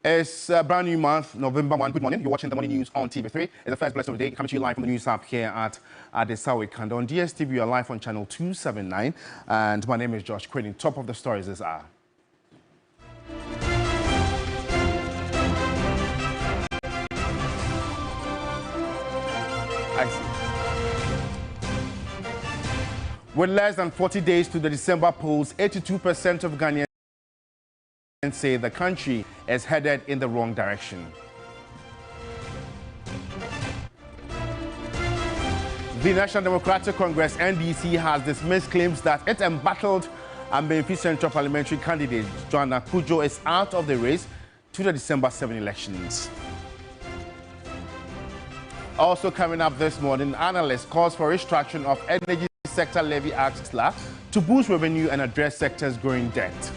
It's a brand new month, November 1. Good morning. You're watching the morning news on TV3. It's the first blessing of the day, coming to you live from the news hub here at the Sawikand. On DSTV, you're live on channel 279. And my name is Josh Quinn. Top of the stories this hour. I see. With less than 40 days to the December polls, 82% of Ghanaians say the country is headed in the wrong direction. The National Democratic Congress, NDC, has dismissed claims that its embattled NPP Central Parliamentary candidate, Joanna Kujo, is out of the race to the December 7 elections. Also coming up this morning, analysts calls for restructuring of Energy Sector Levy Act to boost revenue and address sector's growing debt.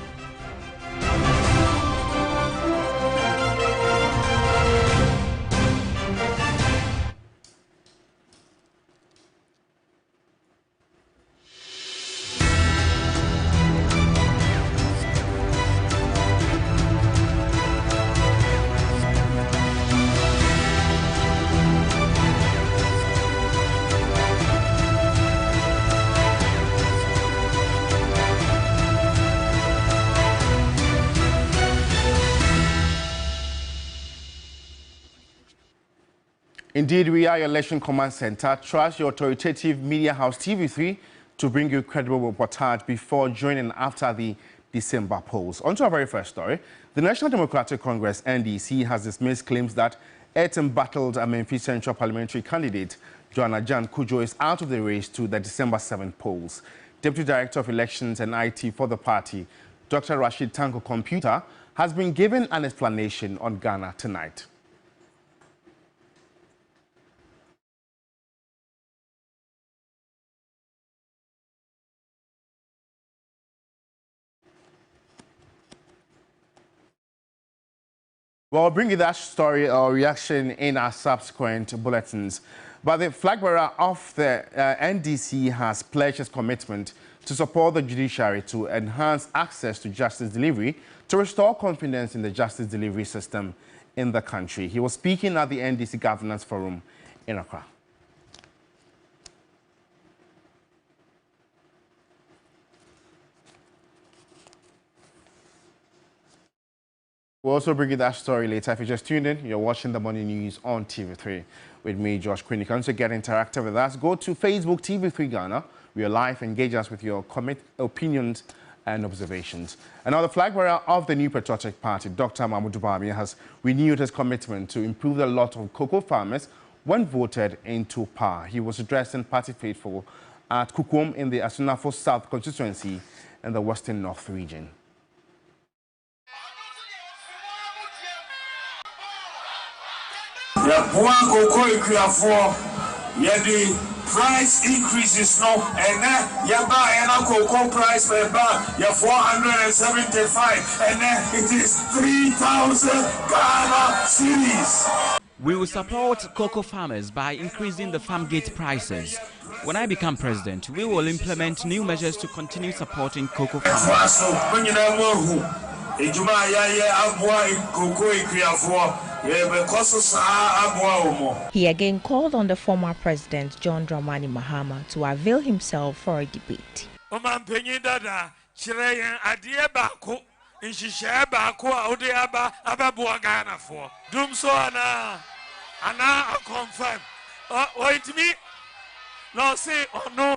Indeed, we are your election command center. Trust your authoritative media house TV3 to bring you credible reportage before, during, and after the December polls. On to our very first story. The National Democratic Congress, NDC, has dismissed claims that its embattled NPP Central Parliamentary candidate, Joanna Kujo, is out of the race to the December 7 polls. Deputy Director of Elections and IT for the party, Dr. Rashid Tanko Computer, has been given an explanation on Ghana Tonight. We'll bring you that story or reaction in our subsequent bulletins. But the flag bearer of the NDC has pledged his commitment to support the judiciary to enhance access to justice delivery, to restore confidence in the justice delivery system in the country. He was speaking at the NDC Governance Forum in Accra. We'll also bring you that story later. If you just tuned in, you're watching the morning news on TV3 with me, Josh Quinn. You can also get interactive with us. Go to Facebook TV3 Ghana. We are live. Engage us with your opinions and observations. And now the flag bearer of the New Patriotic Party, Dr. Mahmoud Bami, has renewed his commitment to improve the lot of cocoa farmers when voted into power. He was addressing party faithful at Kukwom in the Asunafo South constituency in the Western North region. The price increases no, and then cocoa price per bag, 475, and then it is 3,000 Ghana cedis. We will support cocoa farmers by increasing the farm gate prices. When I become president, we will implement new measures to continue supporting cocoa farmers. He again called on the former president, John Dramani Mahama, to avail himself for a debate.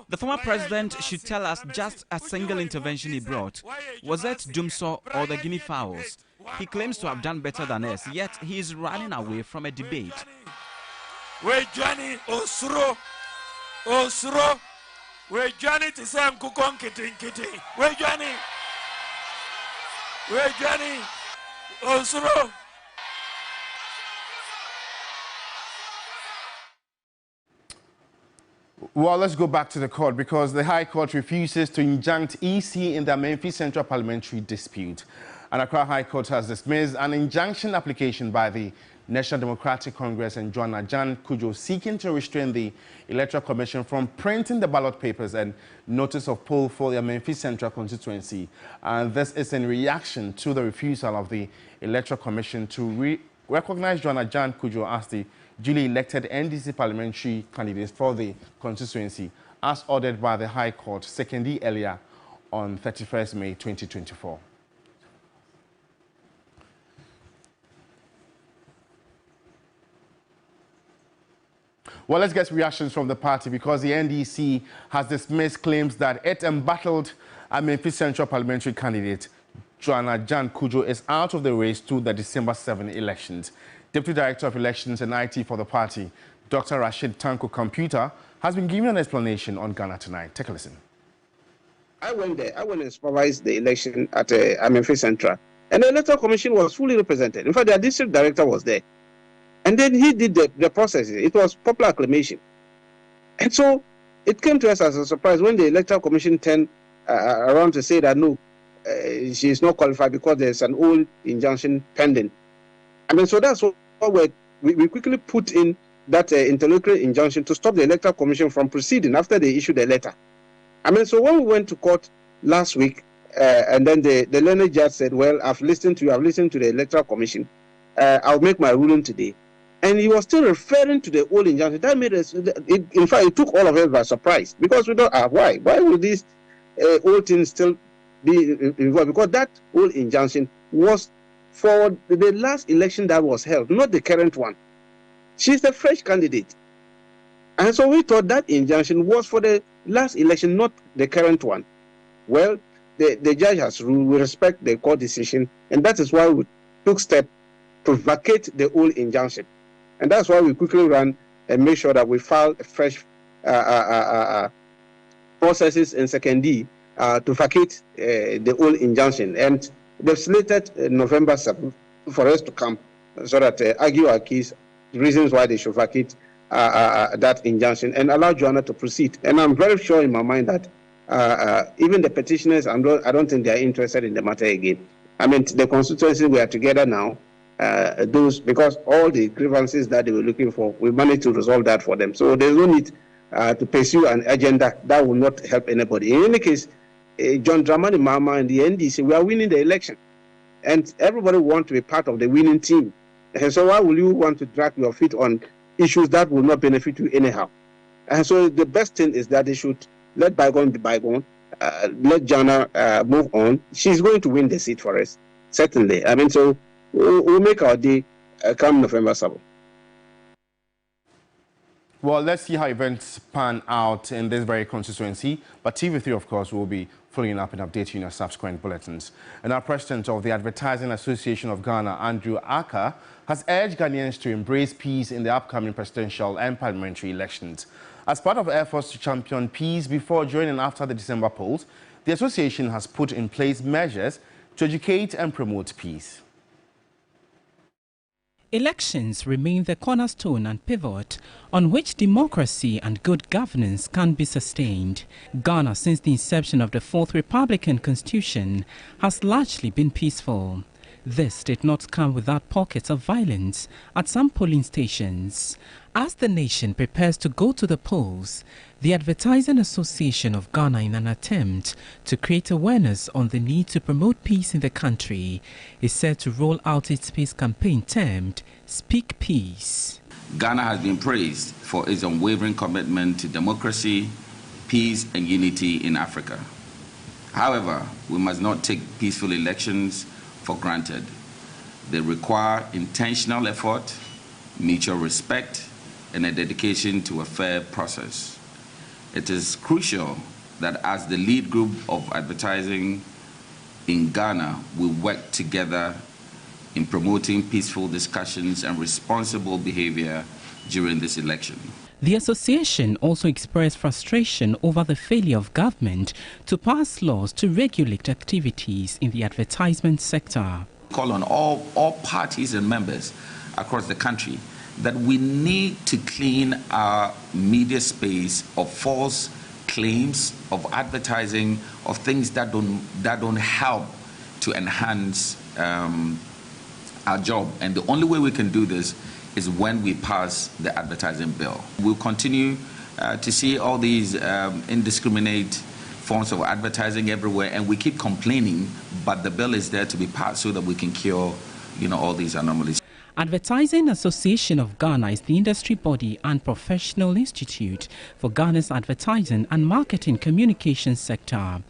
The former president should tell us just a single intervention he brought. Was it Dumso or the guinea fowls? He claims to have done better than us, yet he is running away from a debate. We're Johnny Osro. We're Johnny to say I'm cooking kitty. We're Johnny Osro. Well, let's go back to the court because the High Court refuses to injunct EC in the Memphis Central Parliamentary dispute. And Accra High Court has dismissed an injunction application by the National Democratic Congress and Joanna Jan Kujo seeking to restrain the Electoral Commission from printing the ballot papers and notice of poll for the Memphis Central constituency. And this is in reaction to the refusal of the Electoral Commission to recognize Joanna Jan Kujo as the duly elected NDC parliamentary candidate for the constituency, as ordered by the High Court, secondly earlier on 31st May 2024. Well, let's get reactions from the party because the NDC has dismissed claims that it embattled a Memphis Central parliamentary candidate, Joanna Jan Kujo, is out of the race to the December 7 elections. Deputy Director of Elections and IT for the party, Dr. Rashid Tanko Computer, has been giving an explanation on Ghana Tonight. Take a listen. I went there. I went and supervised the election at Memphis Central. And the Electoral Commission was fully represented. In fact, their district director was there. And then he did the process. It was popular acclamation. And so it came to us as a surprise when the Electoral Commission turned around to say that, no, she is not qualified because there's an old injunction pending. I mean, so that's what we quickly put in that interlocutory injunction to stop the Electoral Commission from proceeding after they issued the letter. I mean, so when we went to court last week, and then the learned judge said, well, I've listened to you, I've listened to the Electoral Commission, I'll make my ruling today. And he was still referring to the old injunction. That made us, in fact, it took all of us by surprise because we don't why? Why would these old things still be involved? Because that old injunction was for the last election that was held, not the current one. She's the fresh candidate. And so we thought that injunction was for the last election, not the current one. Well, the judge has ruled, we respect the court decision, and that is why we took steps to vacate the old injunction. And that's why we quickly ran and made sure that we filed fresh processes in Second D to vacate the old injunction. And they've slated November 7th for us to come so that argue our case, the reasons why they should vacate that injunction and allow Joanna to proceed. And I'm very sure in my mind that even the petitioners, I don't think they're interested in the matter again. I mean, the constituency, we are together now. Because all the grievances that they were looking for, we managed to resolve that for them. So there's no need to pursue an agenda that will not help anybody. In any case, John Dramani Mahama and the NDC, we are winning the election. And everybody wants to be part of the winning team. And so why will you want to drag your feet on issues that will not benefit you anyhow? And so the best thing is that they should let bygone be bygone, let Joanna move on. She's going to win the seat for us, certainly. I mean, so we'll make our day come November 7th. Well, let's see how events pan out in this very constituency. But TV3, of course, will be following up and updating your subsequent bulletins. And our president of the Advertising Association of Ghana, Andrew Aka, has urged Ghanaians to embrace peace in the upcoming presidential and parliamentary elections. As part of efforts to champion peace before, during and after the December polls, the association has put in place measures to educate and promote peace. Elections remain the cornerstone and pivot on which democracy and good governance can be sustained. Ghana, since the inception of the Fourth Republican Constitution, has largely been peaceful. This did not come without pockets of violence at some polling stations. As the nation prepares to go to the polls, the Advertising Association of Ghana, in an attempt to create awareness on the need to promote peace in the country, is set to roll out its peace campaign termed Speak Peace. Ghana has been praised for its unwavering commitment to democracy, peace and unity in Africa. However, we must not take peaceful elections for granted. They require intentional effort, mutual respect, and a dedication to a fair process. It is crucial that as the lead group of advertising in Ghana, we work together in promoting peaceful discussions and responsible behavior during this election. The association also expressed frustration over the failure of government to pass laws to regulate activities in the advertisement sector. Call on all parties and members across the country that we need to clean our media space of false claims, of advertising, of things that don't help to enhance our job. And the only way we can do this is when we pass the advertising bill. We'll continue to see all these indiscriminate forms of advertising everywhere, and we keep complaining, but the bill is there to be passed so that we can cure, all these anomalies. Advertising Association of Ghana is the industry body and professional institute for Ghana's advertising and marketing communications sector.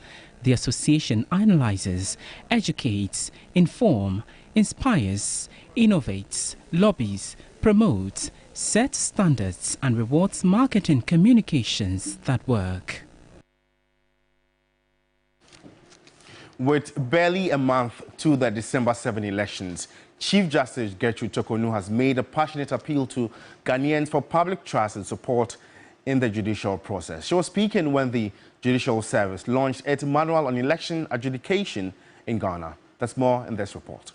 The association analyzes, educates, informs, inspires, innovates, lobbies, promotes, sets standards and rewards marketing communications that work. With barely a month to the December 7 elections, Chief Justice Gertrude Tokonu has made a passionate appeal to Ghanaians for public trust and support in the judicial process. She was speaking when the Judicial Service launched its manual on election adjudication in Ghana. That's more in this report.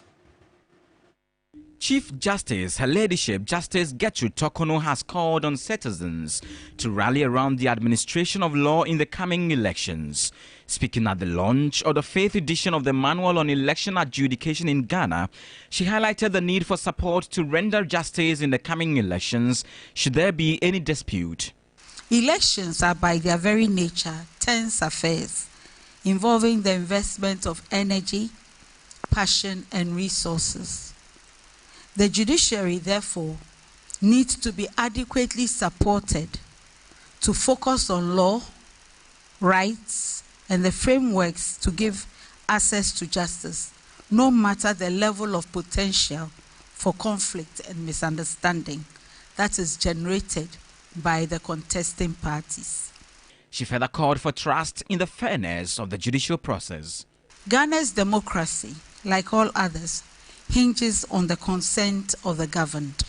Chief Justice, Her Ladyship Justice Gertrude Tokonu has called on citizens to rally around the administration of law in the coming elections. Speaking at the launch of the 5th edition of the Manual on Election Adjudication in Ghana, she highlighted the need for support to render justice in the coming elections should there be any dispute. Elections are by their very nature tense affairs involving the investment of energy, passion and resources. The judiciary, therefore, needs to be adequately supported to focus on law, rights, and the frameworks to give access to justice, no matter the level of potential for conflict and misunderstanding that is generated by the contesting parties. She further called for trust in the fairness of the judicial process. Ghana's democracy, like all others, hinges on the consent of the governed.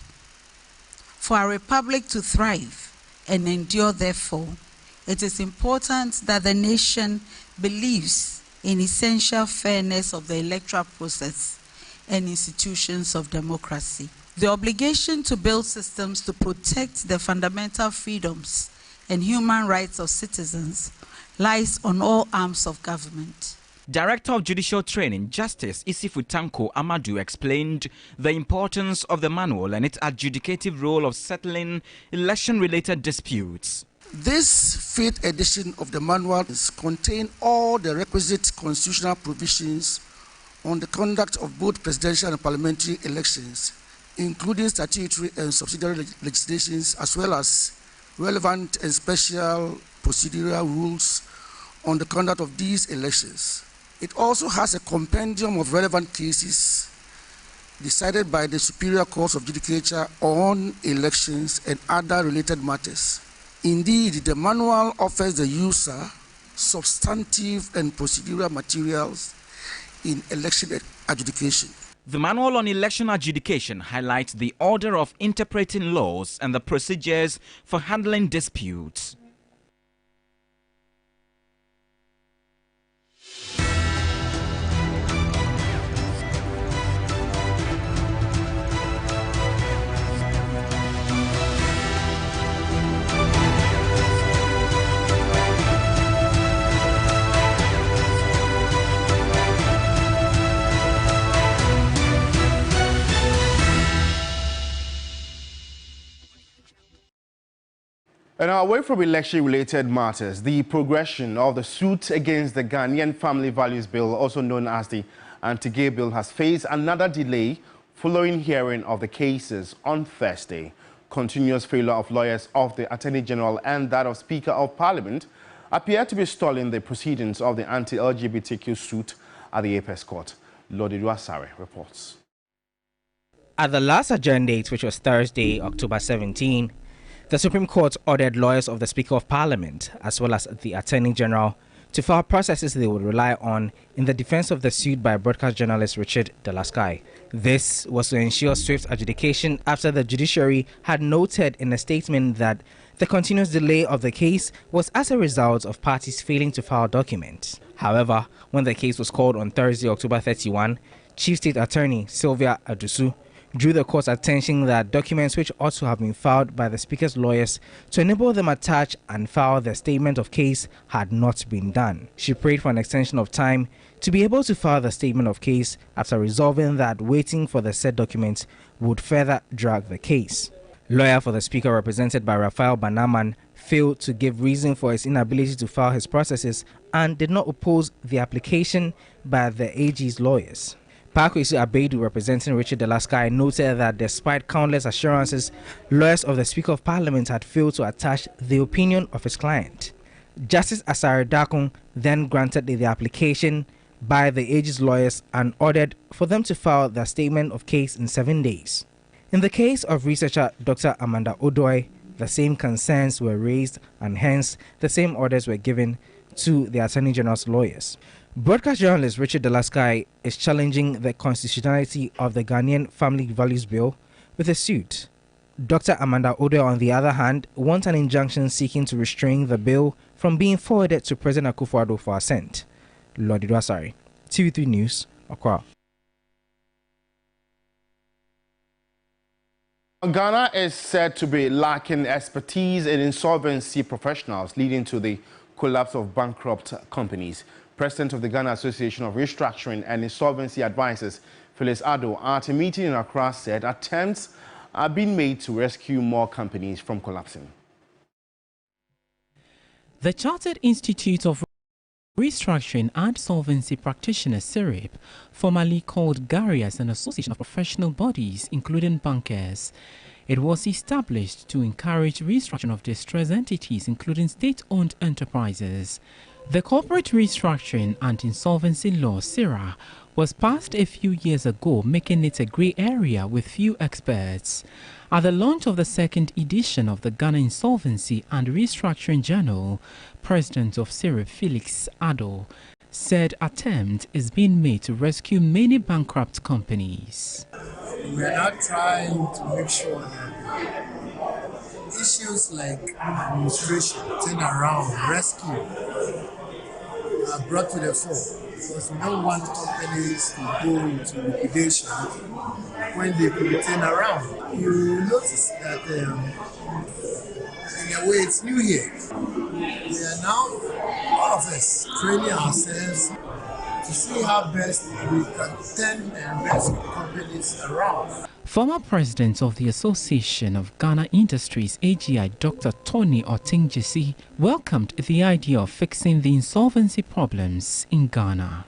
For a republic to thrive and endure, therefore, it is important that the nation believes in essential fairness of the electoral process and institutions of democracy. The obligation to build systems to protect the fundamental freedoms and human rights of citizens lies on all arms of government. Director of Judicial Training, Justice Isifutanko Amadu, explained the importance of the manual and its adjudicative role of settling election-related disputes. This 5th edition of the manual contains all the requisite constitutional provisions on the conduct of both presidential and parliamentary elections, including statutory and subsidiary legislations, as well as relevant and special procedural rules on the conduct of these elections. It also has a compendium of relevant cases decided by the Superior Courts of Judicature on elections and other related matters. Indeed, the manual offers the user substantive and procedural materials in election adjudication. The Manual on Election Adjudication highlights the order of interpreting laws and the procedures for handling disputes. And now, away from election-related matters, the progression of the suit against the Ghanaian Family Values Bill, also known as the Anti-Gay Bill, has faced another delay following hearing of the cases on Thursday. Continuous failure of lawyers of the Attorney General and that of Speaker of Parliament appear to be stalling the proceedings of the anti-LGBTQ suit at the Apex Court. Lord Eduasare reports. At the last adjourned date, which was Thursday, October 17, the Supreme Court ordered lawyers of the Speaker of Parliament, as well as the Attorney General, to file processes they would rely on in the defense of the suit by broadcast journalist Richard Delaskai. This was to ensure swift adjudication after the judiciary had noted in a statement that the continuous delay of the case was as a result of parties failing to file documents. However, when the case was called on Thursday, October 31, Chief State Attorney Sylvia Adusu drew the court's attention that documents which ought to have been filed by the Speaker's lawyers to enable them attach and file the statement of case had not been done. She prayed for an extension of time to be able to file the statement of case after resolving that waiting for the said document would further drag the case. Lawyer for the Speaker, represented by Raphael Banaman, failed to give reason for his inability to file his processes and did not oppose the application by the AG's lawyers. Pakwesi Abedu, representing Richard Delaskai, noted that despite countless assurances, lawyers of the Speaker of Parliament had failed to attach the opinion of his client. Justice Asare Dakun then granted the application by the AG's lawyers and ordered for them to file their statement of case in 7 days. In the case of researcher Dr. Amanda Odoi, the same concerns were raised and hence the same orders were given to the Attorney General's lawyers. Broadcast journalist Richard Delaskai is challenging the constitutionality of the Ghanaian Family Values Bill with a suit. Dr. Amanda Odoi, on the other hand, wants an injunction seeking to restrain the bill from being forwarded to President Akufo-Addo for assent. Lord Idwasari, TV3 News, Accra. Ghana is said to be lacking expertise in insolvency professionals, leading to the collapse of bankrupt companies. President of the Ghana Association of Restructuring and Insolvency Advisors, Phyllis Addo, at a meeting in Accra, said attempts are being made to rescue more companies from collapsing. The Chartered Institute of Restructuring and Solvency Practitioners, CIRIP, formerly called GARI, as an association of professional bodies, including bankers. It was established to encourage restructuring of distressed entities, including state-owned enterprises. The Corporate Restructuring and Insolvency Law, CIRA, was passed a few years ago, making it a grey area with few experts. At the launch of the second edition of the Ghana Insolvency and Restructuring Journal, President of CIRIP, Phyllis Addo, said attempt is being made to rescue many bankrupt companies. We are now trying to make sure that issues like administration, turnaround, rescue are brought to the fore, because we don't want companies to go into liquidation when they could turn around. You notice that in a way it's new here. We are now, all of us, training ourselves to see how best we can turn and rescue companies around. Former President of the Association of Ghana Industries, AGI, Dr. Tony Otingjesi, welcomed the idea of fixing the insolvency problems in Ghana.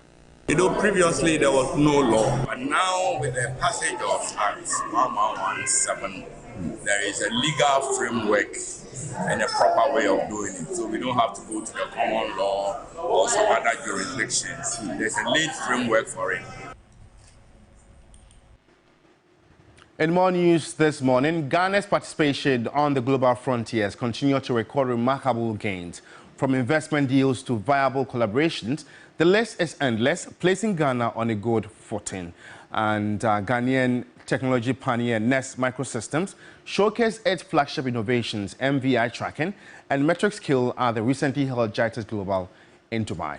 You know, previously there was no law, but now with the passage of Act 1117, there is a legal framework and a proper way of doing it. So we don't have to go to the common law or some other jurisdictions. There's a laid framework for it. In more news this morning, Ghana's participation on the global frontiers continued to record remarkable gains. From investment deals to viable collaborations, the list is endless, placing Ghana on a good footing. And Ghanaian technology pioneer Nest Microsystems showcased its flagship innovations, MVI tracking and metric scale, at the recently held JITES Global in Dubai.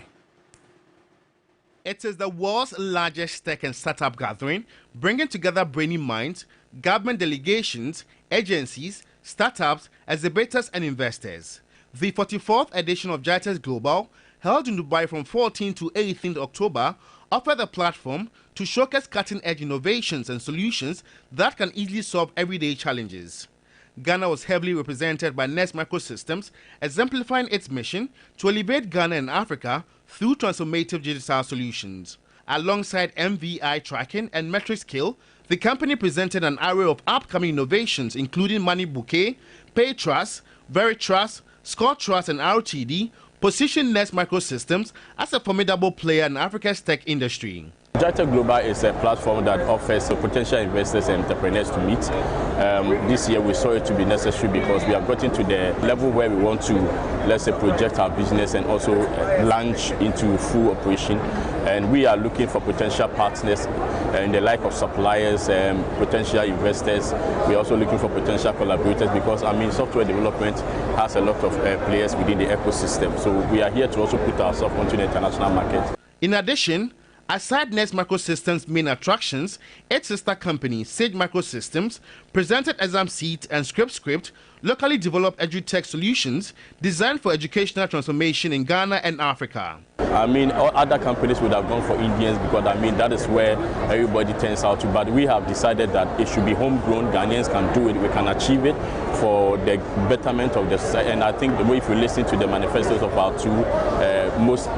It is the world's largest tech and startup gathering, bringing together brainy minds, government delegations, agencies, startups, exhibitors and investors. The 44th edition of JITES Global, held in Dubai from 14 to 18 October, offered a platform to showcase cutting-edge innovations and solutions that can easily solve everyday challenges. Ghana was heavily represented by Nest Microsystems, exemplifying its mission to elevate Ghana and Africa through transformative digital solutions. Alongside MVI tracking and metric scale, the company presented an array of upcoming innovations, including Money Bouquet, Pay Trust, Veritrust, Score Trust, and RTD, position Nest Microsystems as a formidable player in Africa's tech industry. JITES Global is a platform that offers potential investors and entrepreneurs to meet. This year we saw it to be necessary because we have gotten to the level where we want to, let's say, project our business and also launch into full operation. And we are looking for potential partners and the like of suppliers, potential investors. We're also looking for potential collaborators because, software development has a lot of players within the ecosystem. So we are here to also put ourselves onto the international market. In addition, Aside Nest Microsystems' main attractions, its sister company, Sage Microsystems, presented exam seat and script, locally developed edutech solutions designed for educational transformation in Ghana and Africa. I mean, other companies would have gone for Indians because, I mean, that is where everybody turns out to. But we have decided that it should be homegrown. Ghanaians can do it. We can achieve it for the betterment of the society. And I think the way if you listen to the manifestos of our two most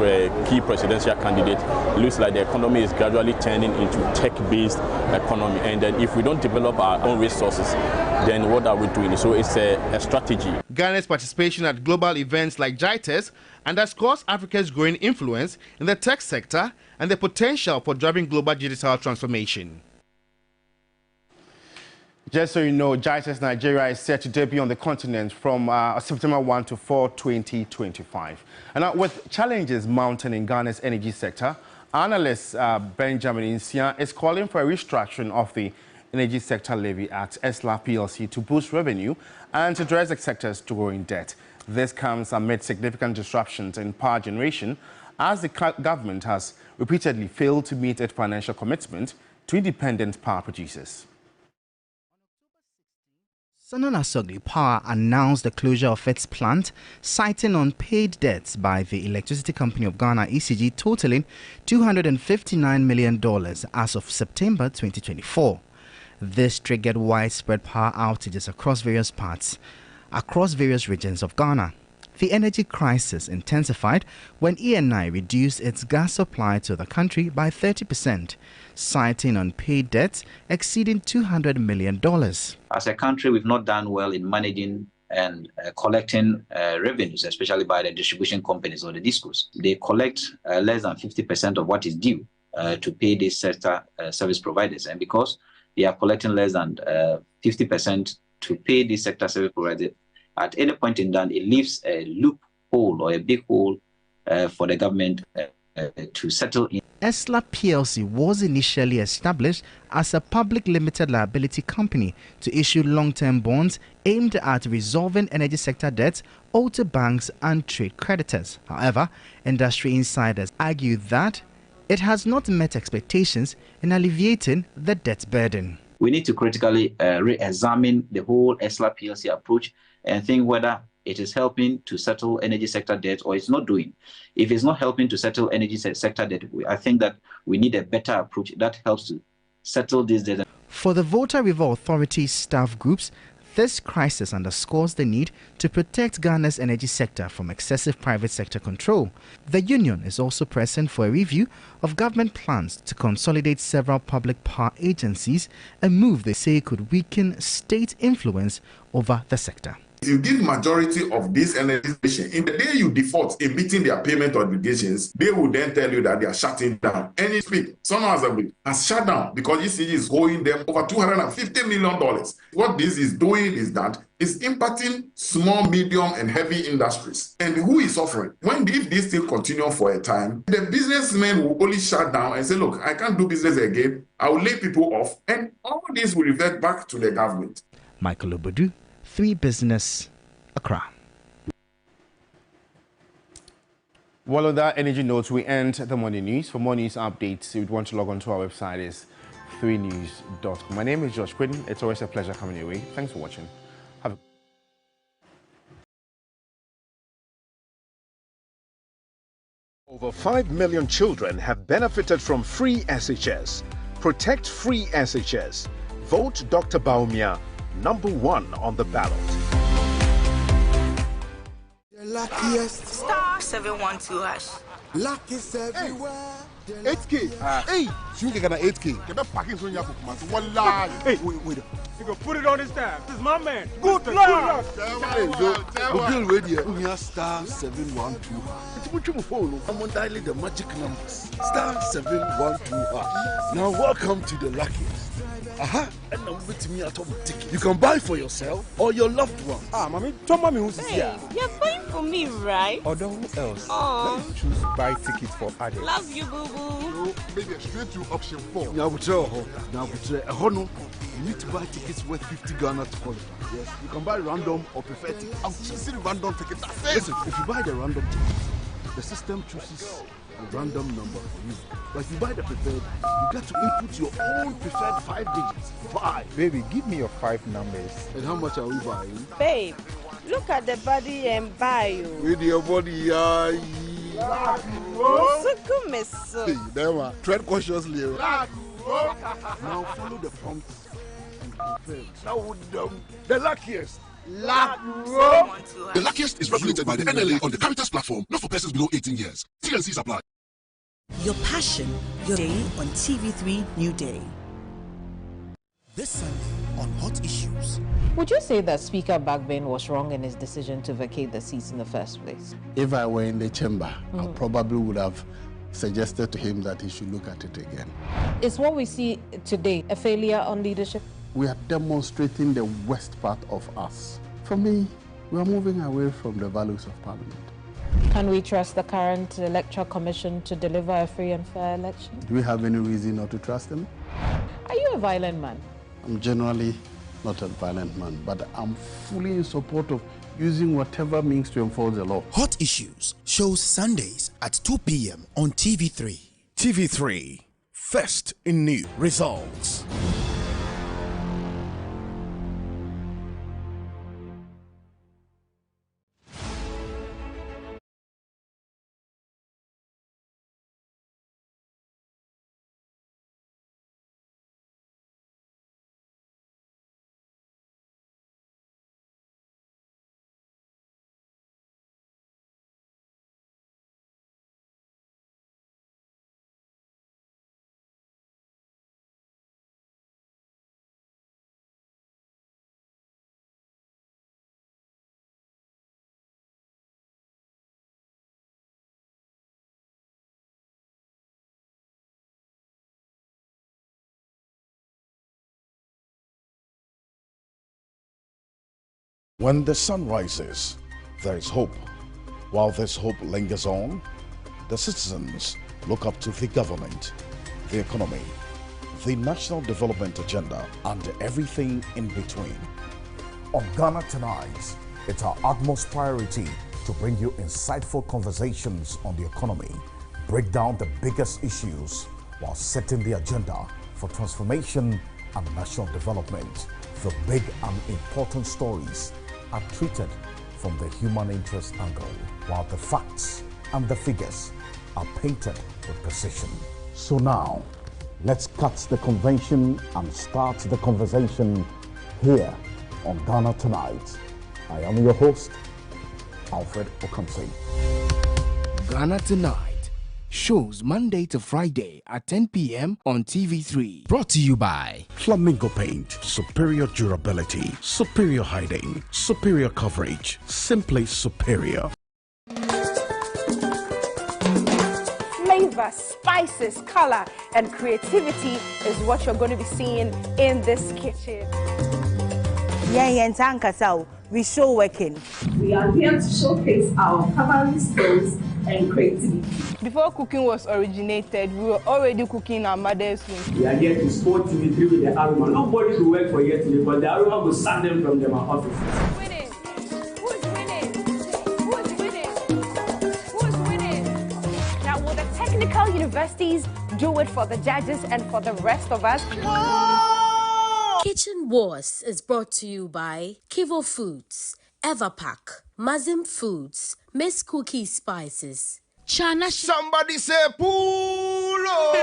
key presidential candidates, it looks like the economy is gradually turning into tech-based economy. And then if we don't develop our own resources, then what are we doing? So it's a strategy. Ghana's participation at global events like JITES underscores Africa's growing influence in the tech sector and the potential for driving global digital transformation. Just so you know, JITES Nigeria is set to debut on the continent from September 1 to 4, 2025. And with challenges mounting in Ghana's energy sector, analyst Benjamin Insia is calling for a restructuring of the energy sector levy at ESLA PLC to boost revenue and to address the sector's growing debt. This comes amid significant disruptions in power generation as the government has repeatedly failed to meet its financial commitment to independent power producers. Sanona Sogli Power announced the closure of its plant, citing unpaid debts by the Electricity Company of Ghana, ECG, totaling $259 million as of September 2024. This triggered widespread power outages across various regions of Ghana. The energy crisis intensified when ENI reduced its gas supply to the country by 30%, citing unpaid debts exceeding $200 million. As a country, we've not done well in managing and collecting revenues, especially by the distribution companies or the discos. They collect less than 50% of what is due to pay these sector service providers. And because they are collecting less than 50% to pay these sector service providers, at any point in time, it leaves a loophole or a big hole for the government to settle in. ESLA PLC was initially established as a public limited liability company to issue long-term bonds aimed at resolving energy sector debts owed to banks and trade creditors. However, industry insiders argue that it has not met expectations in alleviating the debt burden. We need to critically re-examine the whole ESLA PLC approach and think whether it is helping to settle energy sector debt or it's not doing. If it's not helping to settle energy sector debt, I think that we need a better approach that helps to settle this debt. For the Volta River Authority staff groups, this crisis underscores the need to protect Ghana's energy sector from excessive private sector control. The union is also pressing for a review of government plans to consolidate several public power agencies, a move they say could weaken state influence over the sector. If you give majority of this energy station, in the day you default in meeting their payment obligations, they will then tell you that they are shutting down. Any speak, someone has shut down because ECG is owing them over $250 million. What this is doing is that it's impacting small, medium, and heavy industries. And who is suffering? If this still continue for a time, the businessmen will only shut down and say, look, I can't do business again. I will lay people off. And all this will revert back to the government. Michael Obodu, 3 Business, Accra. Well, on that energy note, we end the morning news. For more news updates, if you want to log on to our website, is 3news.com. My name is Josh Quinn. It's always a pleasure coming your way. Thanks for watching. Over 5 million children have benefited from free SHS. Protect free SHS. Vote Dr. Baumia #1 on the ballot. The luckiest. Star 712#. Luck is everywhere. 8K. Hey, you get an 8K. Get a package on your book, man. Wallah. Hey, wait. You can put it on his tab. This is my man. Good luck. Hey, yo, ready. We are star 712. It's much more follow. I'm on dialing the magic numbers. Star 712. Now welcome to the luckiest. And I'm with me at home ticket. You can buy for yourself or your loved one. Mommy, tell mommy who's here. You're buying for me, right? Or who else? Let's choose buy tickets for adults. Love you, boo boo. Maybe straight to option 4. Now, you need to buy tickets worth 50 Ghana to qualify. Yes, you can buy random or prefer tickets. I'm choosing random tickets. Listen, if you buy the random ticket, the system chooses a random number for you. But if you buy the preferred, you got to input your own preferred 5 digits. 5. Baby, give me your 5 numbers. And how much are we buying? Babe, look at the body and bio. With your body, Hey, never. Tread cautiously. Now follow the prompts and confirm. Now the luckiest. The luckiest is regulated by the NLA on the Caritas platform, not for persons below 18 years. TNCs apply. Your passion, your day on TV3NewDay. This Sunday on Hot Issues. Would you say that Speaker Bagbin was wrong in his decision to vacate the seats in the first place? If I were in the chamber, I probably would have suggested to him that he should look at it again. Is what we see today a failure on leadership? We are demonstrating the worst part of us. For me, we are moving away from the values of Parliament. Can we trust the current Electoral Commission to deliver a free and fair election? Do we have any reason not to trust them? Are you a violent man? I'm generally not a violent man, but I'm fully in support of using whatever means to enforce the law. Hot Issues shows Sundays at 2 p.m. on TV3. TV3, first in new results. When the sun rises, there is hope. While this hope lingers on, the citizens look up to the government, the economy, the national development agenda, and everything in between. On Ghana Tonight, it's our utmost priority to bring you insightful conversations on the economy, break down the biggest issues while setting the agenda for transformation and national development. The big and important stories are treated from the human interest angle, while the facts and the figures are painted with precision. So now, let's cut the convention and start the conversation here on Ghana Tonight. I am your host, Alfred Okamse. Ghana Tonight shows Monday to Friday at 10 p.m. on TV3. Brought to you by Flamingo Paint. Superior durability, superior hiding, superior coverage, simply superior. Flavor, spices, color, and creativity is what you're going to be seeing in this kitchen. We show working. We are here to showcase our culinary skills and creativity. Before cooking was originated, we were already cooking in our mother's womb. We are here to support TV3 with the aroma. Nobody will work for years today, but the aroma will sack them from their offices. Winning. Who's winning? Who's winning? Who's winning? Now, will the technical universities do it for the judges and for the rest of us? Kitchen Wars is brought to you by Kivo Foods, Everpack, Mazim Foods, Miss Cookie Spices, Chana. Somebody say pull up!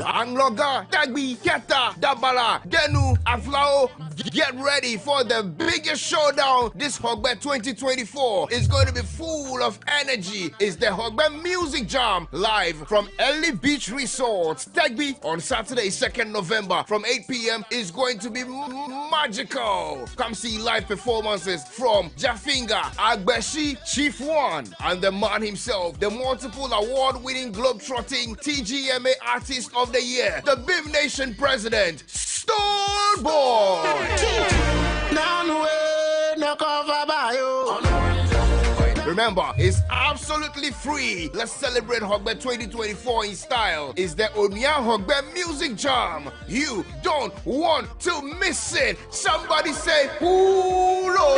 Angloga, Dagby, Keta, Dabala, Denu, Aflao, get ready for the biggest showdown this Hogbe 2024. It's going to be full of energy. It's the Hogbe Music Jam live from Early Beach Resort, Dagby, on Saturday, 2nd November from 8 p.m. is going to be magical. Come see live performances from Jafinga, Agbeshi, Chief One, and the man himself, the multiple award-winning globe-trotting TGMA Artist of the Year, the BIM Nation President, Stone Boy. Remember, it's absolutely free. Let's celebrate Hogbe 2024 in style. It's the Onya Hogbe Music Jam. You don't want to miss it. Somebody say, Hulo!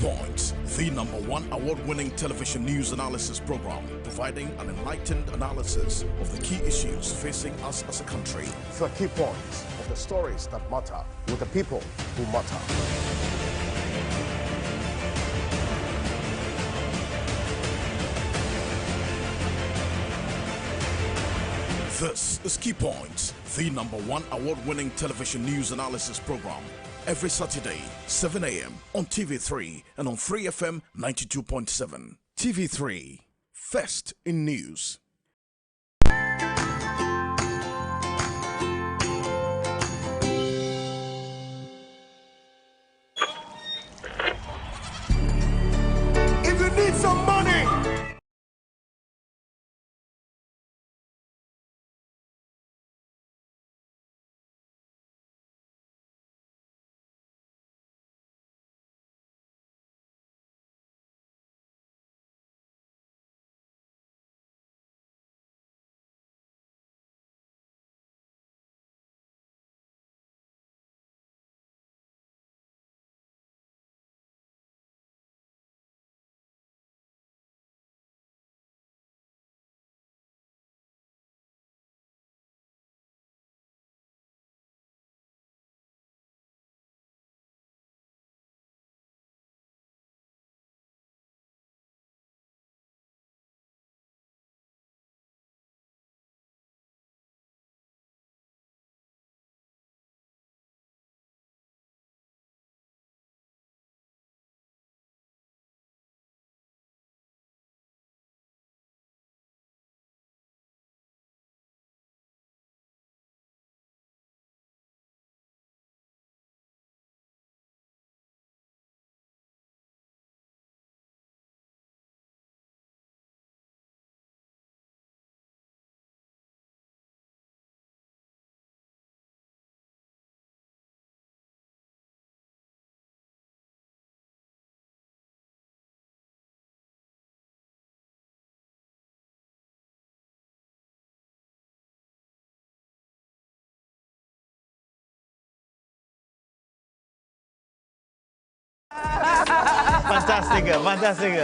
Points, the #1 award-winning television news analysis program, providing an enlightened analysis of the key issues facing us as a country. The key points of the stories that matter with the people who matter. This is Key Points, the #1 award-winning television news analysis program, every Saturday, 7 a.m. on TV3 and on Free FM 92.7. TV3, first in news. If you need some money, Fantastic.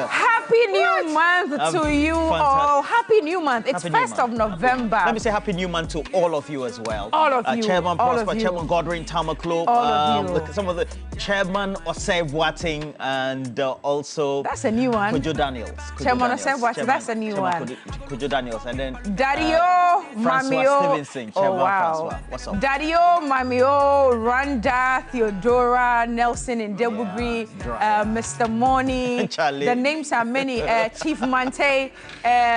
Happy new month to you all. Happy new month. It's 1st of November. Let me say happy new month to all of you as well. All of you. Chairman all Prosper, of you. Chairman Godwin Tamaklo, All of you. some of the Chairman Osei Wating, and also that's a new one. Kojo Daniels. Chairman Osei Wating, that's a new one. Kojo Daniels, and then Daddy-o, Francois Stevenson, Chairman Francois. What's up? Daddy-o, Mami-o, Randa, Theodora, Nelson in Debubri, Mr. Money. The names are many. Chief Mante,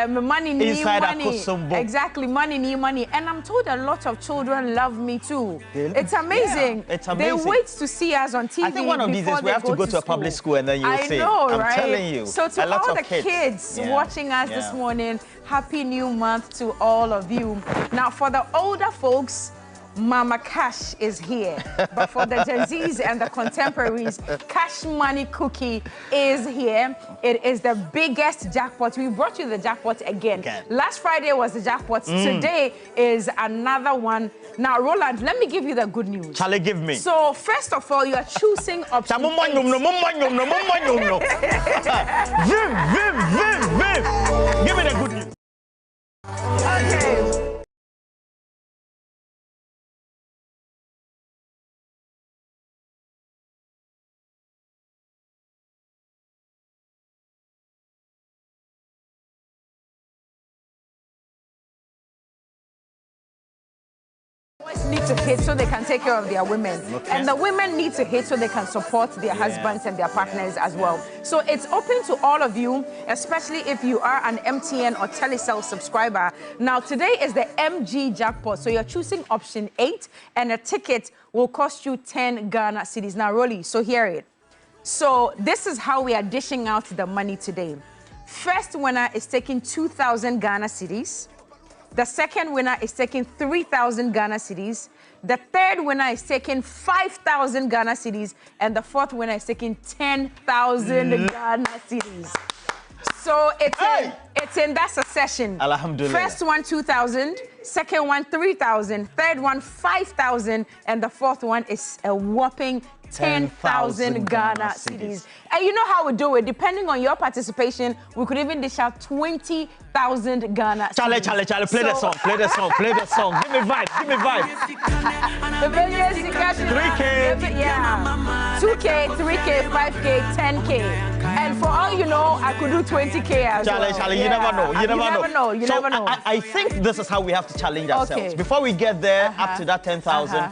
Money Ni Money. Exactly, Money Ni Money. And I'm told a lot of children love me too. It's amazing. Yeah, it's amazing. They wait to see us on TV. I think one of these days we have to go to a public school and then you'll see. I know, right? I'm telling you. So to all the kids watching us this morning, happy new month to all of you. Now for the older folks, Mama Cash is here. But for the Gen Zs and the contemporaries, Cash Money Cookie is here. It is the biggest jackpot. We brought you the jackpot again. Last Friday was the jackpot. Today is another one. Now, Roland, let me give you the good news. Shall I give me? So, first of all, you are choosing option 8. Give me the good news. Okay. Need to hit so they can take care of their women. And the women need to hit so they can support their husbands and their partners as well. So it's open to all of you, especially if you are an MTN or Telecel subscriber. Now today is the MG jackpot. So you're choosing option 8 and a ticket will cost you 10 Ghana cedis. Now Rolly, so hear it. So this is how we are dishing out the money today. First winner is taking 2,000 Ghana cedis. The second winner is taking 3,000 Ghana cedis. The third winner is taking 5,000 Ghana cedis. And the fourth winner is taking 10,000 Ghana cedis. So it's in that succession. Alhamdulillah. First one, 2,000. Second one, 3,000. Third one, 5,000. And the fourth one is a whopping 10,000 Ghana cedis. And you know how we do it. Depending on your participation, we could even dish out 20,000 Ghana cedis. Charlie, play the song, play the song. Give me vibe. 3K. Yeah. 2K, 3K, 5K, 10K. And for all you know, I could do 20K as well. Charlie, you never know. You never know. I think this is how we have to challenge ourselves. Okay. Before we get there, up to that 10,000,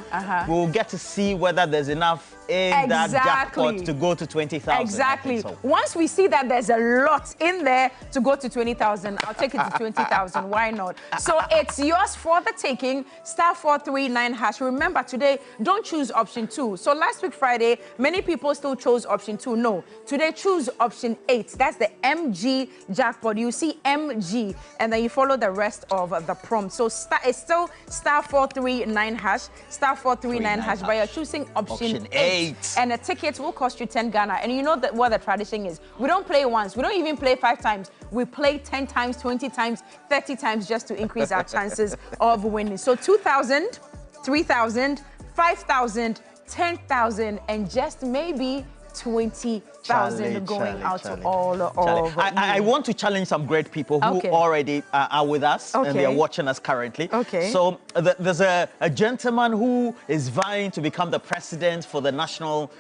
we'll get to see whether there's enough in that jackpot to go to 20,000. Exactly. So. Once we see that there's a lot in there to go to 20,000, I'll take it to 20,000. Why not? So it's yours for the taking. *439#. Remember, today, don't choose option 2. So last week, Friday, many people still chose option 2. No. Today, choose option 8. That's the MG jackpot. You see MG, and then you follow the rest of the prompt. So it's still *439#. *439#, but you're choosing option 8. And a ticket will cost you 10 Ghana. And you know that what the tradition is. We don't play once. We don't even play 5 times. We play 10 times, 20 times, 30 times just to increase our chances of winning. So 2,000, 3,000, 5,000, 10,000, and just maybe 20,000 going out to all of I want to challenge some great people who already are with us and they are watching us currently. So there's a gentleman who is vying to become the president for the National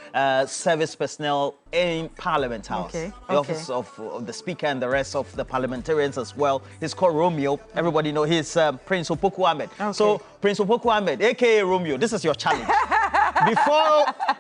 Service Personnel in Parliament House. The office of the Speaker and the rest of the parliamentarians as well. He's called Romeo. Everybody know he's Prince Opoku Ahmed. So Prince Opoku Ahmed, aka Romeo, this is your challenge.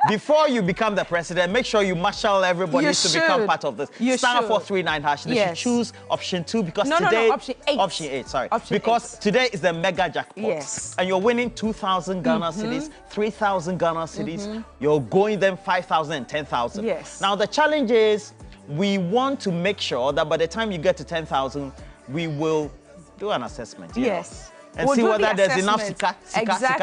Before you become the president, make sure you marshal everybody to become part of this. *439#. They should choose option 2 because today option 8. Option 8, sorry. Because today is the mega jackpot. And you're winning 2,000 Ghana cedis, 3,000 Ghana cedis. You're going them 5,000 and 10,000. Now the challenge is we want to make sure that by the time you get to 10,000, we will do an assessment. And see whether there's enough sika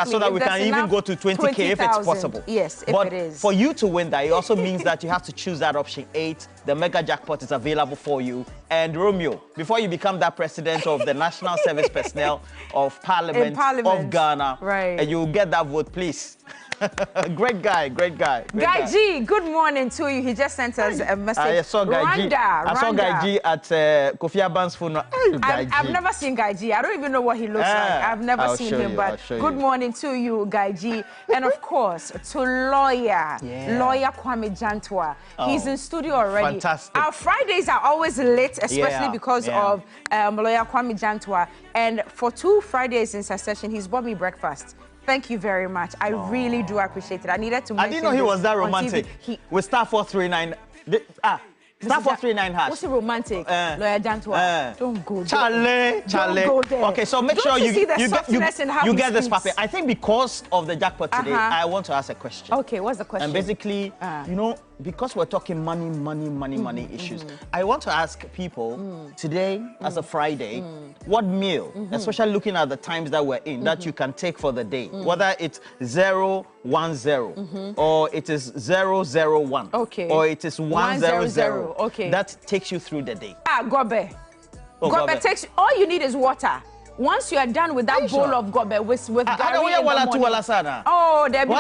so that we can even go to 20K if it's possible. If it is. For you to win that, it also means that you have to choose that option 8. The mega jackpot is available for you. And Romeo, before you become that president of the National Service Personnel of Parliament of Ghana, and you'll get that vote, please. Great guy. Guy G, good morning to you. He just sent us a message. I saw Guy G. I saw Guy G at Kofi Aban's funeral. I've never seen Guy G. I don't even know what he looks like. I've never seen him, but good morning to you, Guy G. And of course, to lawyer Kwame Jantwa. He's in studio already. Fantastic. Our Fridays are always late, especially because of lawyer Kwame Jantwa. And for 2 Fridays in succession, he's bought me breakfast. Thank you very much. I really do appreciate it. I needed to mention I didn't know he was that romantic. With *439. *439#. What's a romantic? Lawyer Jantwa. Don't go there. Charlie. Don't go there. Okay, so make sure you get this puppy. I think because of the jackpot today, I want to ask a question. Okay, what's the question? And basically, you know, because we're talking money issues, I want to ask people today, as a Friday, what meal, especially looking at the times that we're in, that you can take for the day, whether it's 010 or it is 001 or it is 100, that takes you through the day. Gobe. Gobe takes, all you need is water. Once you are done with that bowl of gobe with Gary in the morning. Oh, there be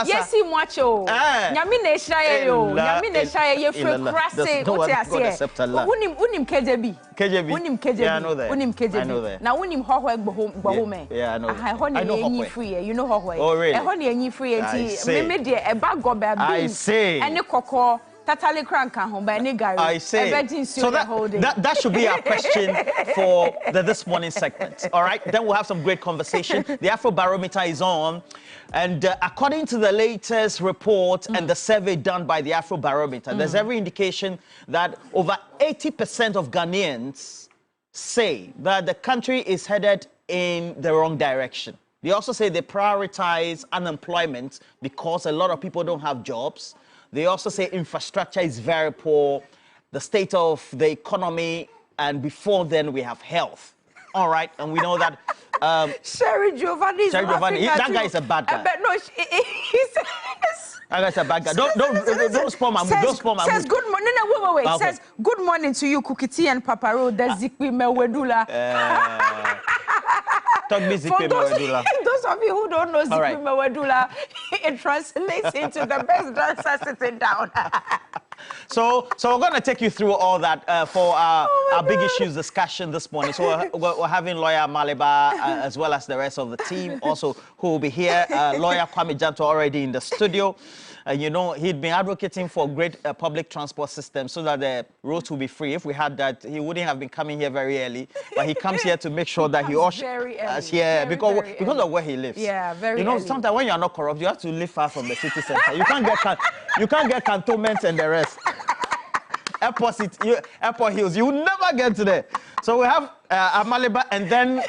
yes, you macho. Nyami neshaye yo. Nyami neshaye ye frekrase. What you say? Unim KJB. Unim KJB. Yeah, I know that. Unim KJB. I know that. Now unim hohwe bohome. Yeah, I know. I know hohwe. Free. You know hohwe. Oh, really? Ehoni enyi free enti. Me de e bag gobe beans. I say. Ene koko. Totally crank home by Gary. I say. So that should be our question for this morning segment. All right. Then we'll have some great conversation. The Afro Barometer is on. And according to the latest report and the survey done by the Afro Barometer, there's every indication that over 80% of Ghanaians say that the country is headed in the wrong direction. They also say they prioritize unemployment because a lot of people don't have jobs. They also say infrastructure is very poor, the state of the economy, and before then we have health. All right, and we know that... Sherry Giovanni, that guy is a bad guy. But no, he's... That guy's a bad guy. Don't spoil my mood. Don't spoil my mood. Says good morning. No, wait. Says good morning to you, Kukiti and Papa Ro. There's Zikwi Mewedula. Talk me Zikwi Mewedula. Those of you who don't know Zikwi Mewedula, it translates into the best dancer sitting down. So we're going to take you through all that for our big issues discussion this morning. So we're having lawyer Maliba as well as the rest of the team also who will be here. Lawyer Kwame Janto already in the studio. You know, he'd been advocating for great public transport system so that the roads will be free. If we had that, he wouldn't have been coming here very early. But he comes here to make sure that he ushers us here because of where he lives. Yeah, very You know, early. sometimes when you are not corrupt, you have to live far from the city center. You can't get cantonments and the rest. Airport Hills, you will never get to there. So we have Amaliba and then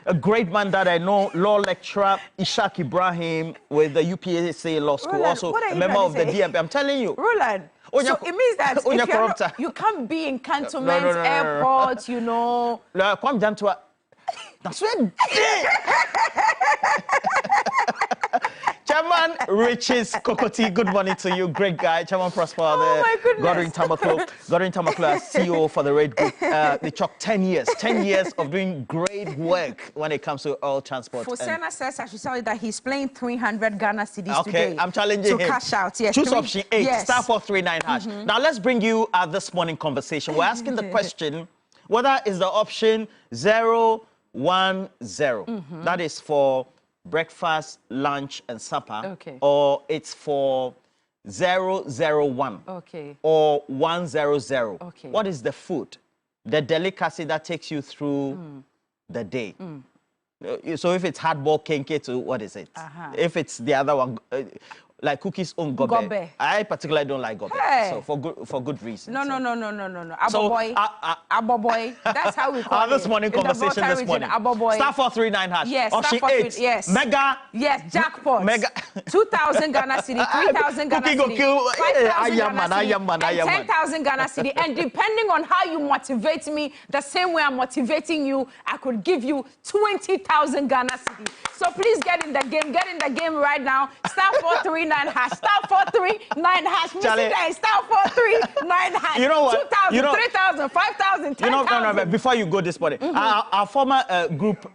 a great man that I know, law lecturer Ishaq Ibrahim with the UPSA Law School, Roland, also a member of the DMP. I'm telling you. Roland, so it means that if you can't be in cantonments, airports, you know. Come down to that's where Chairman Riches Kokoti, good morning to you. Great guy. Chairman Prosper, Godwin Tamaklo, CEO for the Red Group. They took 10 years of doing great work when it comes to oil transport. Fosena says I should tell you that he's playing 300 Ghana cedis today. Okay, I'm challenging him. Cash out, yes. Choose option 8, star 439 hash. Now let's bring you this morning conversation. We're asking the question, whether is the option 010. That is for breakfast, lunch, and supper, or it's for 001, or 100. What is the food, the delicacy that takes you through the day? So if it's hardball kenke to what is it? If it's the other one, like cookies on gobe. I particularly don't like gobe, so for good reason. No. Aboboy. That's how we call it. This morning conversation this morning. Aboboy. Star 439 hash. Yes. Option 8. Yes. Mega. Yes. Jackpot. Mega. 2,000 Ghana cedi, 3,000 Ghana cedi, 5,000 Ghana cedi, and 10,000 Ghana cedi. And depending on how you motivate me, the same way I'm motivating you, I could give you 20,000 Ghana cedi. So please get in the game. Get in the game right now. Star 439 hash. Star 439 hash. Star 439 hash. You know what? 2,000, 3,000, 5,000, 10,000. No, before you go this morning, our former group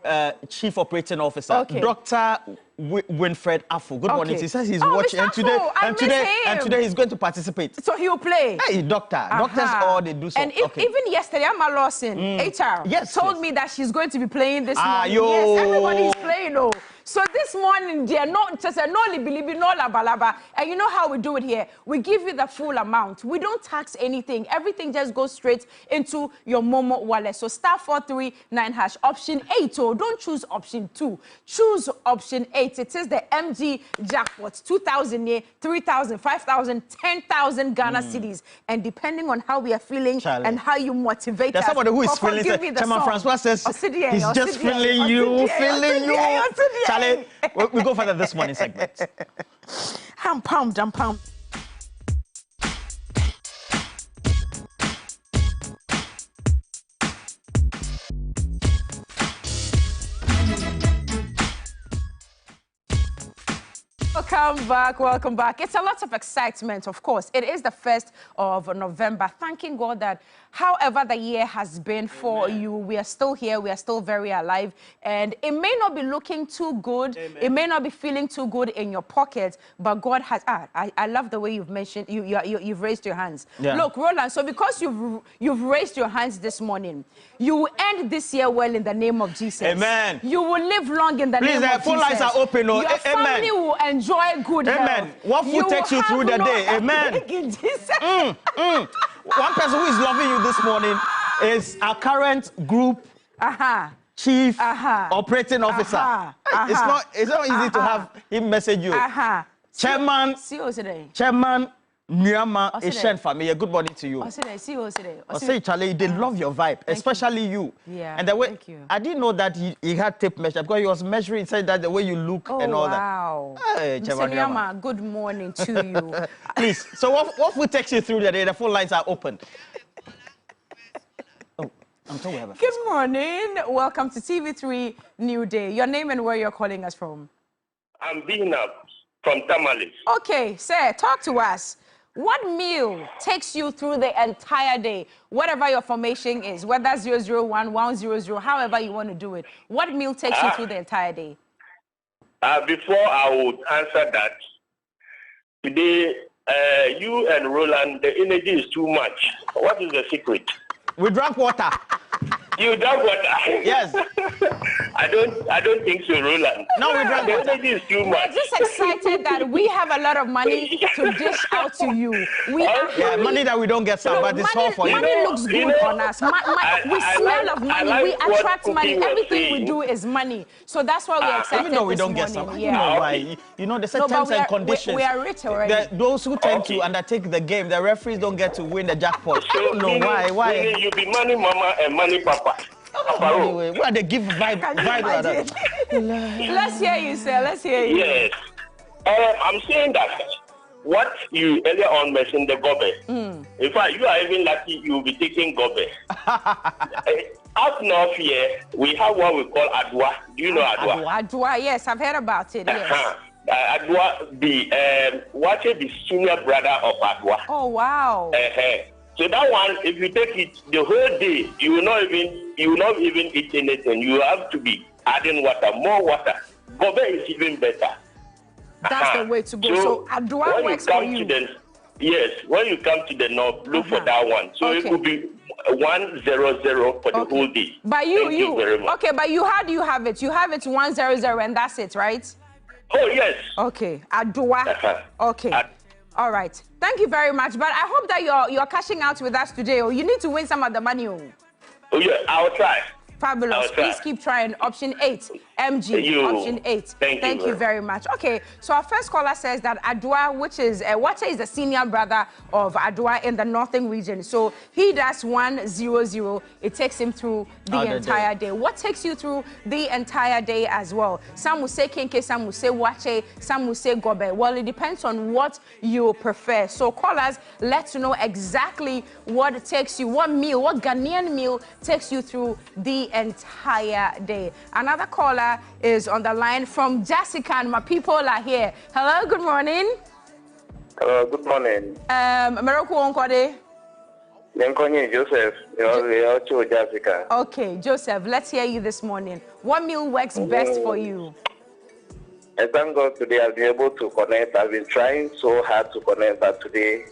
chief operating officer, Dr. Winfred Afo. Good morning. He says he's watching, and today he's going to participate. So he'll play. Hey, doctor. Doctors all they do something. And even yesterday, Amma Lawson, HR, told me that she's going to be playing this morning. Yo. Yes, everybody's playing. Oh. So this morning, they're not just no libilibi, no labalaba. And you know how we do it here? We give you the full amount. We don't tax anything. Everything just goes straight into your Momo wallet. So star 439 hash. Option 8. Oh, don't choose option 2. Choose option 8. It is the MG jackpot. 2,000, 3,000, 5,000, 10,000 Ghana cedis. And depending on how we are feeling and how you motivate There's us. somebody who is feeling it. Chairman Francois says he's just feeling you. Charlie, we go further this morning segment. I'm pumped. Welcome back. It's a lot of excitement, of course. It is the 1st of November. Thanking God that however the year has been for you, we are still here, we are still very alive, and it may not be looking too good, it may not be feeling too good in your pocket, but God has, I love the way you've mentioned, you've raised your hands. Yeah. Look, Roland, so because you've raised your hands this morning, you will end this year well in the name of Jesus. Amen. You will live long in the name of Jesus. Please, phone lines are open. Your family will enjoy good health. What food takes you through the day? Amen. One person who is loving you this morning is our current group chief operating officer. It's not easy to have him message you. Chairman Nyama Eshen family. Good morning to you. I say, Charlie, they love your vibe, especially you. Yeah. And the way I didn't know that he had tape measure because he was measuring, said that the way you look and all that. Wow. Hey, Mr. Nyama, good morning to you. Please. So what will take you through the day? The phone lines are open. I'm told we have a Good morning. Welcome to TV3 New Day. Your name and where you're calling us from? I'm being up from Tamales. Okay, sir, talk to us. What meal takes you through the entire day, whatever your formation is, whether 001, 100, however you want to do it? What meal takes you through the entire day? Before I would answer that, today, you and Roland, the energy is too much. What is the secret? We drank water. You drank water? Yes. I don't think so, Roland. No, we drank water. The energy is too much. We're just excited that we have a lot of money to dish out to you. We yeah, money that we don't get, sir, but it's all for you. Money looks good on us. We smell of money. We attract money. Everything we do is money. So that's why we're excited. Even though we don't get some, I don't know why. You know, there's terms and conditions. We are rich already. Those who tend to undertake the game, the referees don't get to win the jackpot. I don't know why. Why? You be money mama and money papa. Anyway, why they give vibe like that? Let's hear you, sir. Let's hear you. Yes. I'm saying that what you earlier on mentioned, the gobe. In fact, you are even lucky you will be taking gobe. Up north here, we have what we call Adwa. Do you know Adwa? Adwa, yes. I've heard about it, yes. Adwa, what is the senior brother of Adwa? Oh, wow. So that one, if you take it the whole day, you will not even eat anything. You have to be adding water, more water. Gobe is even better. That's the way to go. So Adwa works for you. Yes, when you come to the north, look for that one. So it will be 100 for the whole day. But you very much. Okay, but how do you have it? You have it 100 and that's it, right? Oh yes. Okay, Adwa. Okay. All right. Thank you very much. But I hope that you're cashing out with us today. Or you need to win some of the money. Oh yeah, I'll try. Fabulous. Please keep trying. Option 8. MG. Option 8. Thank you very much. Okay, so our first caller says that Adwa, which is Wache, is the senior brother of Adwa in the northern region. So he does 100. It takes him through the entire day. What takes you through the entire day as well? Some will say Kenke, some will say Wache, some will say Gobe. Well, it depends on what you prefer. So callers, let's know exactly what it takes you, what Ghanaian meal takes you through the entire day. Another caller is on the line from Jessica, and my people are here. Hello, good morning. Hello, good morning. Miracle Onkode. Joseph. Jessica. Okay, Joseph, let's hear you this morning. What meal works best for you? I thank God today I've been able to connect. I've been trying so hard to connect, but today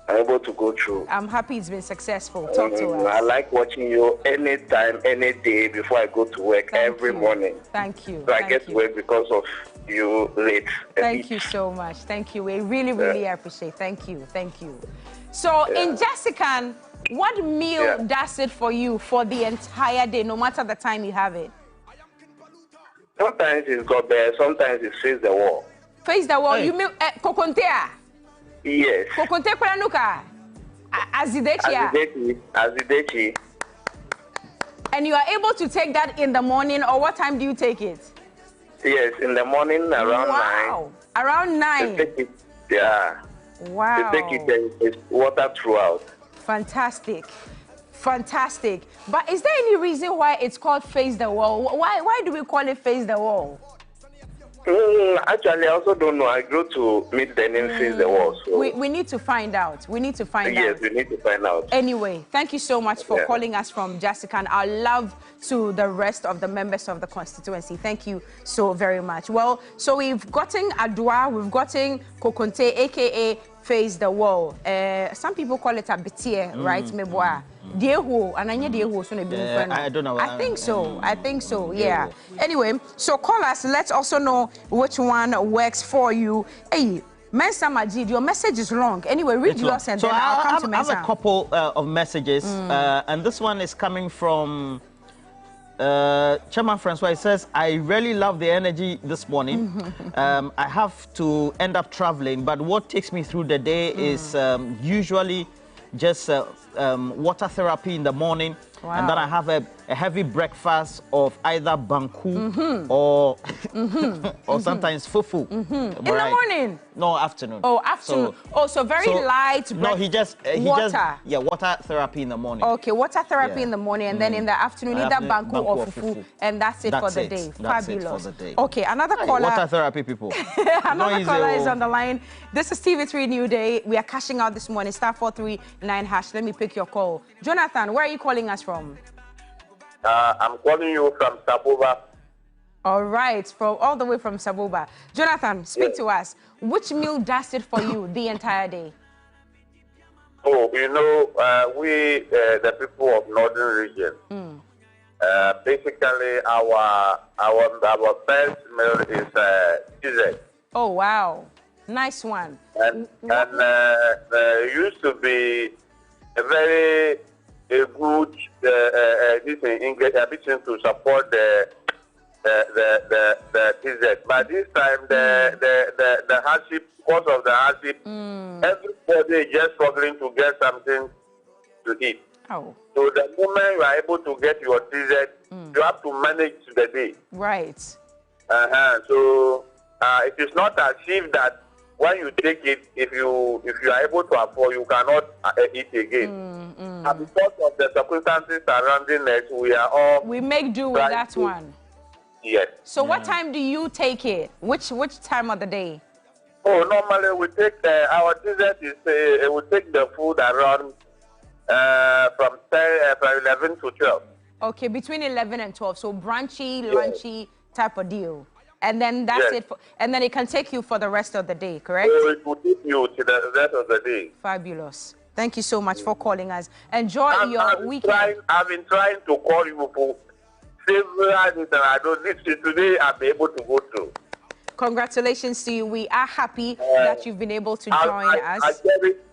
I'm able to go through. I'm happy it's been successful. Talk to us. I like watching you anytime, any day before I go to work, every morning. Thank you. So I get to work because of you late. Thank you so much. Thank you. We really appreciate it. Thank you. Thank you. So in Jessica, what meal does it for you for the entire day, no matter the time you have it? Sometimes it's got there, sometimes it face the wall. Face the wall? Hey. You mean kokontea? Yes. Kokonte kwananuka? Azidechi. And you are able to take that in the morning, or what time do you take it? Yes, in the morning around 9. Around 9? Yeah. Wow. They take it, it's water throughout. Fantastic. Fantastic. But is there any reason why it's called Face the Wall? Why do we call it Face the Wall? Actually, I also don't know. I grew to meet the name Face the Wall. So. We need to find out. We need to find out. Yes, we need to find out. Anyway, thank you so much for calling us from Jessica. And our love to the rest of the members of the constituency. Thank you so very much. Well, so we've gotten Adwa, we've gotten Kokonte, a.k.a. Face the Wall. Some people call it a bitier, right, Meboa? I don't know. I think so. Yeah. Anyway, so call us. Let's also know which one works for you. Hey, Mensa Majid, your message is long. Anyway, read yours and then I'll come to Mensa. I have a couple of messages, and this one is coming from Chairman Francois. He says, I really love the energy this morning. I have to end up traveling, but what takes me through the day is usually just water therapy in the morning, and then I have a heavy breakfast of either banku or sometimes fufu. In the morning? No, afternoon. Oh, afternoon. So very light. No, he just water therapy in the morning. Okay, water therapy in the morning, and then in the afternoon either banku or fufu, and that's it for the day. Fabulous. It for the day. Okay, another caller. Water therapy, people. Another caller is on the line. This is TV3 New Day. We are cashing out this morning. *439#. Let me pick your call. Jonathan, where are you calling us from? I'm calling you from Sabova. All right, all the way from Saboba. Jonathan, speak to us. Which meal does it for you the entire day? Oh, you know, we, the people of Northern region, basically our best meal is cheese. Oh, wow. Nice one. And it used to be a very good addition to support the TZ. But this time the hardship, because of the hardship, everybody is just struggling to get something to eat. Oh. So the moment you are able to get your TZ, you have to manage the day. Right. So it is not achieved that when you take it, if you are able to afford, you cannot eat again. And because of the circumstances surrounding us, we make do with that one. Yes. So what time do you take it? Which time of the day? Oh, normally we take our dessert is we take the food around from 11 to 12. Okay, between 11 and 12. So brunchy, lunchy type of deal. And then that's it. And then it can take you for the rest of the day, correct? So it will take you to the rest of the day. Fabulous. Thank you so much for calling us. Enjoy your weekend. I've been trying to call you for several times, and I don't need to. Today I'm able to go through. Congratulations to you. We are happy that you've been able to join us.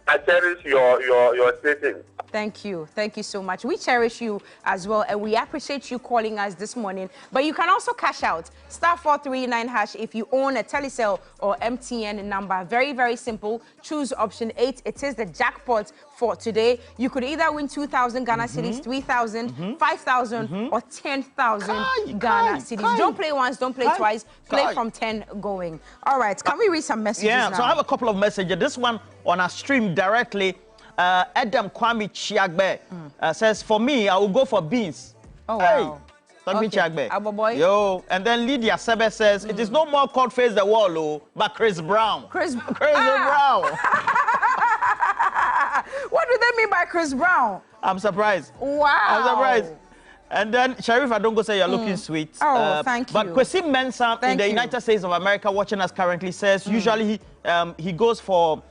I cherish your station. Thank you. Thank you so much. We cherish you as well, and we appreciate you calling us this morning. But you can also cash out *439# if you own a Telecel or MTN number. Very, very simple. Choose option 8. It is the jackpot for today. You could either win 2,000 Ghana cedis, 3,000, 5,000, or 10,000 Ghana cedis. Don't play once, don't play twice. Play from 10 going. All right. Can we read some messages now? So I have a couple of messages. This one on our stream directly. Adam Kwame Chiagbe says, for me, I will go for beans. Oh, wow. Hey, Chiagbe. Aboboy. Yo, and then Lydia Sebe says, it is no more called Face the Wall, but Chris Brown. Chris Brown. What do they mean by Chris Brown? I'm surprised. Wow. I'm surprised. And then Sharif Adongo say you're looking sweet. Oh, thank you. But Kwesi Mensah in the United States of America watching us currently says usually he goes for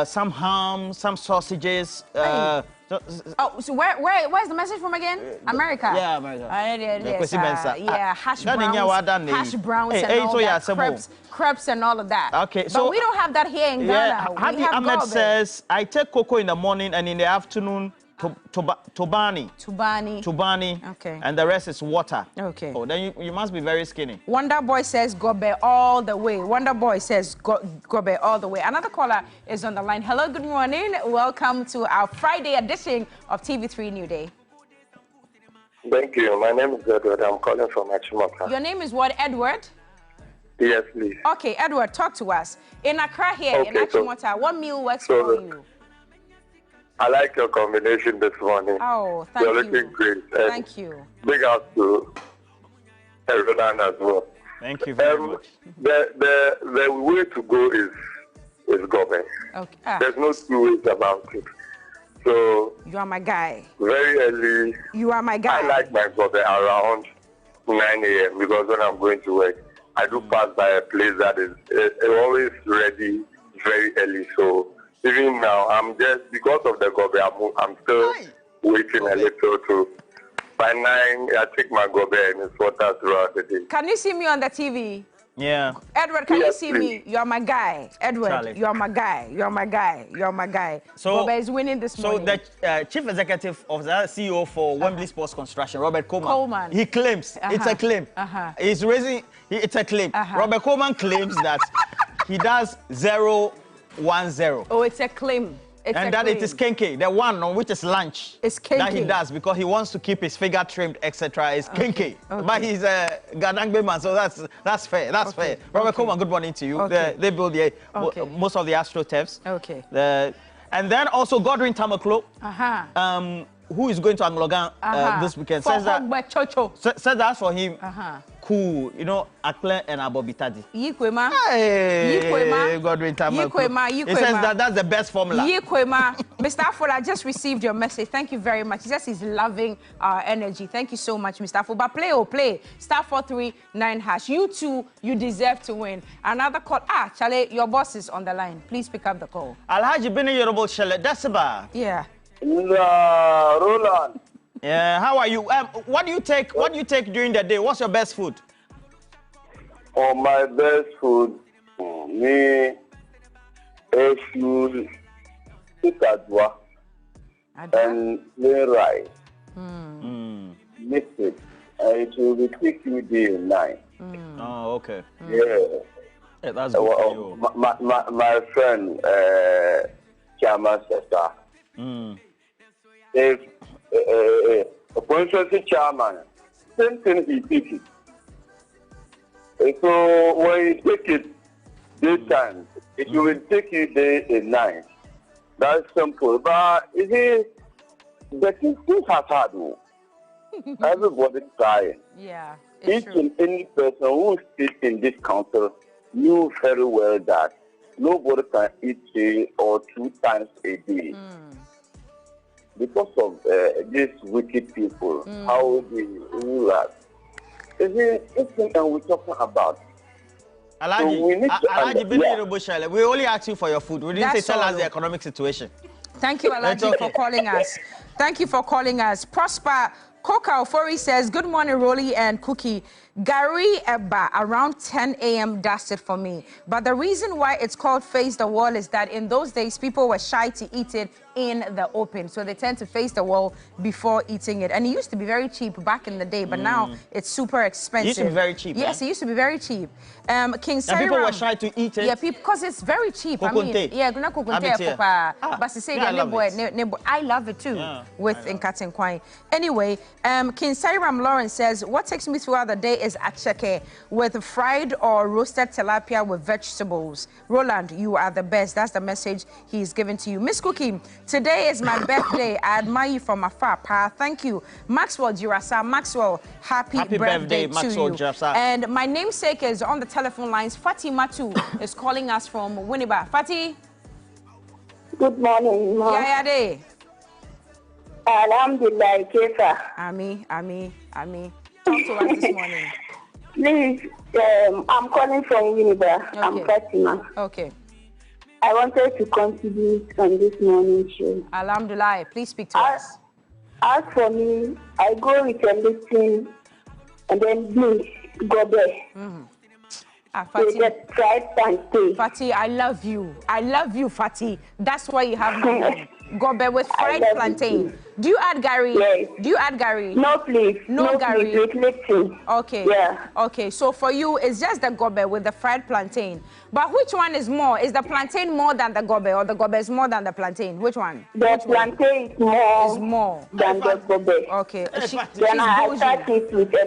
some ham, some sausages. So where's the message from again? America. Yeah, America. Hash browns and all that. Crepes and all of that. Okay, so but we don't have that here in Ghana. Hadi Ahmed says, I take cocoa in the morning and in the afternoon Tubani. Okay. And the rest is water. Okay. Oh, then you must be very skinny. Wonder Boy says Gobe all the way. Wonder Boy says Gobe all the way. Another caller is on the line. Hello, good morning. Welcome to our Friday edition of TV3 New Day. Thank you. My name is Edward. I'm calling from Achimota. Your name is what, Edward? Yes, please. Okay, Edward, talk to us. In Accra here, in Achimota, what meal works for you? I like your combination this morning. Oh, thank you. You're looking great. Thank you. Big out to everyone as well. Thank you very much. The way to go is government. Okay. There's no two ways about it. So you are my guy. Very early. You are my guy. I like my government around 9 a.m. because when I'm going to work, I do pass by a place that is always ready very early. So even now, I'm just, because of the gobe, I'm still waiting a little to. By 9, I take my gobe and it's water throughout the day. Can you see me on the TV? Yeah. Edward, can you see me? You are my guy. Edward, Charlie. You are my guy. You are my guy. You are my guy. So gobe is winning this morning. So the chief executive of the CEO for Wembley Sports Construction, Robert Coleman, he claims, it's a claim. He's raising, it's a claim. Robert Coleman claims that he does 0-1-0. Oh, it's a claim. And that it is kenke, the one on which is lunch. It's kenke. That he does because he wants to keep his figure trimmed, etc. Is kenke. But he's a Ghanaian man, so that's fair. That's fair. Robert Coleman, good morning to you. They build most of the AstroTurfs. Okay. And then also Godwin Tamaklo, who is going to Anglogan this weekend, says that for him, cool. You know, Akle and Abobitadi. Yikwema. Hey, Yikwema. Godwin Tamaku. Yikwema. He says that's the best formula. Yikwema. Mr. Afol, I just received your message. Thank you very much. He says he's loving our energy. Thank you so much, Mr. Afol. But play. *439#. You too, you deserve to win. Another call. Chale, your boss is on the line. Please pick up the call. Alhaji Bini Yorubo Shele, Desiba. Yeah. Roland. Yeah, how are you? What do you take? What do you take during the day? What's your best food? Oh, my best food, me, food, Adwa, and plain rice. Mix it. It will be quick day 9. Oh, okay. Yeah. Yeah, that's good for you. My friend, Chairman Sesta. If a constituency chairman, same thing he take it. So when you take it daytime, it will take you day and night. That's simple. But is it the things are hard? Everybody's trying. Yeah. Each and any person who sits in this council knew very well that nobody can eat 3 or 2 times a day. Because of these wicked people, how they rule us. It's something we're talking about. Alhaji, we only asked you for your food. We didn't say tell us the economic situation. Thank you, Alhaji, for calling us. Thank you for calling us. Prosper Koka Ofori says, good morning, Rolly and Cookie. Gary Eba, around 10 a.m. does it for me. But the reason why it's called Face the Wall is that in those days, people were shy to eat it in the open. So they tend to face the wall before eating it. And it used to be very cheap back in the day, but now it's super expensive. It used to be very cheap. Yes, it used to be very cheep. King Sairam, people were shy to eat it? Yeah, because it's very cheap. I mean, yeah, but I love it too, with Nkatin Kwai. Anyway, King Sairam Lawrence says, what takes me throughout the day is acheke with fried or roasted tilapia with vegetables. Roland, you are the best. That's the message he's given to you. Miss Cookie, today is my birthday. I admire you from afar, pa. Thank you. Maxwell Jurasa. Maxwell, happy birthday Maxwell to you. Jurasa. And my namesake is on the telephone lines. Fatih Matu is calling us from Winneba. Fatih? Good morning, Ma. Yeah, day. Alhamdulillah, Kefa. Ami. Talk to us this morning. Please, I'm calling from Winneba. Okay. I'm Fatima. Okay. I wanted to contribute on this morning show. Alhamdulillah, please speak to us. As for me, I go with a listing and then beans, gobe. Fatih, I love you. I love you, Fatih. That's why you have my name. Gobe with fried plantain. Do you add Gary? Yes. Do you add Gary? No, please. No Gary. Please, with lifting. Okay. Yeah. Okay, so for you, it's just the gobe with the fried plantain. But which one is more? Is the plantain more than the gobe, or the gobe is more than the plantain? Which one? The plantain is more than the gobe. Okay. Then I start it with a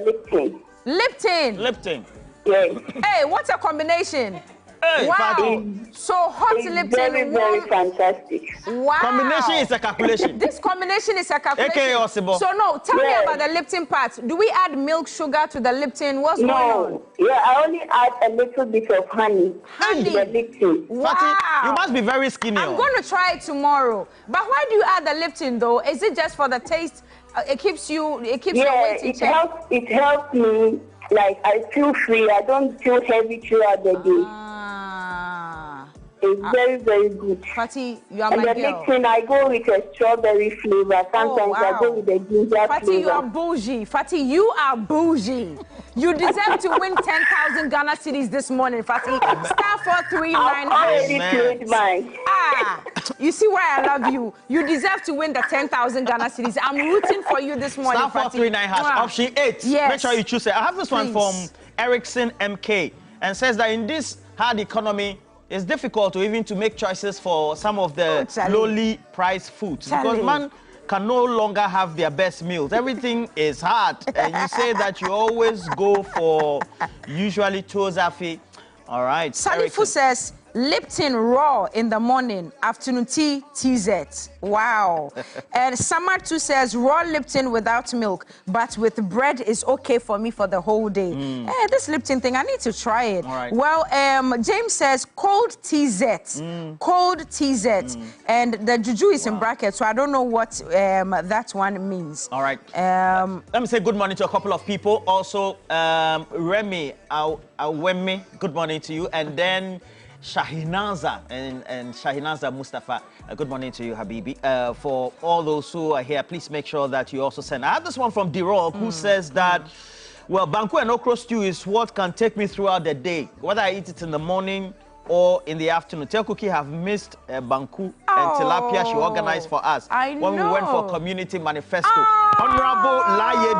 lifting. Lipton. Yes. Hey, what a combination. Hey, wow. So hot Lipton. Very, very fantastic. Wow. Combination is a calculation. This combination is a calculation. AKA Osibo. So no, tell me about the Lipton part. Do we add milk, sugar to the Lipton? What's going on? Yeah, I only add a little bit of honey. Honey. To the Lipton. Wow. Fatih, you must be very skinny. I'm going to try it tomorrow. But why do you add the Lipton though? Is it just for the taste? It keeps your weight in check. It helps me. Like, I feel free. I don't feel heavy throughout the day. It's very, very good. Fatih, you are my girl. And the Lipton, I go with a strawberry flavor. Sometimes I go with a ginger flavor. Fatih, you are bougie. Fatih, you are bougie. You deserve to win 10,000 Ghana cedis this morning, Fatih. *439#. I've already played mine. You see why I love you. You deserve to win the 10,000 Ghana cedis. I'm rooting for you this morning, Fatih. *439#. Option 8. Yes. Make sure you choose it. I have this one from Erickson MK, and says that in this hard economy, it's difficult to make choices for some of the lowly priced foods because man can no longer have their best meals. Everything is hard, and you say that you always go for usually tozafi. All right. Salifu says, Lipton raw in the morning, afternoon tea, TZ. Wow. And Summer too says raw Lipton without milk, but with bread is okay for me for the whole day. Hey, this Lipton thing, I need to try it. All right. Well, James says cold TZ. Cold TZ. And the juju is in brackets, so I don't know what that one means. All right. Let me say good morning to a couple of people. Also, Remy Awemi, good morning to you. And then Shahinaza and Shahinaza Mustafa, good morning to you, Habibi. For all those who are here, please make sure that you also send. I have this one from D-Rock who says that, well, banku and okra stew is what can take me throughout the day, whether I eat it in the morning or in the afternoon. Tell Cookie have missed banku and tilapia she organized for us when we went for community manifesto. Honorable Laye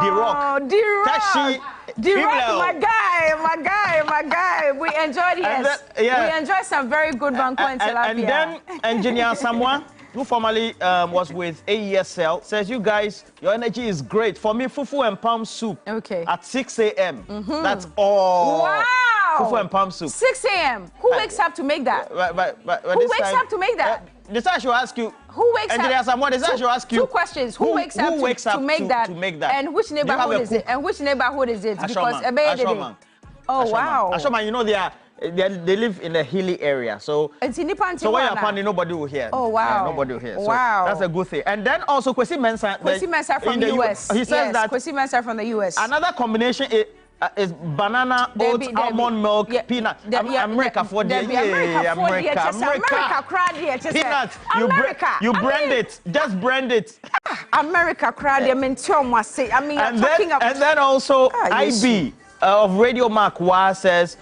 D-Rock. D-Rock. D-Rock, my guy. We enjoyed, yes. We enjoyed some very good banku and tilapia. And then Engineer Samoa, who formerly was with AESL, says, you guys, your energy is great. For me, fufu and palm soup at 6 a.m. That's all. Wow. Fufu and palm soup. 6 a.m. Who wakes up to make that? Who wakes up to make that? This time she'll ask you. Who wakes Engineer up? Samoa, this time she'll ask you. Two questions. Who wakes up to make that? And which neighborhood is it? And which neighborhood is it? Because Ashoman. Oh, wow. Ashoman, you know they live in a hilly area, so when you're planning, nobody will hear. Oh, wow. Nobody will hear. So wow. That's a good thing. And then also Kwesi Mensah from the US. He says that Kwesi Mensah from the US. Another combination is banana, oats, almond milk, peanut. America for the peanut. You brand it. Just brand it. America crowd. I mean, and then also IB of Radio Mark Wa says,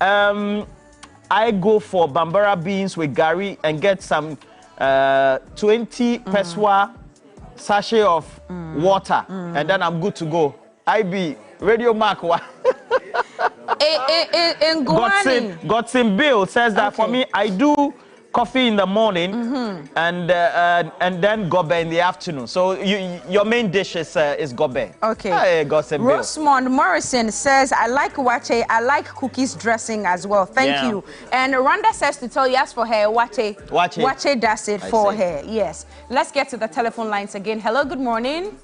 I go for bambara beans with gari and get some 20 peswa sachet of water, and then I'm good to go. IB Radio Mark Wa. Godson Bill says that for me, I do coffee in the morning and then gobe in the afternoon. So your main dish is gobe. Okay. Hey, Rosemond Morrison says, I like wache. I like cookies dressing as well. Thank you. And Rhonda says to tell you, as for her, wache. Wache does it for her. Yes. Let's get to the telephone lines again. Hello, good morning.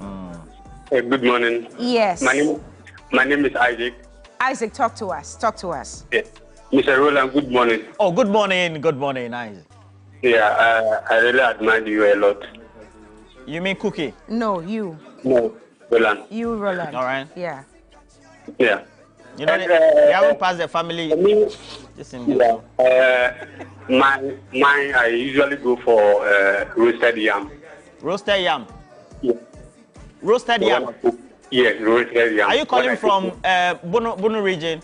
Hey, good morning. Yes. My name is Isaac. Isaac, talk to us. Yes. Mr. Roland, good morning. Oh, good morning, Isaac. Yeah, I really admire you a lot. You mean Cookie? No, you. No, Roland. You, Roland. All right. Yeah. Yeah. You know, they haven't passed the family. Mine, I usually go for roasted yam. Roasted yam? Yeah. Roasted yam? Yes, roasted yam. Are you calling from Bono region?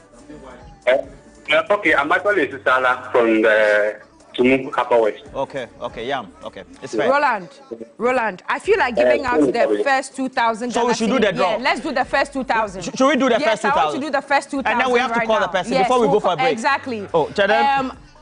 Okay, I'm actually a Sala from the Tumu Upper West. Okay, yam. Okay, it's fair. Roland, I feel like giving out the first 2,000. So we should do the draw. Yeah, let's do the first 2,000. Should we do the first 2,000? Yes, I want to do the first 2,000. And then we have to call the person before we go for a break. Exactly. Oh,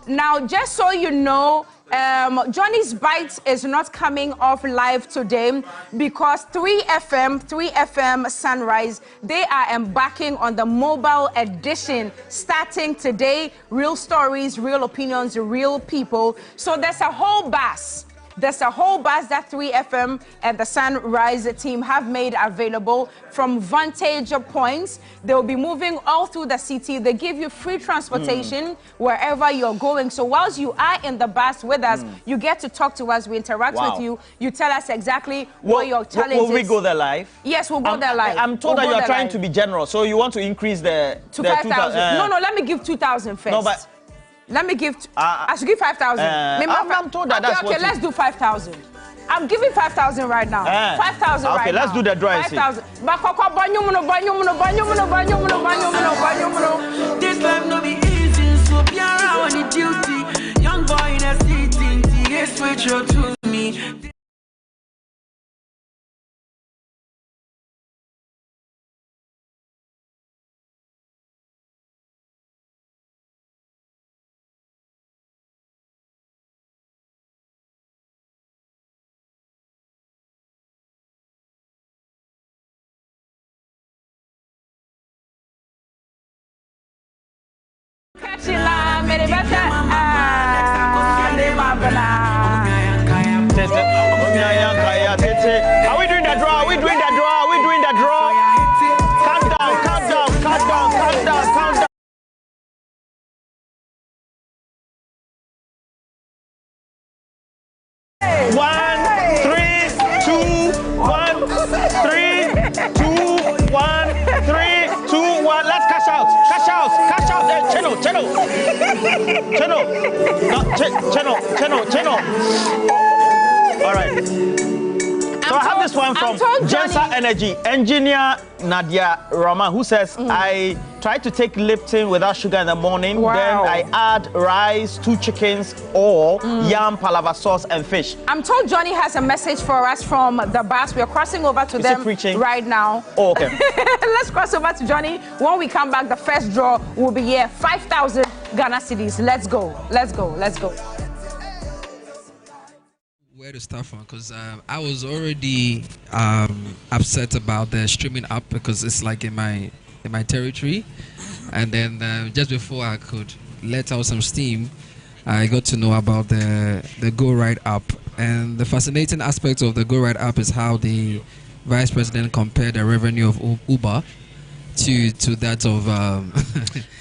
now, just so you know, Johnny's Bites is not coming off live today because 3FM Sunrise, they are embarking on the mobile edition starting today. Real stories, real opinions, real people. So there's a whole bus. that 3FM and the Sunrise team have made available from vantage points. They'll be moving all through the city. They give you free transportation wherever you're going. So whilst you are in the bus with us, you get to talk to us. We interact with you. You tell us exactly what your challenge is. Will we go there live? Yes, we'll go there live. I'm told that you're trying to be generous, so you want to increase the 5,000. No, let me give 2,000 first. No, but let me give. I should give 5,000. I'm told that that's okay, let's do 5,000. I'm giving 5,000 right now. 5,000 right now. Okay, let's do the drawing. 5,000. This life no be easy, so be around the duty. Young boy in a city, TS switch to me. Are we doing the draw? Are we doing the draw? Are we doing the draw? Count down, count down, count down, count down, count down. One, 3, 2, 1, 3, 2, 1, 3, 2, 1. Let's cash out. Cash out. Cash out. Channel. No, channel. All right. So I have this one from Jensa Energy engineer Nadia Rama, who says, I try to take Lipton without sugar in the morning. Wow. Then I add rice, 2 chickens, or yam, palava sauce, and fish. I'm told Johnny has a message for us from the bus. We're crossing over to them right now. Oh, okay. Let's cross over to Johnny. When we come back, the first draw will be here. 5,000 Ghana cedis. Let's go. Let's go. Let's go. Where to start from? Because I was already upset about the streaming app because it's like in my territory, and then just before I could let out some steam, I got to know about the Go Ride app. And the fascinating aspect of the Go Ride app is how the vice president compared the revenue of Uber to that of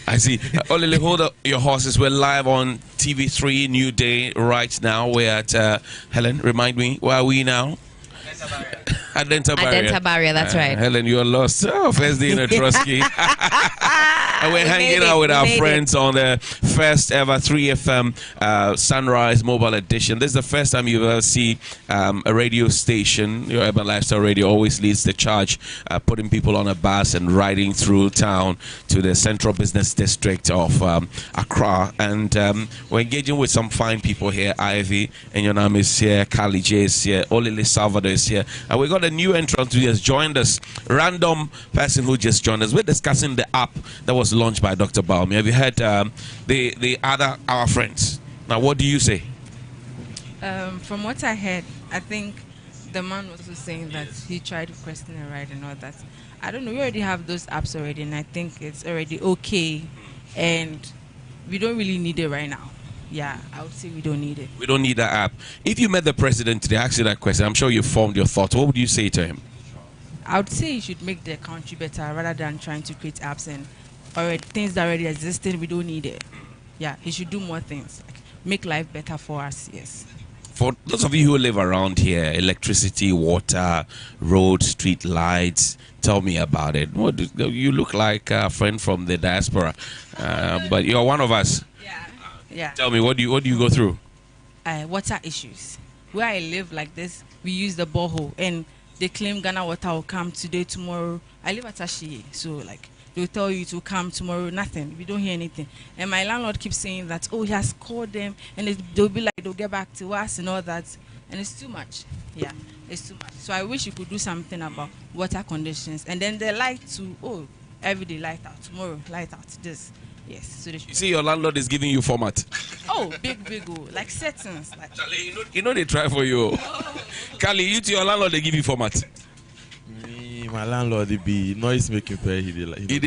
I see. Olele, hold up your horses. We're live on TV3 New Day right now. We're at Helen, remind me, where are we now? Adenta Barrier, that's right. Helen, you're lost. Oh, first day in a Trotsky. And we're hanging out with our friends on the first ever 3FM Sunrise Mobile Edition. This is the first time you've ever seen a radio station. Your Urban Lifestyle Radio always leads the charge, putting people on a bus and riding through town to the central business district of Accra. And we're engaging with some fine people here. Ivy and your name is here. Kali J is here. Olele Salvador is here. And we got a new entrant who has joined us. Random person who just joined us. We're discussing the app that was launched by Dr. Baumi. Have you heard our friends? Now, what do you say? From what I heard, I think the man was also saying that he tried requesting a ride and all that. I don't know. We already have those apps already, and I think it's already okay. And we don't really need it right now. Yeah, I would say we don't need it. We don't need that app. If you met the president today, ask you that question, I'm sure you formed your thoughts. What would you say to him? I would say he should make the country better rather than trying to create apps and already things that already existed. We don't need it. Yeah, he should do more things. Like make life better for us, yes. For those of you who live around here, electricity, water, road, street lights, tell me about it. You look like a friend from the diaspora, but you're one of us. Yeah. Tell me, what do you go through? Water issues. Where I live like this, we use the borehole, and they claim Ghana water will come today, tomorrow. I live at Ashie, so like they'll tell you to come tomorrow, nothing. We don't hear anything. And my landlord keeps saying that, oh, he has called them, and they'll be like, they'll get back to us and all that. And it's too much. Yeah, it's too much. So I wish you could do something about water conditions. And then they like to, oh, every day light out, tomorrow light out, this. Yes. So you see, your landlord is giving you format. Oh, big, like settings. Like. You know they try for you. Kali, you to your landlord, they give you format. Me, my landlord, they be noise making pair. He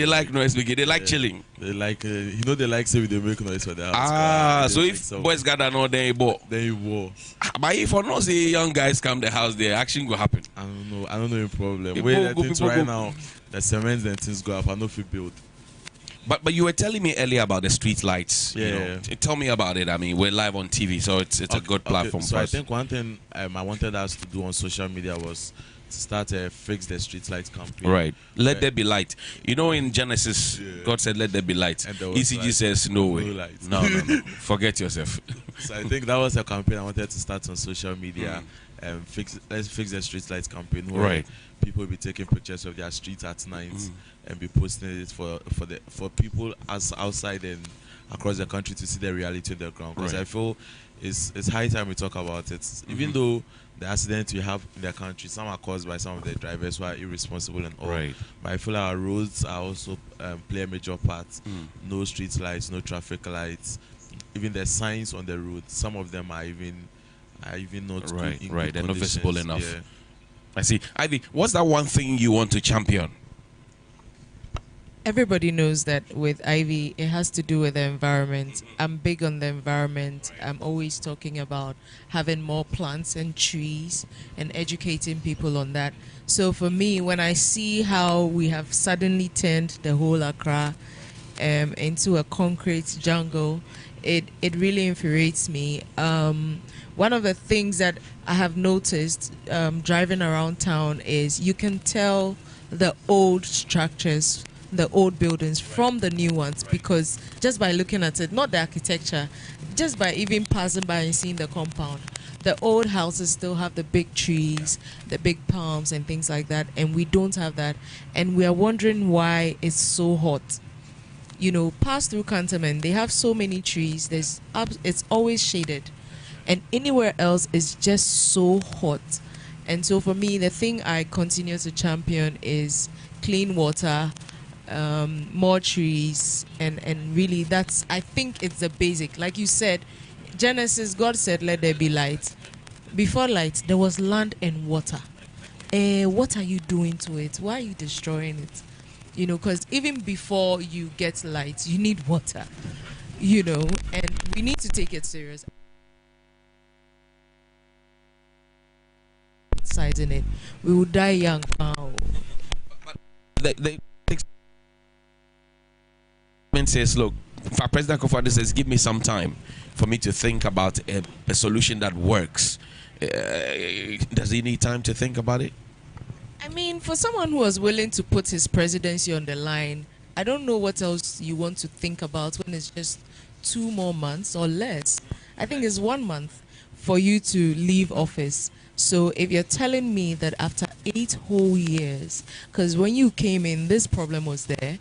like noise making. They like chilling. They like, they like say they make noise for the house. So if boys gather now, then you bore. But if or not, say young guys come the house, the action go happen. I don't know the problem. Where the things right now, the cement and things go up, I know if you build. But you were telling me earlier about the street lights. Yeah. Tell me about it. I mean, we're live on TV, so it's a good platform so for us. I think one thing I wanted us to do on social media was to start a Fix the Street Lights campaign. Right. Let there be light. You know, in Genesis, God said, let there be light. ECG says, no way. No. Forget yourself. So I think that was a campaign I wanted to start on social media. Let's fix the street lights campaign. Where people will be taking pictures of their streets at night and be posting it for people outside and across the country to see the reality on the ground. Because I feel it's high time we talk about it. Even though the accidents we have in the country, some are caused by some of the drivers who are irresponsible and all. But I feel our roads are also play a major part. No street lights, no traffic lights. Even the signs on the road, some of them are even not good. They're not visible enough. Yeah. I see. Ivy, what's that one thing you want to champion? everybody knows that with Ivy, it has to do with the environment. I'm big on the environment. I'm always talking about having more plants and trees and educating people on that. So for me, when I see how we have suddenly turned the whole Accra into a concrete jungle, it really infuriates me. One of the things that I have noticed driving around town is you can tell the old structures, the old buildings from the new ones, because just by looking at it, not the architecture, just by even passing by and seeing the compound, the old houses still have the big trees, the big palms and things like that, and we don't have that. And we are wondering why it's so hot. You know, pass through Cantonment, they have so many trees, it's always shaded, and anywhere else is just so hot. And so for me, the thing I continue to champion is clean water, more trees, and really that's, I think it's the basic. Like you said, Genesis, God said, let there be light. Before light, there was land and water. What are you doing to it? Why are you destroying it? You know, because even before you get light, you need water, you know, and we need to take it serious. Sizing it, we will die young. They says, look, if our President Kofado says, give me some time for me to think about a solution that works, does he need time to think about it? I mean, for someone who was willing to put his presidency on the line, I don't know what else you want to think about when it's just 2 more months or less. I think it's 1 month for you to leave office. So if you're telling me that after 8 whole years, because when you came in, this problem was there,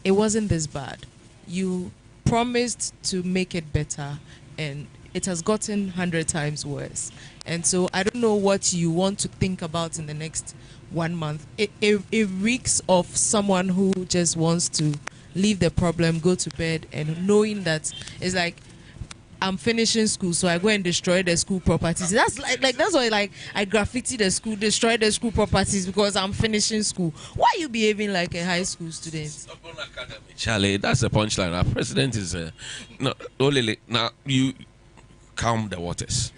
it wasn't this bad. You promised to make it better, and it has gotten 100 times worse. And so I don't know what you want to think about in the next 1 month. It reeks of someone who just wants to leave the problem, go to bed, and knowing that it's like, I'm finishing school, so I go and destroy the school properties. That's like that's why, like, I graffiti the school, destroy the school properties because I'm finishing school. Why are you behaving like a high school student? Charlie, that's the punchline. Our president is no, Olele. Now you calm the waters.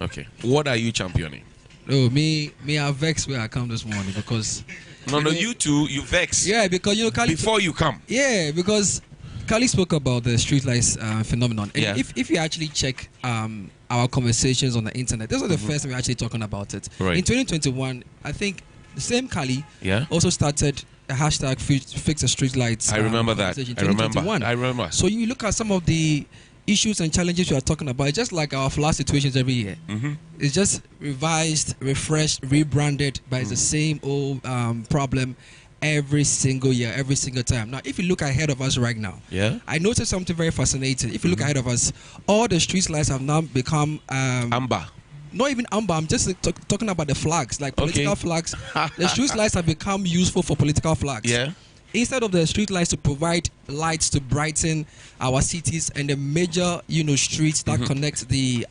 Okay, what are you championing? No, me, I vex where I come this morning because. No, you too. You vex. Yeah, because Kali, before you come. Yeah, because Kali spoke about the streetlights phenomenon. And yeah. If you actually check our conversations on the internet, this was the first time we're actually talking about it. Right. In 2021, I think the same Kali also started a hashtag fix the streetlights. I remember that. I remember. So you look at some of the issues and challenges we are talking about, it's just like our flood situations every year. It's just revised, refreshed, rebranded, but it's the same old problem every single year, every single time. Now, if you look ahead of us right now, I noticed something very fascinating. If you look ahead of us, all the street lights have now become amber. Not even amber. I'm just talking about the flags, like political flags. The street lights have become useful for political flags. Yeah. Instead of the street lights to provide lights to brighten our cities and the major, streets that connect the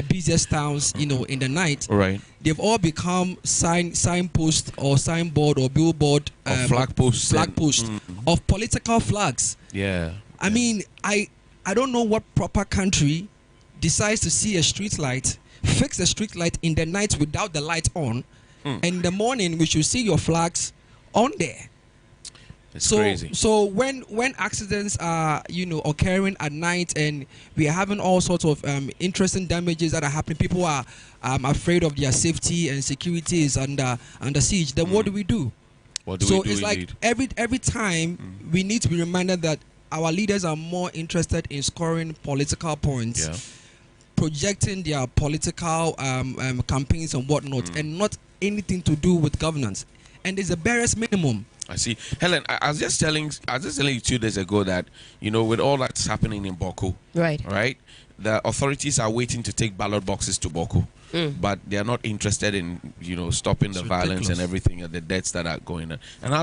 busiest towns, in the night, they've all become signpost or signboard or billboard flag posts of political flags. Yeah. I mean, I don't know what proper country decides to see a street light, fix a street light in the night without the light on, and in the morning we should see your flags on there. It's crazy. So when accidents are occurring at night and we are having all sorts of interesting damages that are happening, people are afraid of their safety and security is under siege. Then what do we do? It's like every time we need to be reminded that our leaders are more interested in scoring political points, projecting their political campaigns and whatnot, and not anything to do with governance. And it's the barest minimum. I see. Helen, I was just telling you 2 days ago that, with all that's happening in Boko, right? The authorities are waiting to take ballot boxes to Boko, but they are not interested in, stopping the violence and everything and the deaths that are going on. And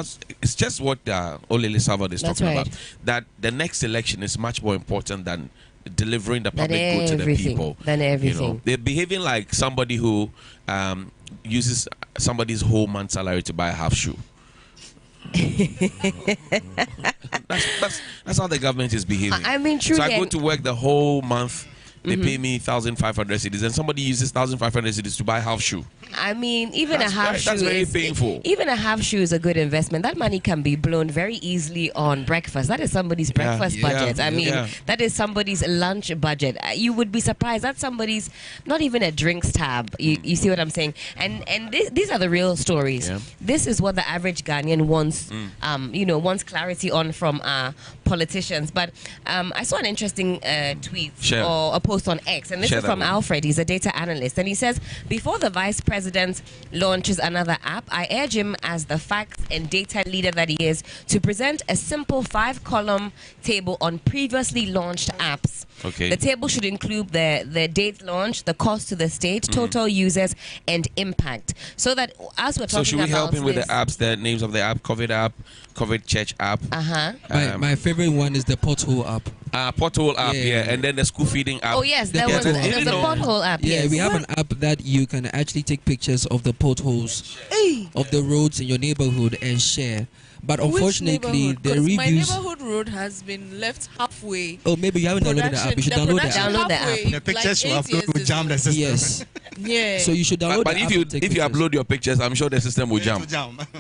it's just what Olele Salvador is talking about, that the next election is much more important than delivering the public good to the people. Than everything. They're behaving like somebody who uses somebody's whole month's salary to buy a half shoe. That's how the government is behaving. I mean, truly. So I go to work the whole month. They pay me 1,500 cedis, and somebody uses 1,500 cedis to buy half shoe. I mean, even a half shoe. That's very painful. Even a half shoe is a good investment. That money can be blown very easily on breakfast. That is somebody's breakfast budget. I mean, that is somebody's lunch budget. You would be surprised. That's somebody's not even a drinks tab. You see what I'm saying? And these are the real stories. Yeah. This is what the average Ghanaian wants. Wants clarity on from politicians. But I saw an interesting tweet or a post on X, and this is from Alfred. He's a data analyst, and he says, before the vice president launches another app, I urge him as the facts and data leader that he is to present a simple 5-column table on previously launched apps. Okay. The table should include the date launch, the cost to the state, total users, and impact. So that as we're talking about, so should we help him with the apps, the names of the app, COVID Church app? My favorite one is the Pothole app. Pothole app, and then the school feeding app. Oh yes, there's the Pothole app. Yeah, we have an app that you can actually take pictures of the potholes of the roads in your neighborhood and share. But unfortunately, the reviews. My neighborhood road has been left halfway. Oh, maybe you haven't downloaded the app. You should download the app. Download the app. The pictures you upload will jam the system. Yes. Yeah. So you should download but the app. But if you upload your pictures, I'm sure the system will jam.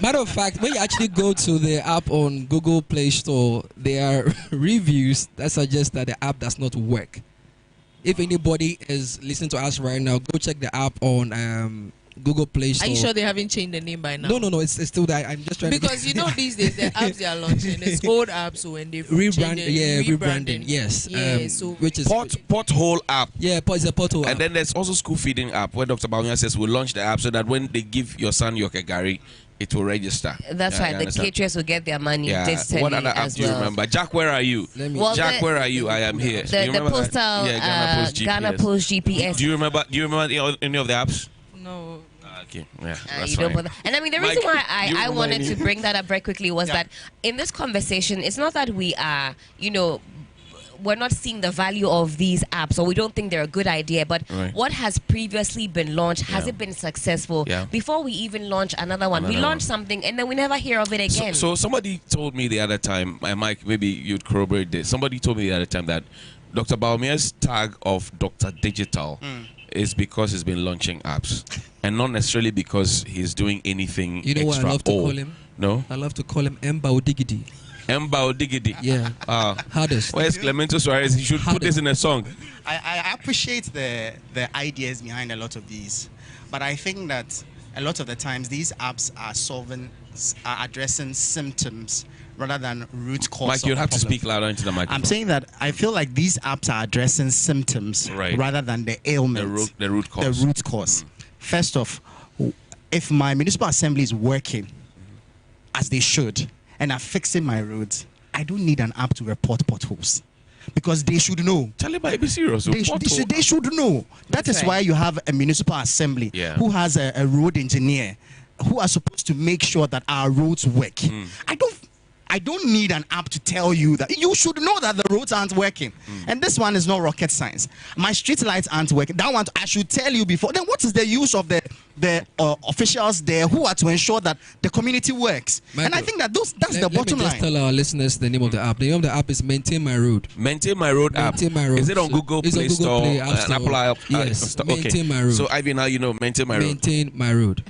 Matter of fact, when you actually go to the app on Google Play Store, there are reviews that suggest that the app does not work. If anybody is listening to us right now, go check the app on Google Play Store. Are you sure they haven't changed the name by now? No, it's still there. I'm just trying because to you know these days the apps they are launching it's old apps, so when they rebranding. Yes. So which is Pothole app. Yeah, it's a Pothole app. And then there's also school feeding app where Dr. Bawumia says we'll launch the app so that when they give your son your kegari, it will register. That's right. The caterers will get their money digitally. What other app do you remember? Jack, where are you? Jack, where are you? I am here. The postal Ghana Post GPS. Do you remember any of the apps? No. Okay. Yeah, that's you don't fine. bother. And I mean, the reason why I wanted to bring that up very quickly was that in this conversation, it's not that we are, we're not seeing the value of these apps or we don't think they're a good idea, but what has previously been launched, has it been successful? Before we even launch another one, we launch something and then we never hear of it again. So somebody told me the other time, Mike, maybe you'd corroborate this. Somebody told me the other time that Dr. Bawumia's tag of Dr. Digital is because he's been launching apps and not necessarily because he's doing anything extra. You know what I love to call him? No? I love to call him Mbao-Diggity. Mbao-Diggity. Yeah. Hardest. Where's Clemento Suarez? He should put this in a song. I appreciate the ideas behind a lot of these, but I think that a lot of the times these apps are addressing symptoms rather than root cause. Mike, you'll have to speak louder into the microphone. I'm saying that I feel like these apps are addressing symptoms rather than the ailment. The root cause. The root cause. First off, if my municipal assembly is working as they should and are fixing my roads, I don't need an app to report potholes. Because they should know. Charlie, be serious. They should know. That is why you have a municipal assembly who has a road engineer who are supposed to make sure that our roads work. I don't need an app to tell you that. You should know that the roads aren't working. And this one is not rocket science. My street lights aren't working. That one, I should tell you before. Then what is the use of the officials there who are to ensure that the community works? Michael, and I think that that's the bottom line. Just tell our listeners the name of the app. The name of the app is Maintain My Road. Maintain My Road app. Maintain My Road. Is it on Google Play Store? Apple app? Yes. Okay. Maintain My Road. So Ivy, now you know Maintain My Road. Maintain My Road.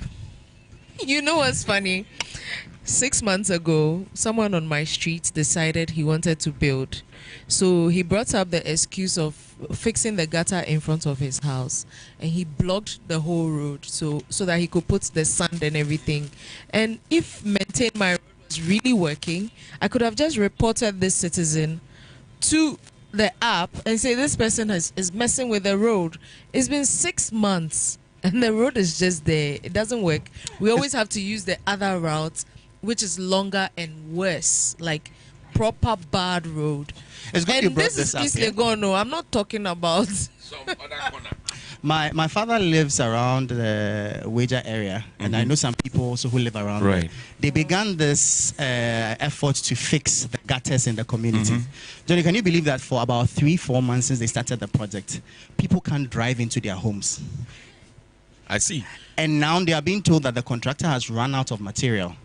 You know what's funny? 6 months ago, someone on my street decided he wanted to build. So he brought up the excuse of fixing the gutter in front of his house. And he blocked the whole road so that he could put the sand and everything. And if Maintain My Road was really working, I could have just reported this citizen to the app and say this person is messing with the road. It's been 6 months and the road is just there. It doesn't work. We always have to use the other route, which is longer and worse, like proper bad road. It's good you brought this up. No, I'm not talking about some other corner. My father lives around the Wager area, and I know some people also who live around there. They began this effort to fix the gutters in the community. Johnny, can you believe that for about 3-4 months since they started the project, people can't drive into their homes? I see. And now they are being told that the contractor has run out of material.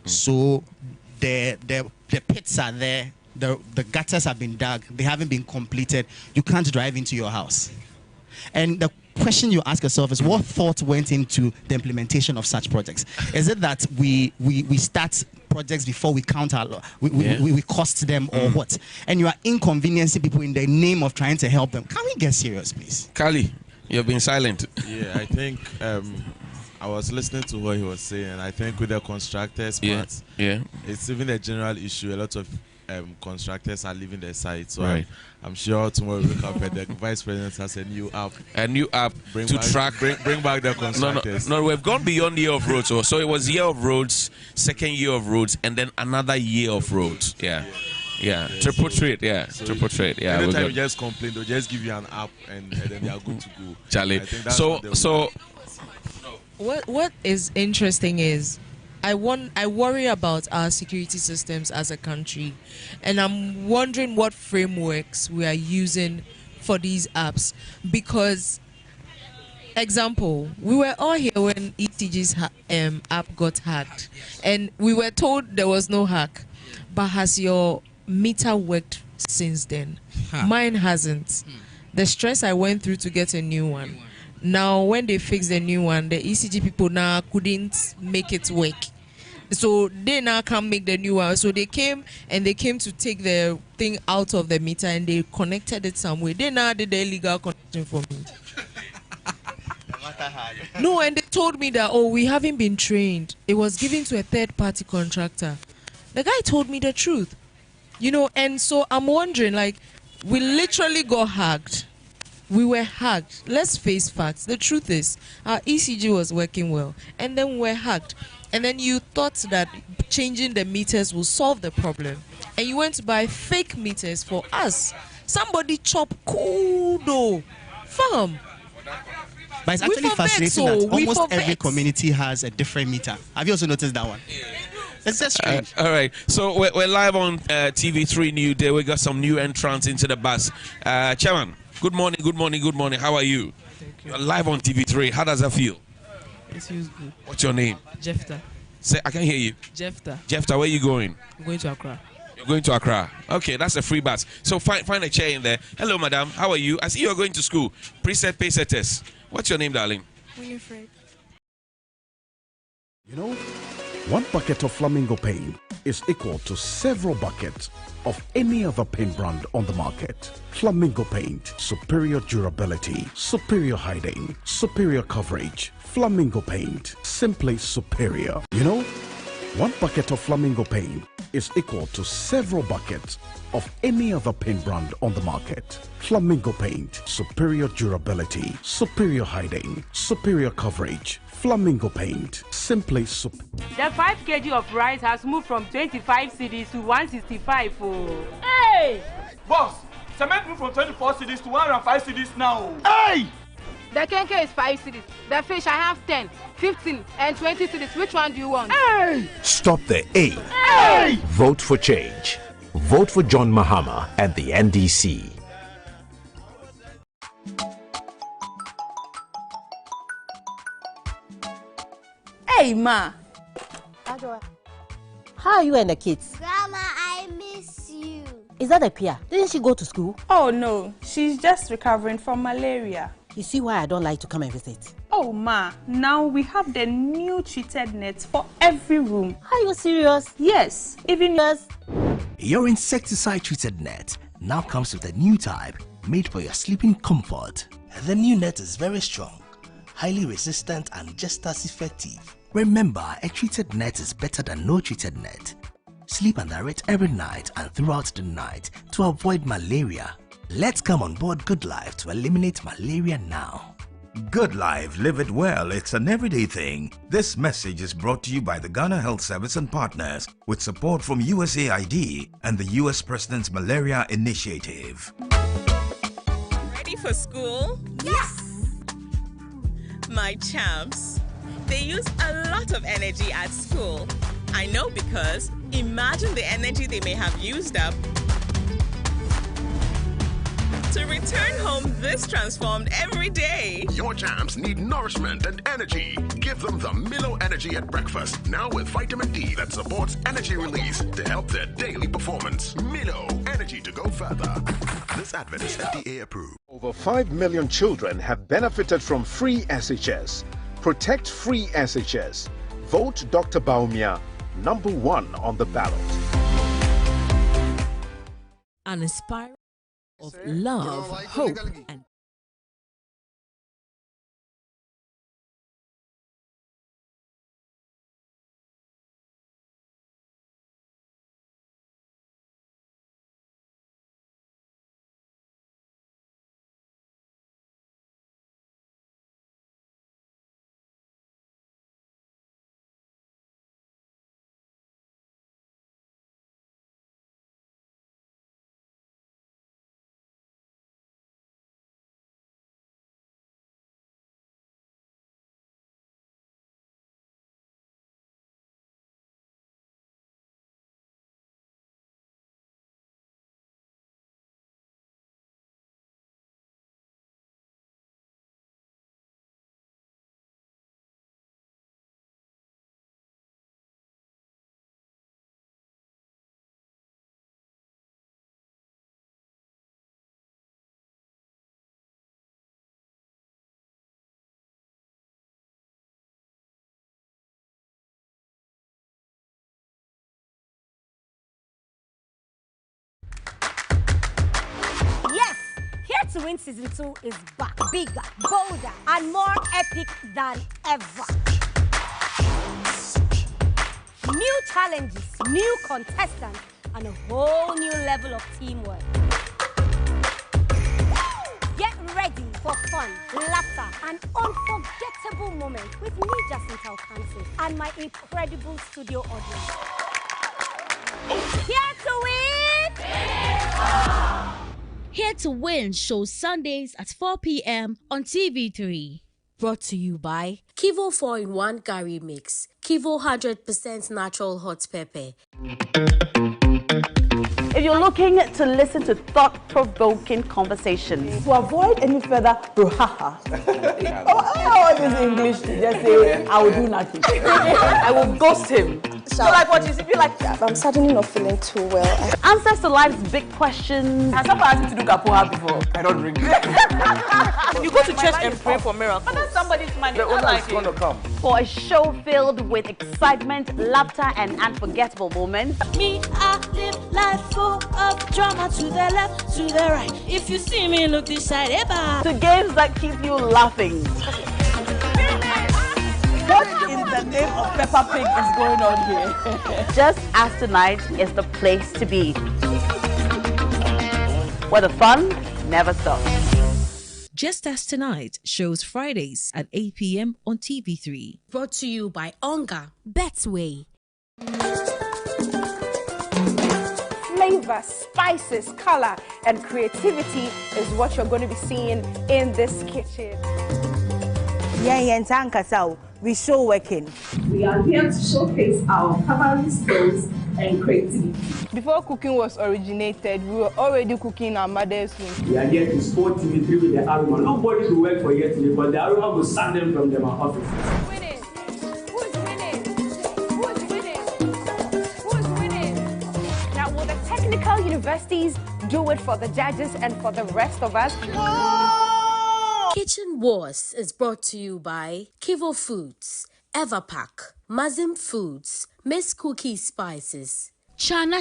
So the pits are there. The gutters have been dug. They haven't been completed. You can't drive into your house. And the question you ask yourself is, what thought went into the implementation of such projects? Is it that we start projects before we count we cost them, or what? And you are inconveniencing people in the name of trying to help them. Can we get serious, please? Kali, you've been silent. Yeah, I think I was listening to what he was saying, and I think with the constructors part, it's even a general issue. A lot of constructors are leaving their site, so I'm sure tomorrow we'll come and the vice president has a new app bring back the constructors. No, we've gone beyond year of roads. So it was year of roads, second year of roads, and then another year of roads. Triple trade. Anytime you just complain, they'll just give you an app and then they are good to go. Charlie. What is interesting is, I worry about our security systems as a country, and I'm wondering what frameworks we are using for these apps. Because, example, we were all here when ECG's app got hacked, and we were told there was no hack. But has your meter worked since then? Mine hasn't. The stress I went through to get a new one. Now, when they fixed the new one, the ECG people now couldn't make it work. So they now can't make the new one. So they came to take the thing out of the meter and they connected it some way. They now did the illegal connection for me. No, and they told me that, we haven't been trained. It was given to a third-party contractor. The guy told me the truth. And so I'm wondering, we literally got hacked. We were hacked. Let's face facts. The truth is, our ECG was working well, and then we were hacked. And then you thought that changing the meters will solve the problem, and you went to buy fake meters for us. Somebody chop kudo, farm. But it's actually fascinating that almost every community has a different meter. Have you also noticed that one? It's just strange. All right, so we're live on TV3NewDay. We got some new entrants into the bus. Chairman, good morning. How are you? Thank you. You're live on TV3. How does that feel? It feels good. What's your name? Jefta. Say, I can hear you. Jefta, where are you going? I'm going to Accra. You're going to Accra. Okay, that's a free bus. So find a chair in there. Hello, madam. How are you? I see you're going to school. Preset Pacer test. What's your name, darling? Winifred. One bucket of Flamingo paint is equal to several buckets of any other paint brand on the market. Flamingo paint, superior durability, superior hiding, superior coverage. Flamingo paint, simply superior. One bucket of Flamingo paint is equal to several buckets of any other paint brand on the market. Flamingo paint, superior durability, superior hiding, superior coverage. Flamingo paint, simply superior. The 5 kg of rice has moved from 25 cedis to 165. Hey! Boss, cement moved from 24 cedis to 105 cedis now. Hey! The kenke is 5 cedis. The fish, I have 10, 15, and 20 cedis. Which one do you want? Hey! Stop the A. Hey! Vote for change. Vote for John Mahama and the NDC. Hey, Ma. How are you and the kids? Grandma, I miss you. Is that a Pia? Didn't she go to school? Oh, no. She's just recovering from malaria. You see why I don't like to come and visit? Oh, Ma. Now we have the new treated nets for every room. Are you serious? Yes. Even yours. Your insecticide-treated net now comes with a new type made for your sleeping comfort. The new net is very strong, highly resistant and just as effective. Remember, a treated net is better than no treated net. Sleep under it every night and throughout the night to avoid malaria. Let's come on board Good Life to eliminate malaria now. Good Life, live it well, it's an everyday thing. This message is brought to you by the Ghana Health Service and partners with support from USAID and the US President's Malaria Initiative. Ready for school? Yes! My champs, they use a lot of energy at school. I know because imagine the energy they may have used up to return home this transformed every day. Your champs need nourishment and energy. Give them the Milo Energy at breakfast, now with vitamin D that supports energy release to help their daily performance. Milo Energy to go further. This advert is FDA approved. Over 5 million children have benefited from free SHS. Protect free SHS. Vote Dr. Baumia, #1 on the ballot. An inspiring of love, hope, and To Win Season 2 is back, bigger, bolder, and more epic than ever. New challenges, new contestants, and a whole new level of teamwork. Get ready for fun, laughter, and unforgettable moments with me, Jacinta Okansi, and my incredible studio audience. Here to win! Here to Win shows Sundays at 4 p.m. on TV3. Brought to you by Kivo 4-in-1 Gary Mix, Kivo 100% natural hot pepper. If you're looking to listen to thought-provoking conversations, to avoid any further brouhaha, this English, just say, I will do nothing. I will ghost him. So like what you feel like that? I'm suddenly not feeling too well. Answers to life's big questions. Has someone asked me to do kapoha before? I don't drink. You go to church and pray for miracles. But that's somebody's money. The owner is going to come. For a show filled with excitement, laughter, and unforgettable moments. Me, I live life full of drama to the left, to the right. If you see me, look this side, to games that keep you laughing. What in the name of Peppa Pig is going on here? Just As Tonight is the place to be, where the fun never stops. Just As Tonight shows Fridays at 8 p.m. on TV3. Brought to you by Onga, Betway. Flavor, spices, color, and creativity is what you're going to be seeing in this kitchen. We show working. We are here to showcase our culinary skills and creativity. Before cooking was originated, we were already cooking in our mother's womb. We are here to support TV3 with the aroma. Nobody will work for yet today, but the aroma will sack them from their offices. Winning. Who's winning? Who's winning? Who's winning? Now, will the technical universities do it for the judges and for the rest of us? Kitchen Wars is brought to you by Kivo Foods, Everpack, Mazim Foods, Miss Cookie Spices, Chana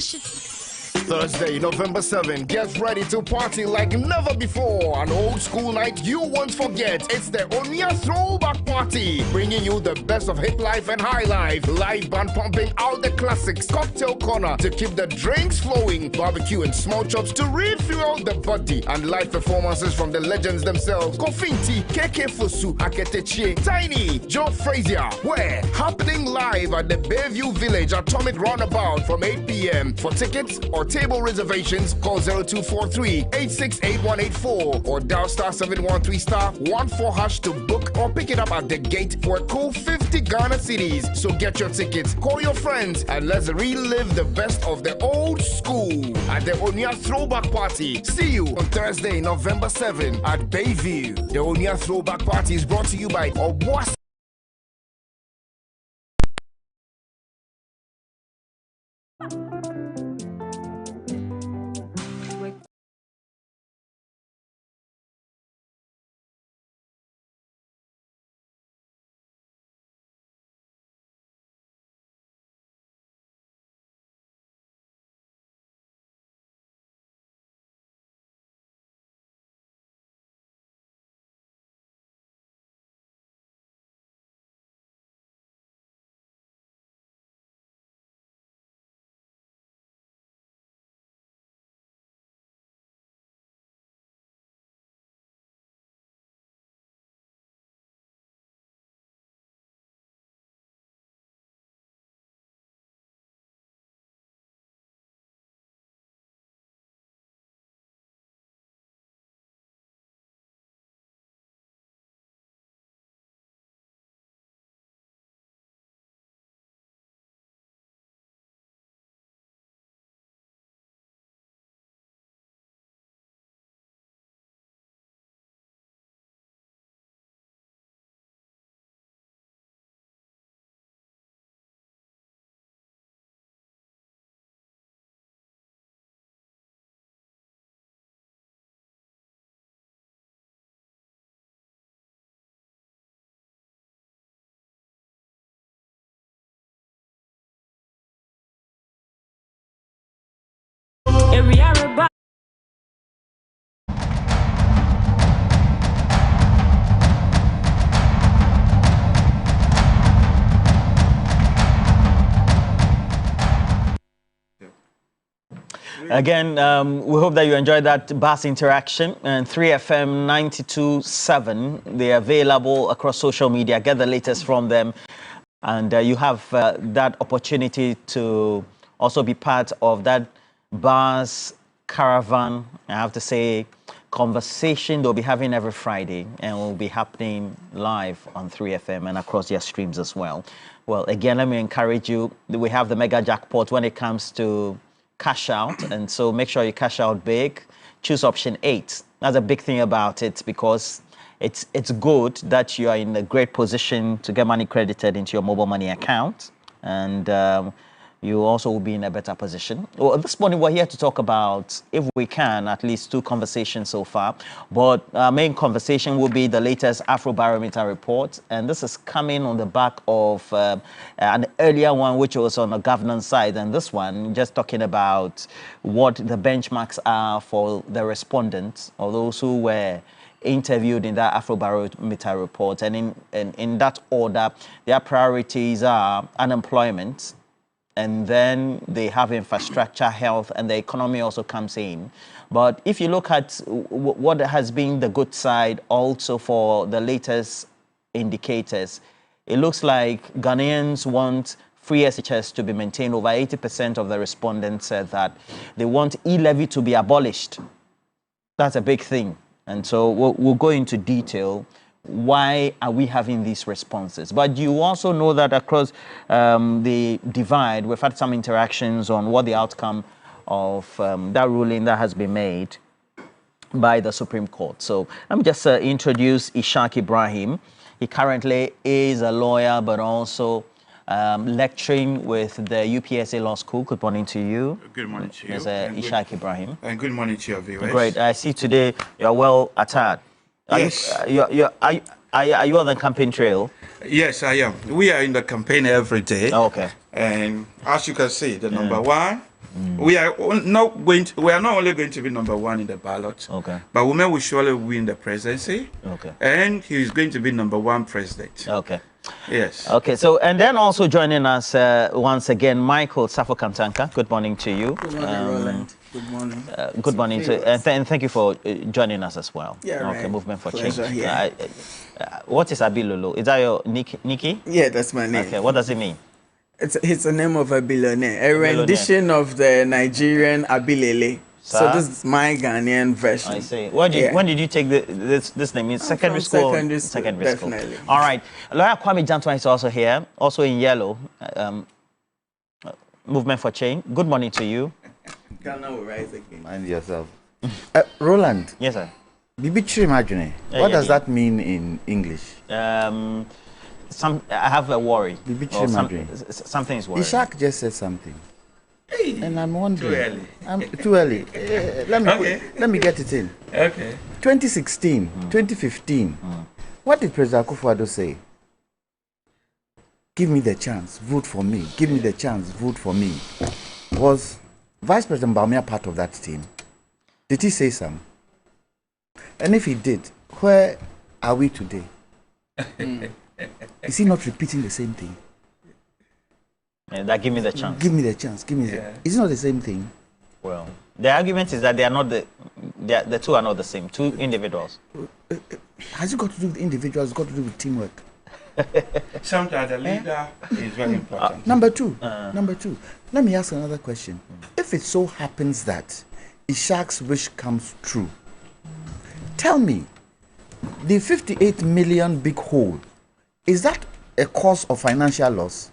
Thursday, November 7, get ready to party like never before. An old school night you won't forget. It's the Onia Throwback Party, bringing you the best of hip life and high life. Live band pumping out the classics, cocktail corner to keep the drinks flowing, barbecue and small chops to refuel the body, and live performances from the legends themselves. Kofinti, KK Fosu, Aketeche, Tiny, Joe Frazier. Where? Happening live at the Bayview Village Atomic Roundabout from 8 p.m. For tickets or table reservations, call 0243-868-184 or dial star 713 star 14 hash to book or pick it up at the gate for a cool 50 Ghana cedis. So get your tickets, call your friends, and let's relive the best of the old school at the Onya Throwback Party. See you on Thursday, November 7 at Bayview. The Onya Throwback Party is brought to you by Obuas. Again, we hope that you enjoyed that BAS interaction. And 3FM 92.7, they're available across social media. Get the latest from them. And you have that opportunity to also be part of that BAS caravan, I have to say, conversation they'll be having every Friday. And will be happening live on 3FM and across their streams as well. Well, again, let me encourage you. We have the mega jackpot when it comes to cash out, and so make sure you cash out big. Choose option 8. That's a big thing about it, because it's good that you are in a great position to get money credited into your mobile money account, and you also will be in a better position. Well, this morning we're here to talk about, if we can, at least 2 conversations so far. But our main conversation will be the latest Afrobarometer report, and this is coming on the back of an earlier one, which was on the governance side, and this one just talking about what the benchmarks are for the respondents, or those who were interviewed in that Afrobarometer report. And in that order, their priorities are unemployment, and then they have infrastructure, health, and the economy also comes in. But if you look at what has been the good side also for the latest indicators, it looks like Ghanaians want free SHS to be maintained. Over 80% of the respondents said that they want e-levy to be abolished. That's a big thing. And so we'll go into detail. Why are we having these responses? But you also know that across the divide, we've had some interactions on what the outcome of that ruling that has been made by the Supreme Court. So let me just introduce Ishaq Ibrahim. He currently is a lawyer, but also lecturing with the UPSA Law School. Good morning to you. Good morning to you. There's Ishaq Ibrahim. And good morning to your viewers. Great. I see today you're well attired. Yes. Are you on the campaign trail? Yes, I am. We are in the campaign every day. Oh, okay. And as you can see, the number one, we are not only going to be number one in the ballot, okay, but women will surely win the presidency. Okay. And he is going to be number one president. Okay. Yes. Okay. So, and then also joining us once again, Michael Safo-Kantanka. Good morning to you. Good morning, Roland. Good morning. Good morning to, and thank you for joining us as well. Yeah, okay, right. Movement for Pleasure, Change. yeah. What is Abilulu? Is that your Nikki? Yeah, that's my name. Okay, what does it mean? It's the name of a billionaire. A rendition of the Nigerian Abilele. So this is my Ghanaian version. I see. When did you take this name? In secondary school? Secondary school. Definitely. All right. Lawyer Kwame Jantwan is also here, also in yellow. Movement for Change. Good morning to you. Ghana will rise again. Mind yourself. Roland. Yes, sir. Bibichiri Majune. What does that mean in English? I have a worry. Bibichiri Majune. Something is worrying. Ishak just said something. Hey, and I'm wondering. Too early. Too early. Let me get it in. Okay. 2016, 2015. What did President Akufo-Addo say? Give me the chance, vote for me. Give me the chance, vote for me. Was Vice President Baumia part of that team? Did he say some? And if he did, where are we today? Is he not repeating the same thing? That give me the chance. Give me the chance. Give me the. Is it not the same thing? Well, the argument is that they are not the two are not the same. Two individuals. Has it got to do with individuals? It's got to do with teamwork. Sometimes the leader is very important. Number two. Let me ask another question. If it so happens that Ishak's wish comes true, tell me, the 58 million big hole, is that a cause of financial loss?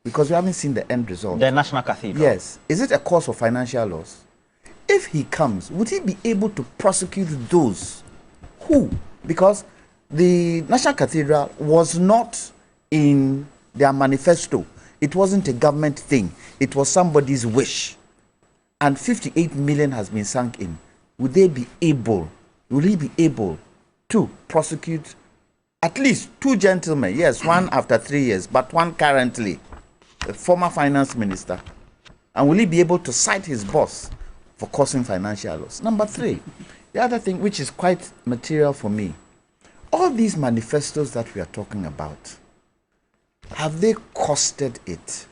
Because we haven't seen the end result. The National Cathedral. Yes. Is it a cause of financial loss? If he comes, would he be able to prosecute those who? Because the National Cathedral was not in their manifesto. It wasn't a government thing. It was somebody's wish. And 58 million has been sunk in. Would he be able to prosecute at least two gentlemen? Yes, one after 3 years, but one currently, a former finance minister. And will he be able to cite his boss for causing financial loss? Number 3, the other thing which is quite material for me, all these manifestos that we are talking about, have they costed it?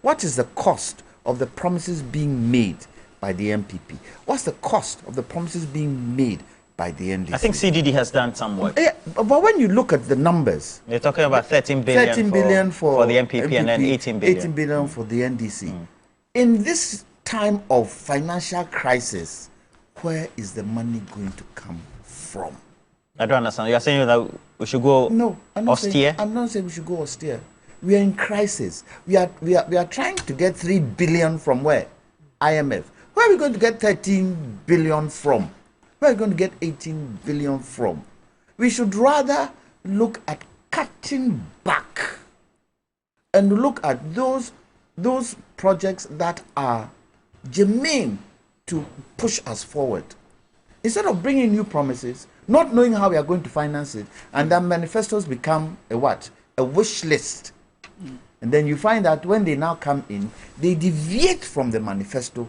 What is the cost of the promises being made by the NPP? What's the cost of the promises being made by the NDC? I think CDD has done some work. Yeah, but when you look at the numbers, they're talking about 13 billion for the NPP and then 18 billion. 18 billion for the NDC. In this time of financial crisis, where is the money going to come from? I don't understand. You're saying that we should go austere? I'm not saying we should go austere. We are in crisis. We are trying to get 3 billion from where? IMF. Where are we going to get 13 billion from? Where are we going to get 18 billion from? We should rather look at cutting back and look at those projects that are germane to push us forward. Instead of bringing new promises, not knowing how we are going to finance it, and then manifestos become a what? A wish list. And then you find that when they now come in, they deviate from the manifesto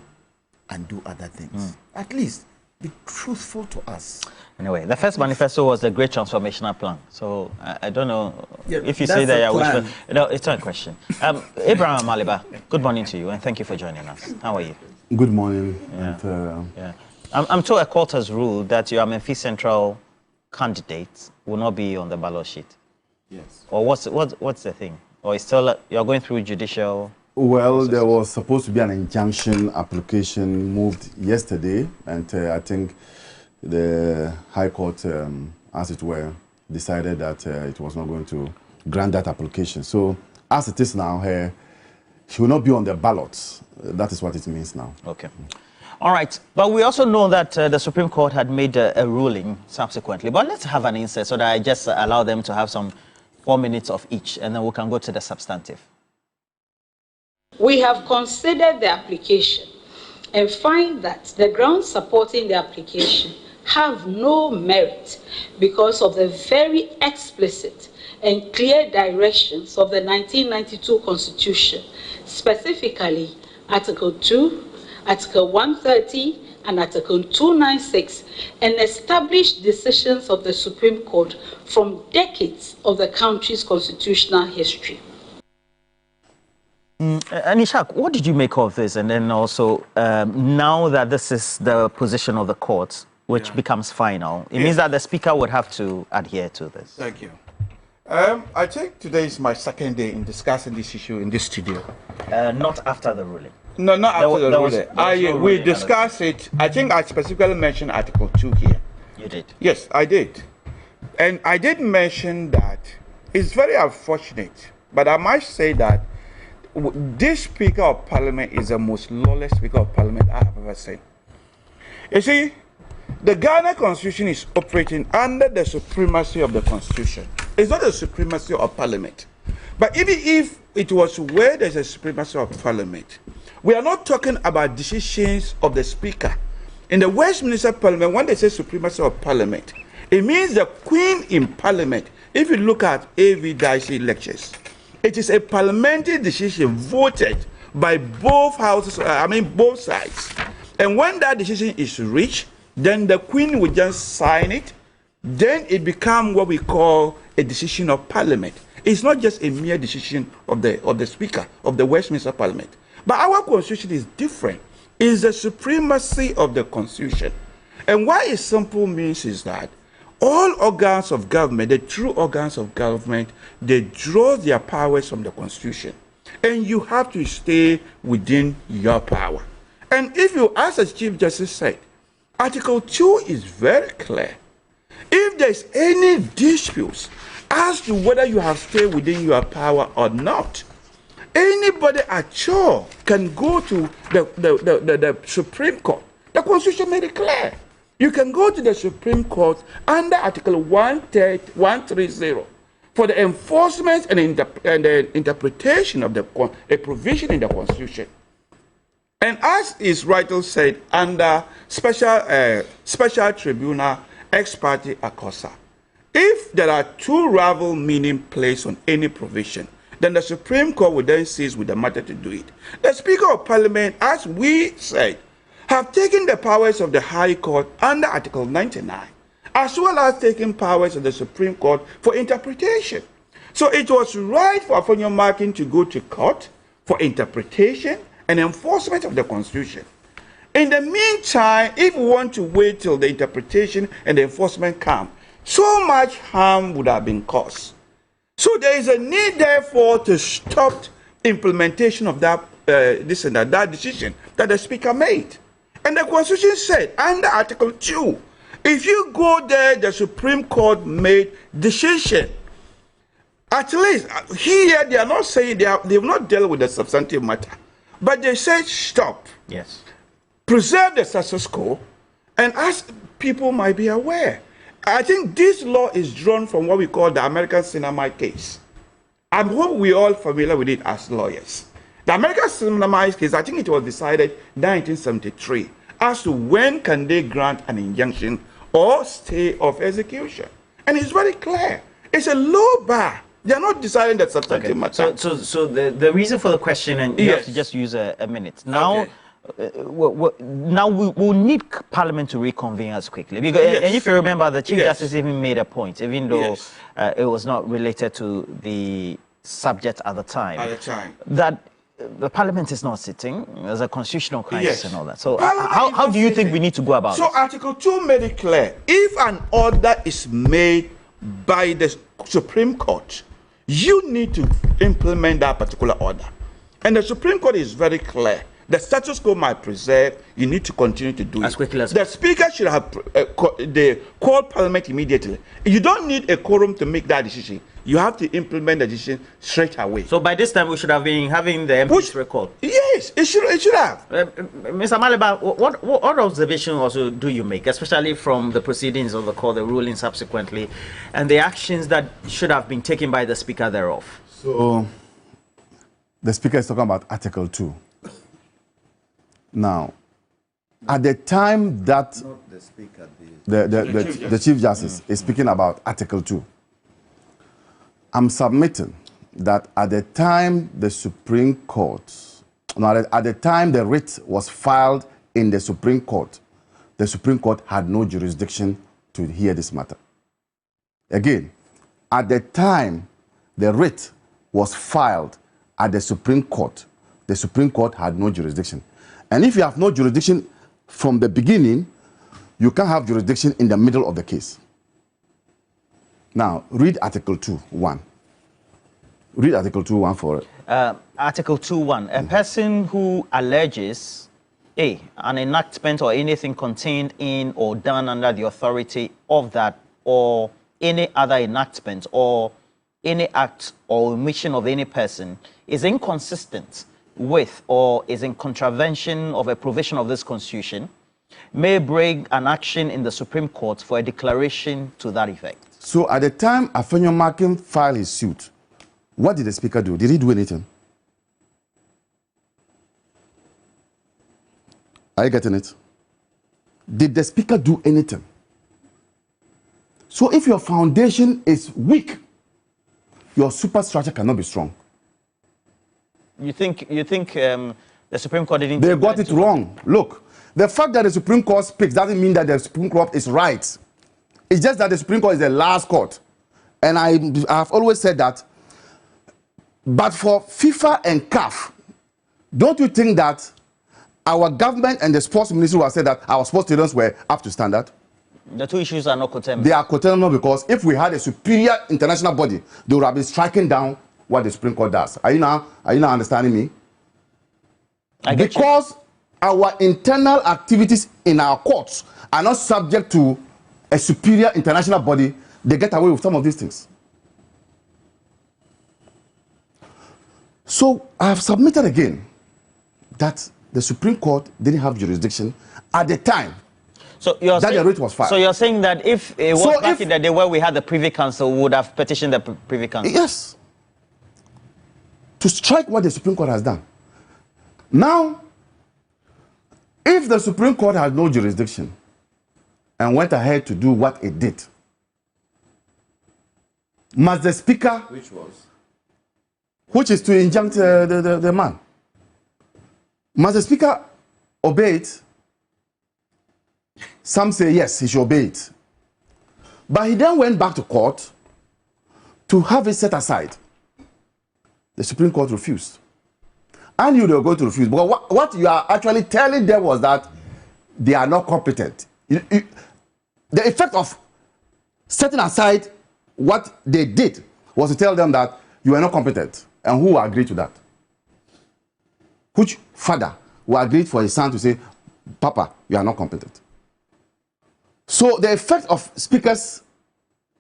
and do other things. At least be truthful to us. Anyway, the first manifesto was the Great Transformational Plan. So I don't know if you say that I wish. No, it's not a question. Abraham Maliba, good morning to you and thank you for joining us. How are you? Good morning. Yeah. I'm told a court has ruled that your Memphis Central candidate will not be on the ballot sheet. Yes. Or what's the thing? Or it's still you're going through judicial? Well, there was supposed to be an injunction application moved yesterday, and I think the High Court, as it were, decided that it was not going to grant that application. So, as it is now, she will not be on the ballot. That is what it means now. Okay. All right. But we also know that the Supreme Court had made a ruling subsequently. But let's have an insert so that I just allow them to have some 4 minutes of each, and then we can go to the substantive. We have considered the application and find that the grounds supporting the application have no merit because of the very explicit and clear directions of the 1992 Constitution, specifically Article 2, Article 130, and Article 296, and established decisions of the Supreme Court from decades of the country's constitutional history. Anishak, what did you make of this? And then also, now that this is the position of the court, which becomes final, it means that the Speaker would have to adhere to this. Thank you. I think today is my second day in discussing this issue in this studio. Not after the ruling. No, not after the ruling. We discussed it. I think I specifically mentioned Article 2 here. You did? Yes, I did. And I did mention that it's very unfortunate, but I might say that this Speaker of Parliament is the most lawless Speaker of Parliament I have ever seen. You see, the Ghana Constitution is operating under the supremacy of the Constitution. It's not the supremacy of Parliament. But even if it was where there's a supremacy of Parliament, we are not talking about decisions of the Speaker. In the Westminster Parliament, when they say supremacy of Parliament, it means the Queen in Parliament. If you look at A.V. Dicey lectures, it is a parliamentary decision voted by both houses, both sides. And when that decision is reached, then the Queen will just sign it. Then it becomes what we call a decision of Parliament. It's not just a mere decision of the Speaker of the Westminster Parliament. But our Constitution is different. It's the supremacy of the Constitution. And what it simply means is that all organs of government, the true organs of government, they draw their powers from the Constitution. And you have to stay within your power. And if you, as the Chief Justice said, Article 2 is very clear. If there's any disputes as to whether you have stayed within your power or not, anybody at all can go to the Supreme Court. The Constitution made it clear. You can go to the Supreme Court under Article 130 for the enforcement and the interpretation of a provision in the Constitution. And as is rightly said, under special tribunal ex parte accosa, if there are two rival meaning placed on any provision, then the Supreme Court will then seize with the matter to do it. The Speaker of Parliament, as we said, have taken the powers of the High Court under Article 99, as well as taking powers of the Supreme Court for interpretation. So it was right for Afonyo Markin to go to court for interpretation and enforcement of the Constitution. In the meantime, if we want to wait till the interpretation and the enforcement come, so much harm would have been caused. So there is a need, therefore, to stop implementation of that that decision that the Speaker made. And the Constitution said, under Article 2, if you go there, the Supreme Court made decision. At least here they are not saying they have not dealt with the substantive matter, but they said stop. Yes. Preserve the status quo, and as people might be aware, I think this law is drawn from what we call the American Cinnamite case. I hope we all familiar with it as lawyers. The American Cinnamite case, I think it was decided in 1973 as to when can they grant an injunction or stay of execution. And it's very clear. It's a low bar. They're not deciding that substantive matter. So the reason for the question, and you have to just use a minute. Now, now we'll need Parliament to reconvene as quickly. Because, and if you remember, the Chief Justice even made a point, even though it was not related to the subject at the time, that the Parliament is not sitting. There's a constitutional crisis and all that. So how do you think we need to go about it? So Article 2 made it clear. If an order is made by the Supreme Court, you need to implement that particular order. And the Supreme Court is very clear. The status quo might preserve. You need to continue to do it. As quickly as the Speaker should have called Parliament immediately. You don't need a quorum to make that decision. You have to implement the decision straight away. So by this time, we should have been having the MPs recalled. Yes, it should have. Mr. Maliba, what observation also do you make, especially from the proceedings of the court, the ruling subsequently, and the actions that should have been taken by the Speaker thereof? So the Speaker is talking about Article 2. Now, at the time that not the Speaker, the Chief Justice is speaking about Article 2, I'm submitting that at the time the Supreme Court, at the time the writ was filed in the Supreme Court had no jurisdiction to hear this matter. Again, at the time the writ was filed at the Supreme Court had no jurisdiction. And if you have no jurisdiction from the beginning, you can't have jurisdiction in the middle of the case. Now, read Article 2.1. Read Article 2.1 for it. Article 2.1. A person who alleges A, an enactment or anything contained in or done under the authority of that or any other enactment or any act or omission of any person is inconsistent with or is in contravention of a provision of this Constitution, may bring an action in the Supreme Court for a declaration to that effect. So at the time Afenyo Makin filed his suit, what did the Speaker do? Did he do anything? Are you getting it? Did the Speaker do anything? So if your foundation is weak, your superstructure cannot be strong. You think the Supreme Court didn't... They got it wrong. Look, the fact that the Supreme Court speaks doesn't mean that the Supreme Court is right. It's just that the Supreme Court is the last court. And I have always said that. But for FIFA and CAF, don't you think that our government and the sports ministry have said that our sports stadiums were up to standard? The two issues are not coterminous. They are coterminous because if we had a superior international body, they would have been striking down what the Supreme Court does. Are you now understanding me? Because our internal activities in our courts are not subject to a superior international body, they get away with some of these things. So I have submitted again that the Supreme Court didn't have jurisdiction at the time. So you're that saying, the writ was filed. So you're saying that if it was back in the day where we had the Privy Council, we would have petitioned the Privy Council? Yes. To strike what the Supreme Court has done. Now, if the Supreme Court had no jurisdiction and went ahead to do what it did, must the Speaker... Which was? Which is to injunct the man. Must the Speaker obey it? Some say yes, he should obey it. But he then went back to court to have it set aside. The Supreme Court refused. I knew they were going to refuse. But what you are actually telling them was that they are not competent. The effect of setting aside what they did was to tell them that you are not competent. And who agreed to that? Which father will agree for his son to say, Papa, you are not competent? So the effect of Speaker's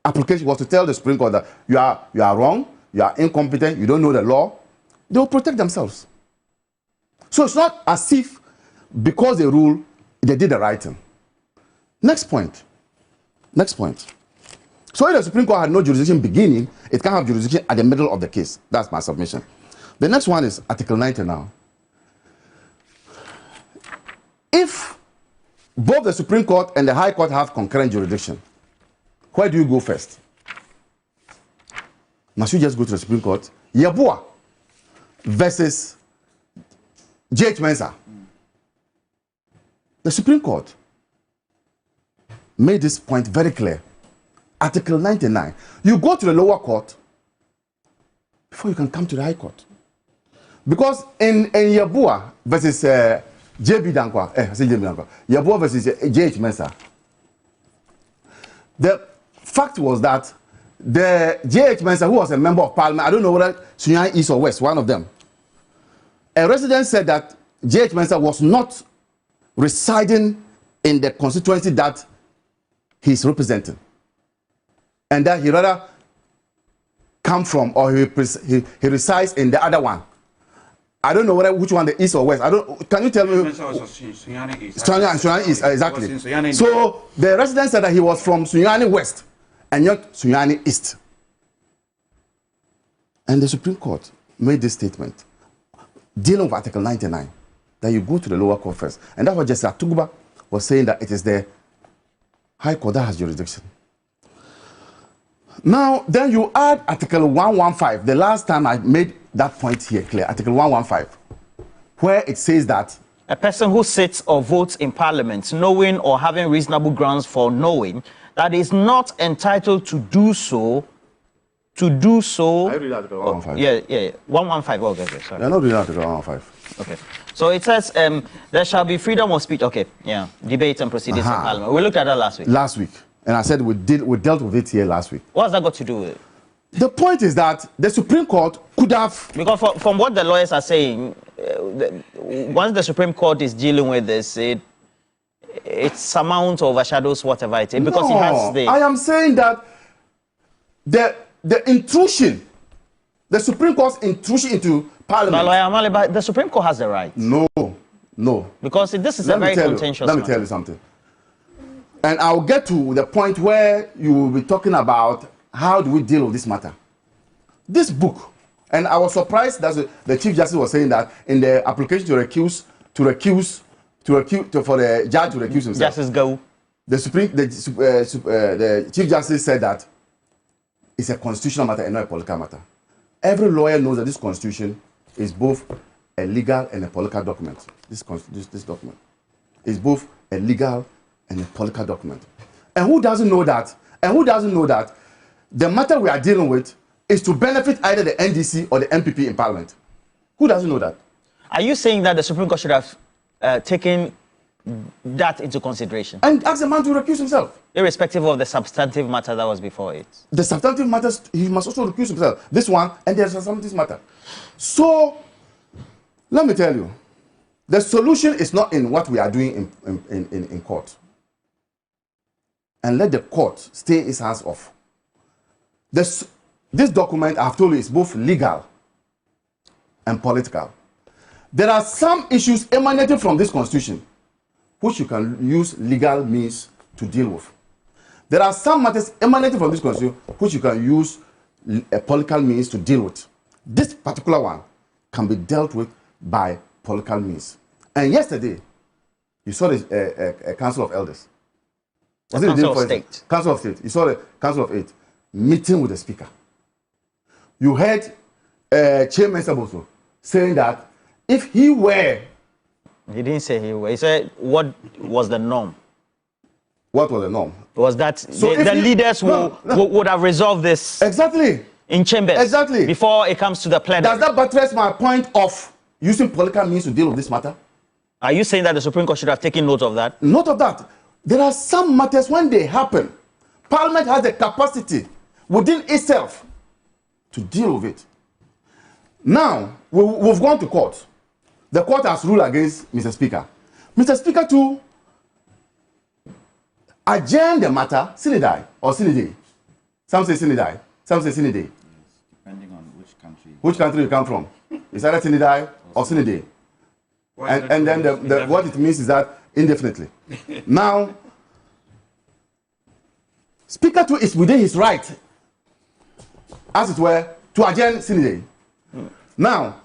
application was to tell the Supreme Court that you are wrong, you are incompetent, you don't know the law. They will protect themselves. So it's not as if because they rule, they did the right thing. Next point. Next point. So if the Supreme Court had no jurisdiction beginning, it can have jurisdiction at the middle of the case. That's my submission. The next one is Article 90 now. If both the Supreme Court and the High Court have concurrent jurisdiction, where do you go first? Must you just go to the Supreme Court? Yabua versus J.H. Mensah. The Supreme Court made this point very clear. Article 99. You go to the lower court before you can come to the High Court. Because in Yabua versus J.B. Dankwa, Yabua versus J.H. Mensah, the fact was that the J.H. Mensah, who was a member of parliament, I don't know whether Sunyani East or West, one of them, a resident said that J.H. Mensah was not residing in the constituency that he's representing, and that he rather come from, or he resides in the other one. I don't know whether which one, the East or West. Can you tell me? Sunyani East. Sunyani East, exactly. So the resident said that he was from Sunyani West and not Sunyani East. And the Supreme Court made this statement dealing with Article 99, that you go to the lower court first. And that's what Justice Atuguba was saying, that it is the High Court that has jurisdiction. Now, then you add Article 115. The last time I made that point here clear, Article 115, where it says that a person who sits or votes in Parliament, knowing or having reasonable grounds for knowing that is not entitled to do so. I read Article 115. Yeah. 115. Okay, sorry. You're not reading Article 115. Okay. So it says there shall be freedom of speech. Okay, yeah. Debate and proceedings in Parliament. We looked at that last week. Last week. And I said we dealt with it here last week. What's that got to do with it? The point is that the Supreme Court could have... Because from what the lawyers are saying, once the Supreme Court is dealing with this, its amount overshadows whatever it is. Because it has the... I am saying that the intrusion, the Supreme Court's intrusion into Parliament... But the Supreme Court has the right. No. Because this is a very contentious matter. Let me tell you something. And I'll get to the point where you will be talking about how do we deal with this matter. This book, and I was surprised that the Chief Justice was saying that in the application for the judge to recuse himself. Justice Go. The Chief Justice said that it's a constitutional matter and not a political matter. Every lawyer knows that this constitution is both a legal and a political document. This document is both a legal and a political document. And who doesn't know that? And who doesn't know that the matter we are dealing with is to benefit either the NDC or the NPP in Parliament? Who doesn't know that? Are you saying that the Supreme Court should have taken that into consideration? And ask the man to recuse himself. Irrespective of the substantive matter that was before it. The substantive matters, he must also recuse himself. This one, and there's a substantive matter. So, let me tell you, the solution is not in what we are doing in court. And let the court stay its hands off. This document, I've told you, is both legal and political. There are some issues emanating from this constitution which you can use legal means to deal with. There are some matters emanating from this constitution which you can use a political means to deal with. This particular one can be dealt with by political means. And yesterday, you saw a Council of Elders. Council of State. Council of State. You saw the Council of Eight meeting with the Speaker. You heard Chairman Saboso saying that if he were... He didn't say he were. He said what was the norm. What was the norm? Was that so the leaders would have resolved this... Exactly. In chambers. Exactly. Before it comes to the plenary. Does that buttress my point of using political means to deal with this matter? Are you saying that the Supreme Court should have taken note of that? Note of that. There are some matters when they happen, Parliament has the capacity within itself to deal with it. Now, we've gone to court. The court has ruled against Mr. Speaker. Mr. Speaker to adjourn the matter, Sinidai or Sinidai. Some say Sinidai, some say Sinidai. Yes, depending on which country. Which country you come from. It's either Sinidai or Sinidai. And then what it means is that indefinitely. Now, Speaker 2 is within his right, as it were, to adjourn Sinidai. Now,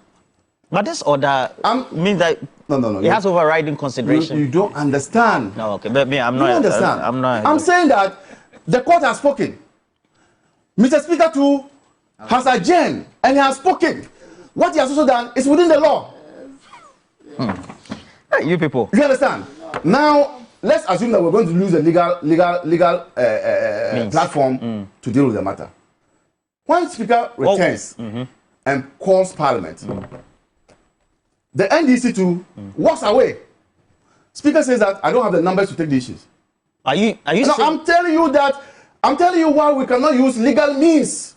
but this order means that it has overriding consideration. You don't understand. No, okay, but me, I'm not. You understand? I'm saying that the court has spoken. Mr. Speaker 2 has adjourned and he has spoken. What he has also done is within the law. You people. You understand? Now, let's assume that we're going to lose a legal platform to deal with the matter. When Speaker returns and calls Parliament, the NDC too walks away. Speaker says that I don't have the numbers to take the issues. Are you no, I'm telling you that. I'm telling you why we cannot use legal means.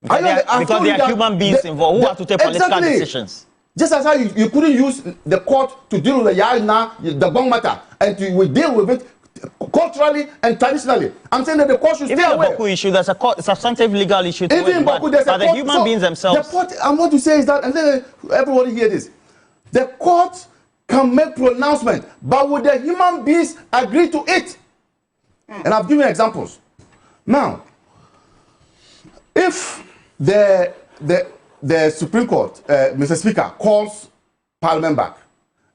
Because there are human beings involved who have to take political decisions. Just as how you couldn't use the court to deal with the Yalna, the Gong matter, and we deal with it culturally and traditionally. I'm saying that the court should stay away. Even the Baku issue, there's a substantive legal issue to even it, Baku, there's but a the human beings themselves. The court, I want to say is that, and then everybody hear this, the court can make pronouncement, but would the human beings agree to it? And I've given examples. Now, if the Supreme Court, Mr. Speaker, calls Parliament back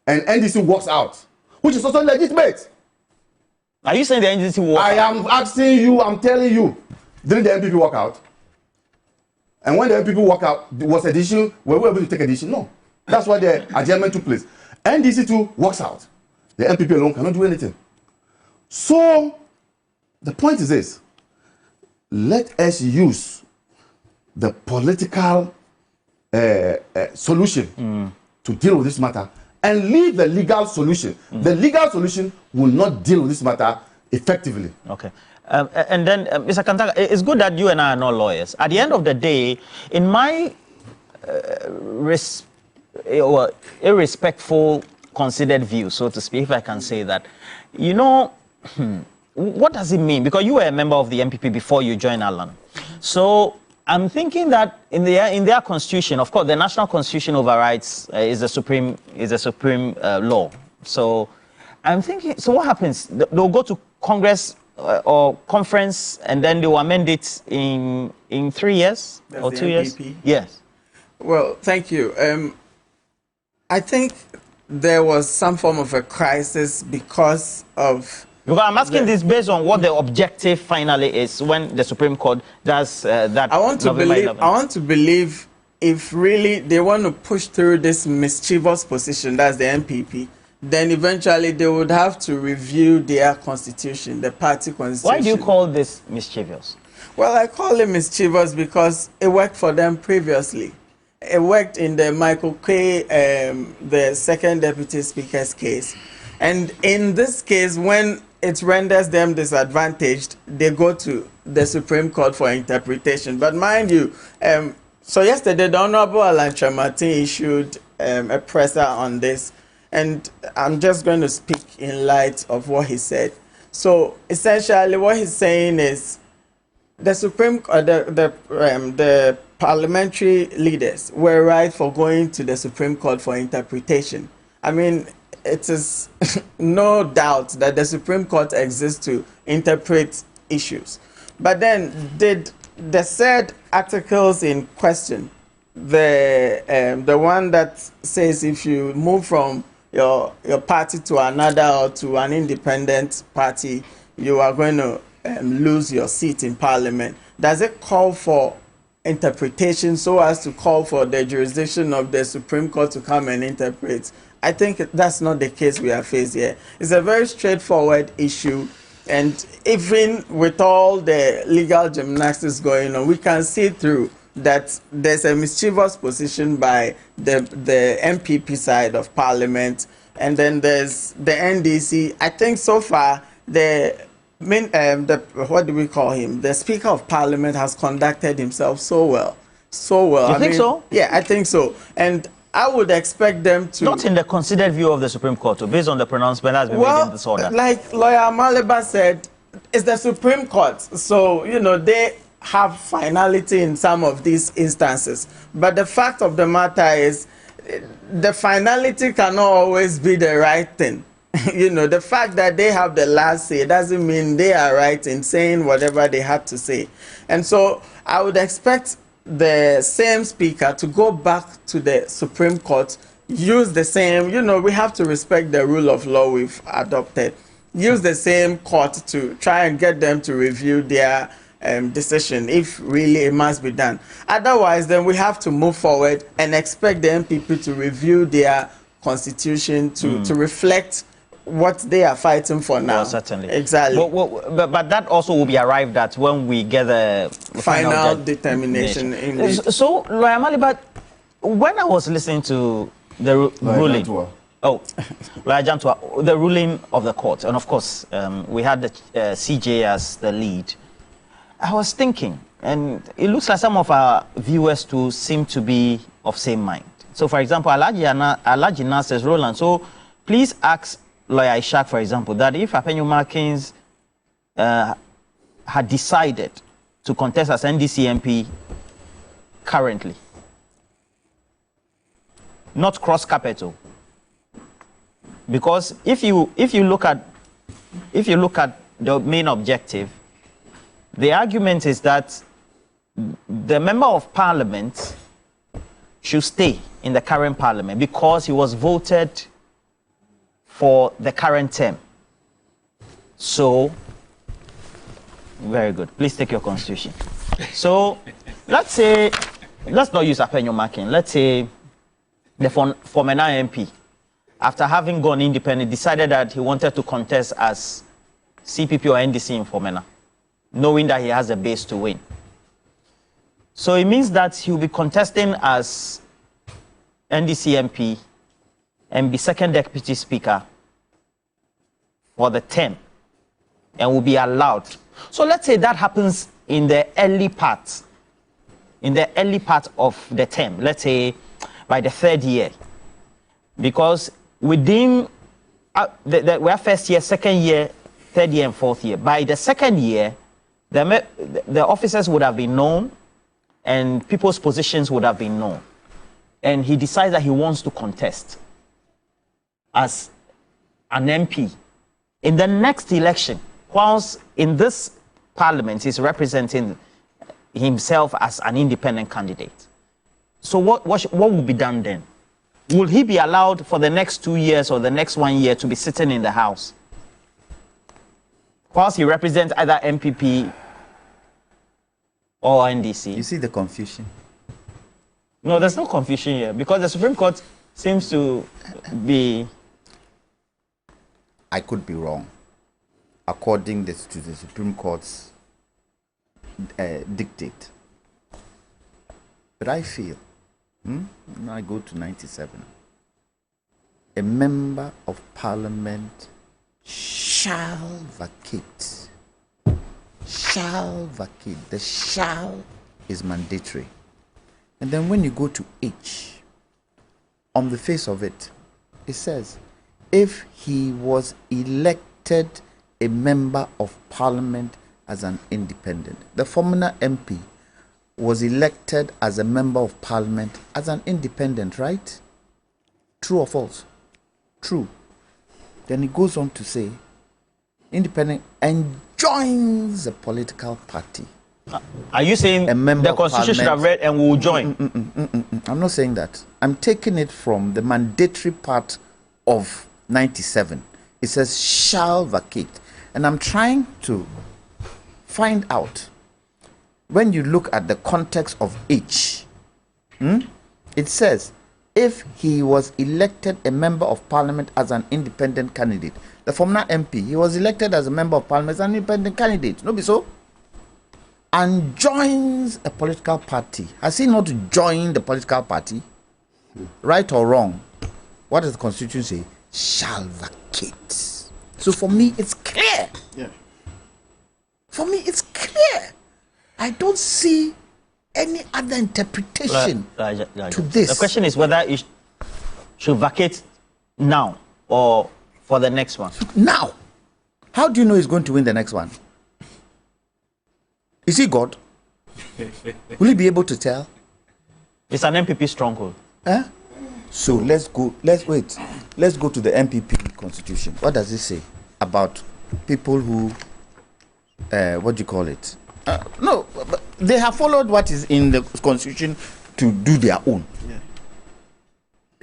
and NDC walks out, which is also legitimate. Are you saying the NDC walk out? I am asking you, I'm telling you. Didn't the NPP walk out? And when the NPP walk out, was a decision, were we able to take a decision? No. That's why the adjournment took place. NDC too walks out. The NPP alone cannot do anything. So, the point is this. Let us use the political solution to deal with this matter and leave the legal solution. The legal solution will not deal with this matter effectively. Okay. And then, Mr. Kantaka, it's good that you and I are not lawyers. At the end of the day, in my irrespectful, considered view, so to speak, if I can say that, you know, what does it mean? Because you were a member of the NPP before you joined Alan. So I'm thinking that in their constitution, of course, the national constitution overrides is the supreme law. So I'm thinking, so what happens? They'll go to Congress or conference, and then they will amend it in 3 years or 2 years? Yes. Well, thank you. I think there was some form of a crisis because of... Because I'm asking this based on what the objective finally is when the Supreme Court does that. I want to believe if really they want to push through this mischievous position, that's the NPP, then eventually they would have to review their constitution, the party constitution. Why do you call this mischievous? Well, I call it mischievous because it worked for them previously. It worked in the Michael Kay, the second deputy speaker's case. And in this case, when it renders them disadvantaged, they go to the Supreme Court for interpretation. But mind you, so yesterday, the Honorable Alan Martin issued a presser on this, and I'm just going to speak in light of what he said. So essentially, what he's saying is the the parliamentary leaders were right for going to the Supreme Court for interpretation. I mean, it is no doubt that the Supreme Court exists to interpret issues. But then, did the said articles in question, the one that says if you move from your party to another or to an independent party, you are going to lose your seat in Parliament, does it call for interpretation so as to call for the jurisdiction of the Supreme Court to come and interpret? I think that's not the case we are faced here. It's a very straightforward issue, and even with all the legal gymnastics going on, we can see through that there's a mischievous position by the NPP side of Parliament, and then there's the NDC. I think so far what do we call him? The Speaker of Parliament has conducted himself so well. You think so? Yeah, I think so. And I would expect them to... Not in the considered view of the Supreme Court, based on the pronouncement that has been made in this order. Like Lawyer Maliba said, it's the Supreme Court. So, you know, they have finality in some of these instances. But the fact of the matter is, the finality cannot always be the right thing. You know, the fact that they have the last say doesn't mean they are right in saying whatever they had to say. And so I would expect the same speaker to go back to the Supreme Court, use the same, you know, we have to respect the rule of law we've adopted, use the same court to try and get them to review their decision if really it must be done. Otherwise, then we have to move forward and expect the NPP to review their constitution to reflect what they are fighting for now. Well, certainly. Exactly. But that also will be arrived at when we get the final determination. So, Lawyer Maliba, when I was listening to the ruling, the ruling of the court, and of course, we had the CJ as the lead, I was thinking, and it looks like some of our viewers too seem to be of same mind. So, for example, Alaji Nas says, Roland, so please ask Lawyer Ishak, for example, that if Apenyo Markins had decided to contest as NDC MP currently, not cross capital, because if you look at the main objective, the argument is that the member of parliament should stay in the current parliament because he was voted for the current term. So, very good. Please take your constitution. So, let's not use Apenyo Markin. Let's say the Fomena MP, after having gone independent, decided that he wanted to contest as CPP or NDC in Fomena, knowing that he has a base to win. So it means that he will be contesting as NDC MP and be second deputy speaker for the term and will be allowed. So let's say that happens in the early part of the term, let's say by the 3rd year, because within we have 1st year, 2nd year, 3rd year, and 4th year. By the 2nd year, the officers would have been known, and people's positions would have been known, and he decides that he wants to contest as an MP in the next election. Whilst in this parliament, he's representing himself as an independent candidate. So what will be done then? Will he be allowed for the next 2 years or the next 1 year to be sitting in the House whilst he represents either NPP or NDC? You see the confusion? No, there's no confusion here, because the Supreme Court seems to be... I could be wrong. According to the Supreme Court's dictate. But I feel, when I go to 97, a member of parliament shall vacate. Shall vacate. The shall is mandatory. And then when you go to H, on the face of it, it says, if he was elected a member of parliament as an independent. The former MP was elected as a member of parliament as an independent, right? True or false? True. Then he goes on to say, independent and joins a political party. Are you saying the Constitution should have read and will join? I'm not saying that. I'm taking it from the mandatory part of 97. It says shall vacate. And I'm trying to find out, when you look at the context of H, it says, if he was elected a member of parliament as an independent candidate. The former MP, he was elected as a member of parliament as an independent candidate. No be so? And joins a political party. Has he not joined the political party? Right or wrong? What does the Constitution say? Shall vacate. So for me, it's clear. Yeah. For me, it's clear. I don't see any other interpretation to this. The question is whether it should vacate now or for the next one. Now. How do you know he's going to win the next one? Is he God? Will he be able to tell? It's an MPP stronghold. So let's go to the MPP constitution. What does it say about people who, what do you call it? No, but they have followed what is in the constitution to do their own. Yeah.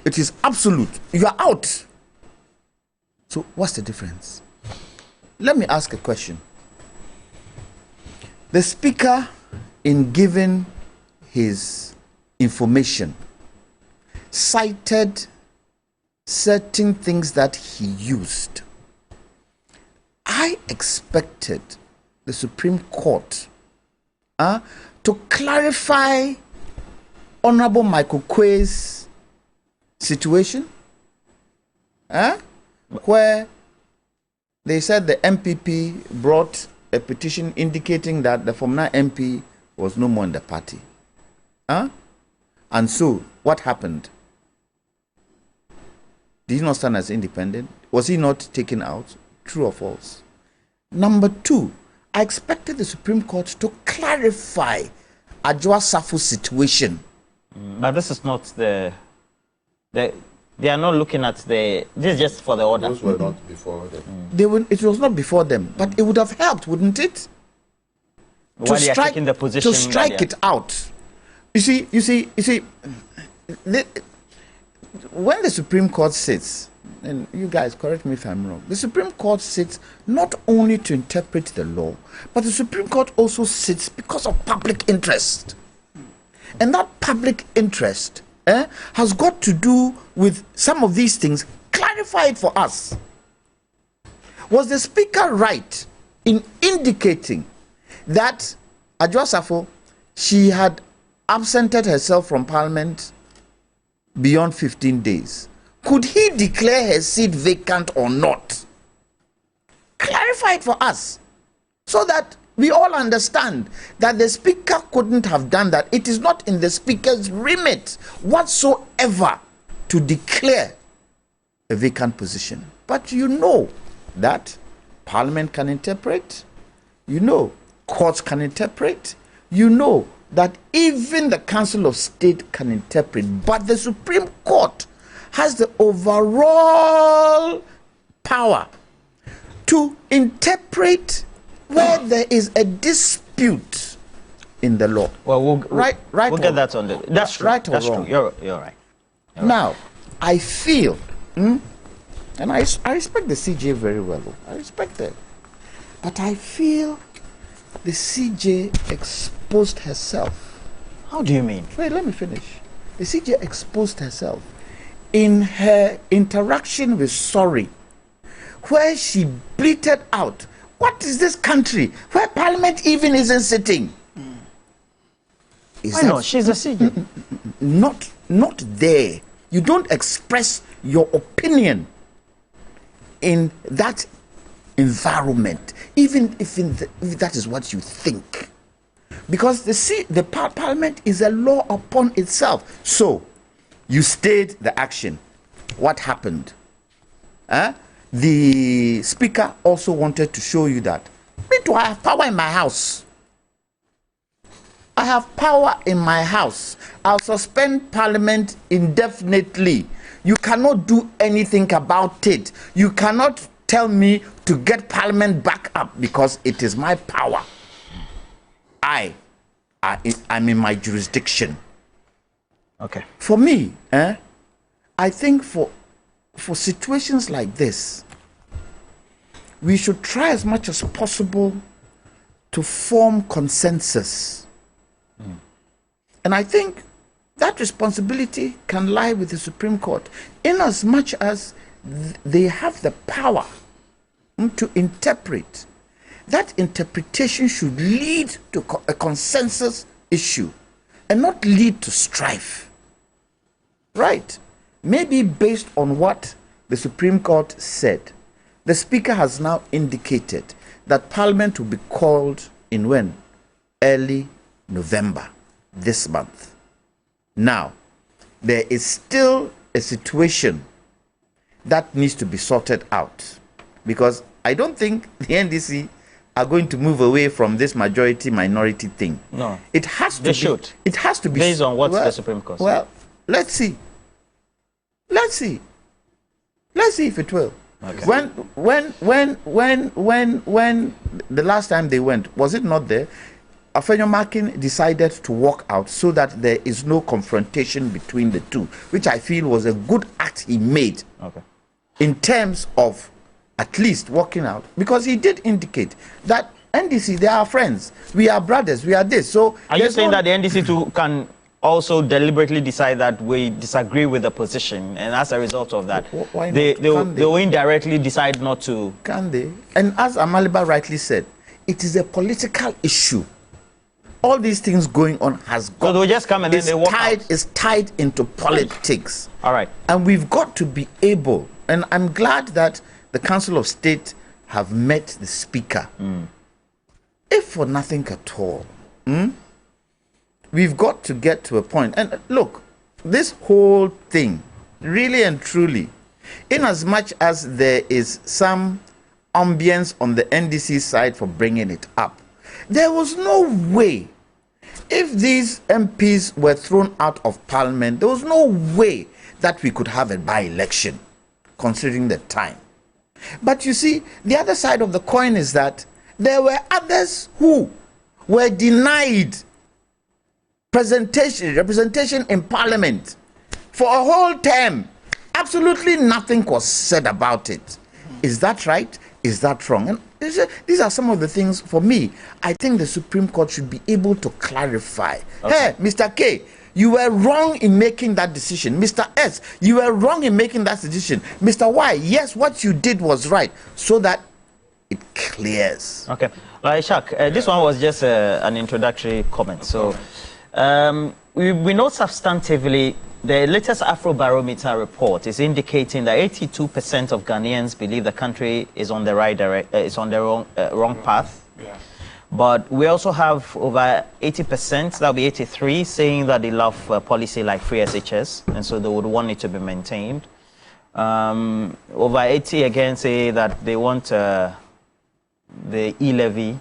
It is absolute. You are out. So what's the difference? Let me ask a question. The speaker, in giving his information, cited certain things that he used. I expected the Supreme Court to clarify Honorable Michael Quay's situation, where they said the MPP brought a petition indicating that the former MP was no more in the party. And so, what happened? Did he not stand as independent? Was he not taken out? True or false? Number two, I expected the Supreme Court to clarify Adwoa Safo's situation. But this is not they are not looking at this is just for the order. Those were not before them. It was not before them, but it would have helped, wouldn't it? While they are taking the position to strike it out. You see, when the Supreme Court sits, and you guys correct me if I'm wrong, the Supreme Court sits not only to interpret the law, but the Supreme Court also sits because of public interest. And that public interest has got to do with some of these things. Clarify it for us. Was the Speaker right in indicating that Adwoa Safo, she had absented herself from Parliament beyond 15 days? Could he declare her seat vacant or not? Clarify it for us. so that we all understand that the Speaker couldn't have done that. It is not in the Speaker's remit whatsoever to declare a vacant position. But you know that Parliament can interpret, you know, courts can interpret, you know that even the Council of State can interpret, but the Supreme Court has the overall power to interpret where there is a dispute in the law. Well, we'll get that on the. That's true. Right or that's wrong? True. You're right. Now, I feel, and I respect the CJ very well. I respect it, but I feel the CJ exposed herself. How do you mean? Wait, let me finish. The CJ exposed herself in her interaction with Sorry, where she bleated out, "What is this country where Parliament even isn't sitting?" Why not? She's a CJ. Not there. You don't express your opinion in that environment, even if that is what you think, because the Parliament is a law upon itself. So you stayed the action. What happened? The Speaker also wanted to show you that me too, I have power in my house. I have power in my house. I'll suspend Parliament indefinitely. You cannot do anything about it. You cannot tell me to get Parliament back up because it is my power. I'm in my jurisdiction. Okay. For me, I think for situations like this, we should try as much as possible to form consensus. And I think that responsibility can lie with the Supreme Court, in as much as they have the power to interpret. That interpretation should lead to a consensus issue and not lead to strife. Right? Maybe based on what the Supreme Court said, the Speaker has now indicated that Parliament will be called in when? Early November, this month. Now, there is still a situation that needs to be sorted out, because I don't think the NDC are going to move away from this majority-minority thing. No. It has to they be. Should. It has to be. Based on what the Supreme Court said. Well, let's see. Let's see. Let's see if it will. Okay. When the last time they went, was it not there? Afenyo Makin decided to walk out so that there is no confrontation between the two, which I feel was a good act he made. Okay. In terms of at least walking out, because he did indicate that NDC, they are friends, we are brothers, we are this. So are you saying that the NDC too can also deliberately decide that we disagree with the position, and as a result of that, they will indirectly decide not to? Can they? And as Amaliba rightly said, it is a political issue. All these things going on has got. So they'll just come and then they walk out. It's tied into politics. All right. And we've got to be able, and I'm glad that the Council of State have met the Speaker. If for nothing at all, we've got to get to a point. And look, this whole thing, really and truly, in as much as there is some ambience on the NDC side for bringing it up, there was no way, if these MPs were thrown out of Parliament, there was no way that we could have a by-election, considering the time. But you see, the other side of the coin is that there were others who were denied representation in Parliament for a whole term. Absolutely nothing was said about it. Is that right? Is that wrong? And these are some of the things, for me, I think the Supreme Court should be able to clarify. Okay. Hey, Mr. K, you were wrong in making that decision. Mr. S, you were wrong in making that decision. Mr. Y, yes, what you did was right, so that it clears. Okay. Well, Ishak, this one was just an introductory comment. So we know substantively the latest Afrobarometer report is indicating that 82% of Ghanaians believe the country is on the wrong path, Yeah. But we also have over 80%, that'll be 83, saying that they love a policy like free SHS, and so they would want it to be maintained. Over 80 again say that they want the e-levy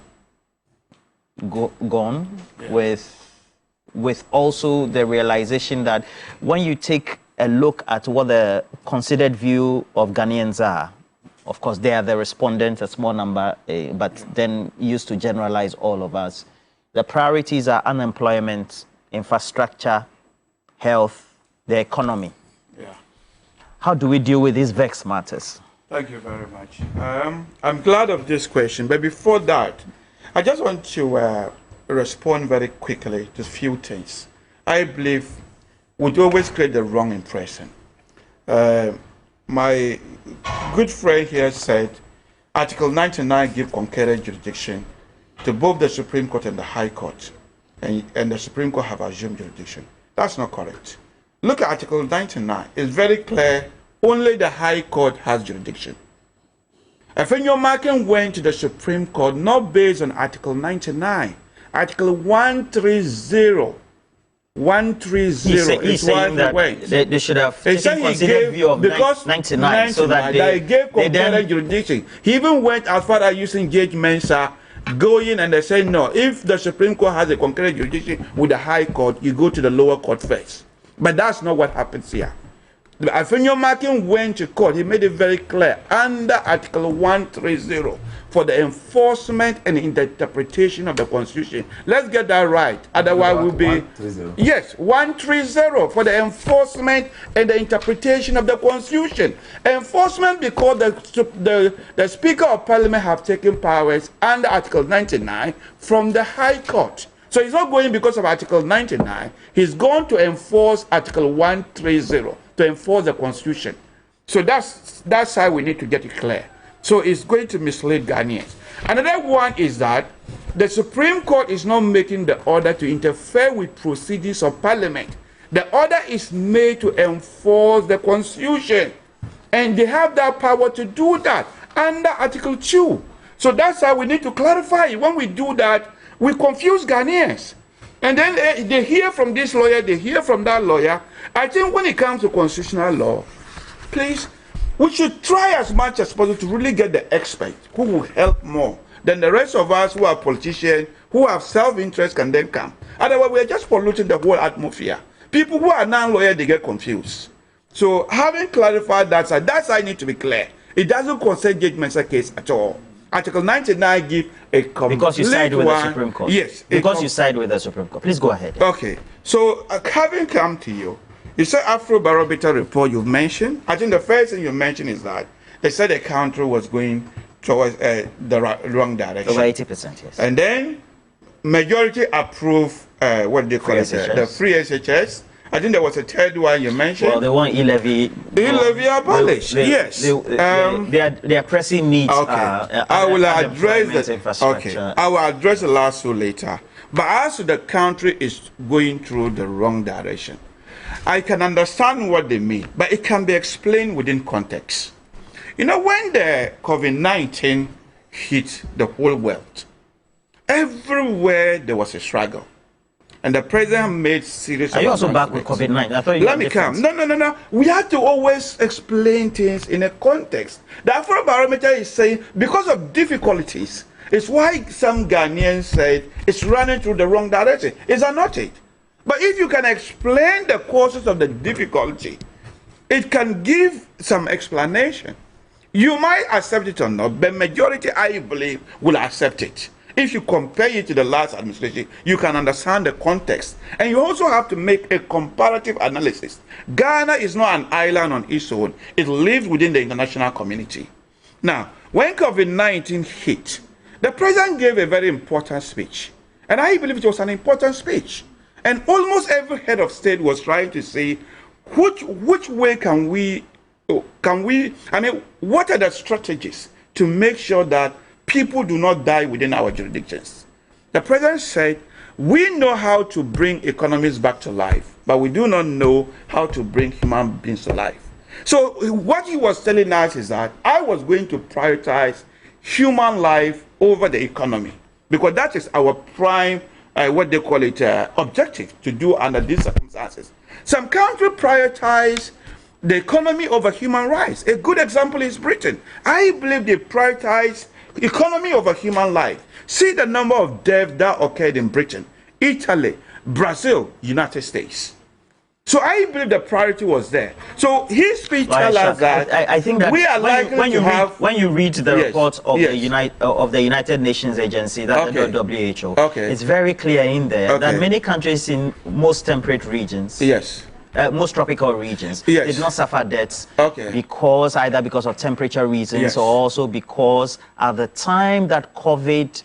gone, with also the realization that when you take a look at what the considered view of Ghanaians are, of course they are the respondents, a small number, but then used to generalize all of us. The priorities are unemployment, infrastructure, health, the economy. Yeah. How do we deal with these vexed matters? Thank you very much. I'm glad of this question, but before that, I just want to respond very quickly to a few things. I believe would always create the wrong impression. My good friend here said Article 99 gives concurrent jurisdiction to both the Supreme Court and the High Court, and the Supreme Court have assumed jurisdiction. That's not correct. Look at Article 99. It's very clear, only the High Court has jurisdiction. Efenyomakin went to the Supreme Court not based on Article 99. Article 130. 130 is what they went. They should have taken considered view of 99 so that they gave concurrent jurisdiction. He even went as far as using Judge Mensah, going and they said no, if the Supreme Court has a concurrent jurisdiction with the High Court, you go to the lower court first. But that's not what happens here. Efenyomakin went to court. He made it very clear under Article 130 for the enforcement and interpretation of the Constitution. Let's get that right. Otherwise, we'll be 130. Yes, 130 for the enforcement and the interpretation of the Constitution. Enforcement because the Speaker of Parliament have taken powers under Article 99 from the High Court. So he's not going because of Article 99. He's going to enforce Article 130 to enforce the Constitution. So that's how we need to get it clear. So it's going to mislead Ghanaians. Another one is that the Supreme Court is not making the order to interfere with proceedings of Parliament. The order is made to enforce the Constitution. And they have that power to do that under Article 2. So that's how we need to clarify it. When we do that, we confuse Ghanaians. And then they hear from this lawyer, they hear from that lawyer. I think when it comes to constitutional law, please, we should try as much as possible to really get the expert who will help more than the rest of us who are politicians, who have self-interest can then come. Otherwise, we are just polluting the whole atmosphere. People who are non-lawyers, they get confused. So having clarified that side need to be clear. It doesn't concern Judge Mensah's case at all. Article 99 gives a complete because you side with the Supreme Court. Yes. Because you side with the Supreme Court. Please go ahead. Okay. So having come to you, you said Afro-Barometer report you've mentioned. I think the first thing you mentioned is that they said the country was going towards the wrong direction. Over 80%, yes. And then majority approve what they call it, the free SHS. I think there was a third one you mentioned. Well, they want e-levy. E-levy abolished, yes. Their pressing needs are I will address I will address the last two later. But as the country is going through the wrong direction, I can understand what they mean, but it can be explained within context. You know, when the COVID-19 hit the whole world, everywhere there was a struggle. And the president made serious. Are you also back with COVID-19? I thought you Let me come. No. We have to always explain things in a context. The Afro-Barometer is saying because of difficulties, it's why some Ghanaians said it's running through the wrong direction. Is that not it? But if you can explain the causes of the difficulty, it can give some explanation. You might accept it or not, but majority, I believe, will accept it. If you compare it to the last administration, you can understand the context. And you also have to make a comparative analysis. Ghana is not an island on its own. It lives within the international community. Now, when COVID-19 hit, the president gave a very important speech. And I believe it was an important speech. And almost every head of state was trying to say, which way can we, what are the strategies to make sure that people do not die within our jurisdictions? The president said, we know how to bring economies back to life, but we do not know how to bring human beings to life. So what he was telling us is that I was going to prioritize human life over the economy. because that is our prime, what they call it, objective to do under these circumstances. Some countries prioritize the economy over human rights. A good example is Britain. I believe they prioritize economy over human life. See the number of deaths that occurred in Britain, Italy, Brazil, United States. So I believe the priority was there. So his speech tells us that I think that we are likely to have. When you read the report of the United Nations Agency, that's the WHO, it's very clear in there that many countries in most temperate regions, most tropical regions, did not suffer deaths because either because of temperature reasons or also because at the time that COVID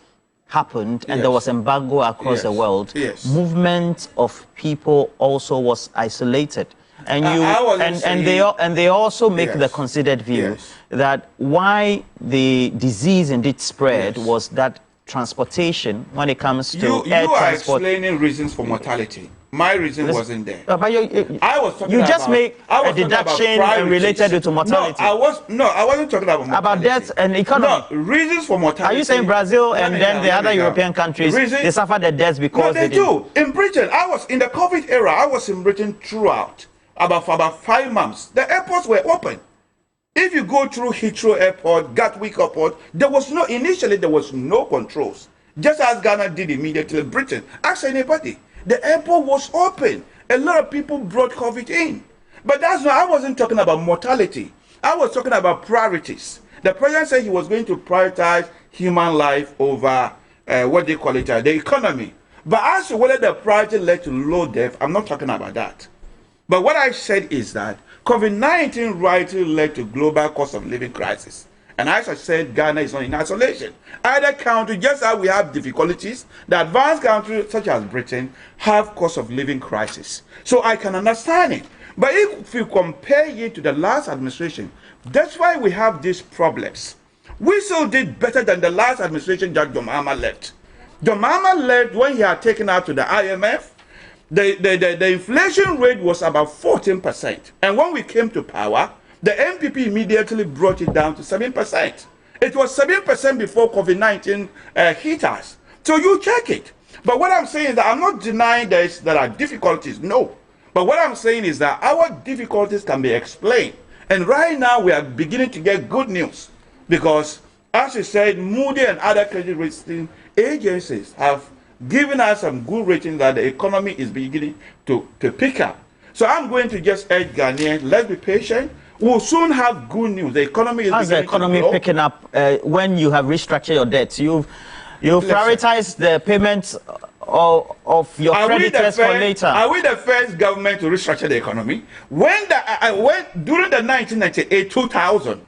happened and there was embargo across the world, movement of people also was isolated, and they also make the considered view that why the disease indeed spread was that transportation, when it comes to air transport. You are explaining reasons for mortality. My reason wasn't there. But I was talking you just make a deduction and related it to mortality. I wasn't talking about mortality. About deaths and economy. No, reasons for mortality. Are you saying Brazil and then the other European countries, they suffered the deaths because they do? In Britain, I was in the COVID era. I was in Britain throughout for about 5 months. The airports were open. If you go through Heathrow Airport, Gatwick Airport, initially there was no controls. Just as Ghana did immediately. Britain, ask anybody. The airport was open. A lot of people brought COVID in. But I wasn't talking about mortality. I was talking about priorities. The president said he was going to prioritize human life over the economy. But as to whether the priority led to low death, I'm not talking about that. But what I said is that COVID-19 rightly led to global cost of living crisis. And as I said, Ghana is not in isolation. Other countries, just as we have difficulties, the advanced countries such as Britain have cost of living crisis. So I can understand it. But if you compare it to the last administration, that's why we have these problems. We still did better than the last administration that John Mahama left. John Mahama left when he had taken out to the IMF. The inflation rate was about 14%. And when we came to power, the NPP immediately brought it down to 7%. It was 7% before COVID-19 hit us. So you check it. But what I'm saying is that I'm not denying there are difficulties. No. But what I'm saying is that our difficulties can be explained. And right now we are beginning to get good news. Because, as you said, Moody and other credit rating agencies have given us some good ratings that the economy is beginning to pick up. So I'm going to just urge Ghanaians, let's be patient. We'll soon have good news. The economy is beginning to grow. How's the economy picking up when you have restructured your debts? You've prioritized the payments of your creditors for later. Are we the first government to restructure the economy? When during the 1998-2000,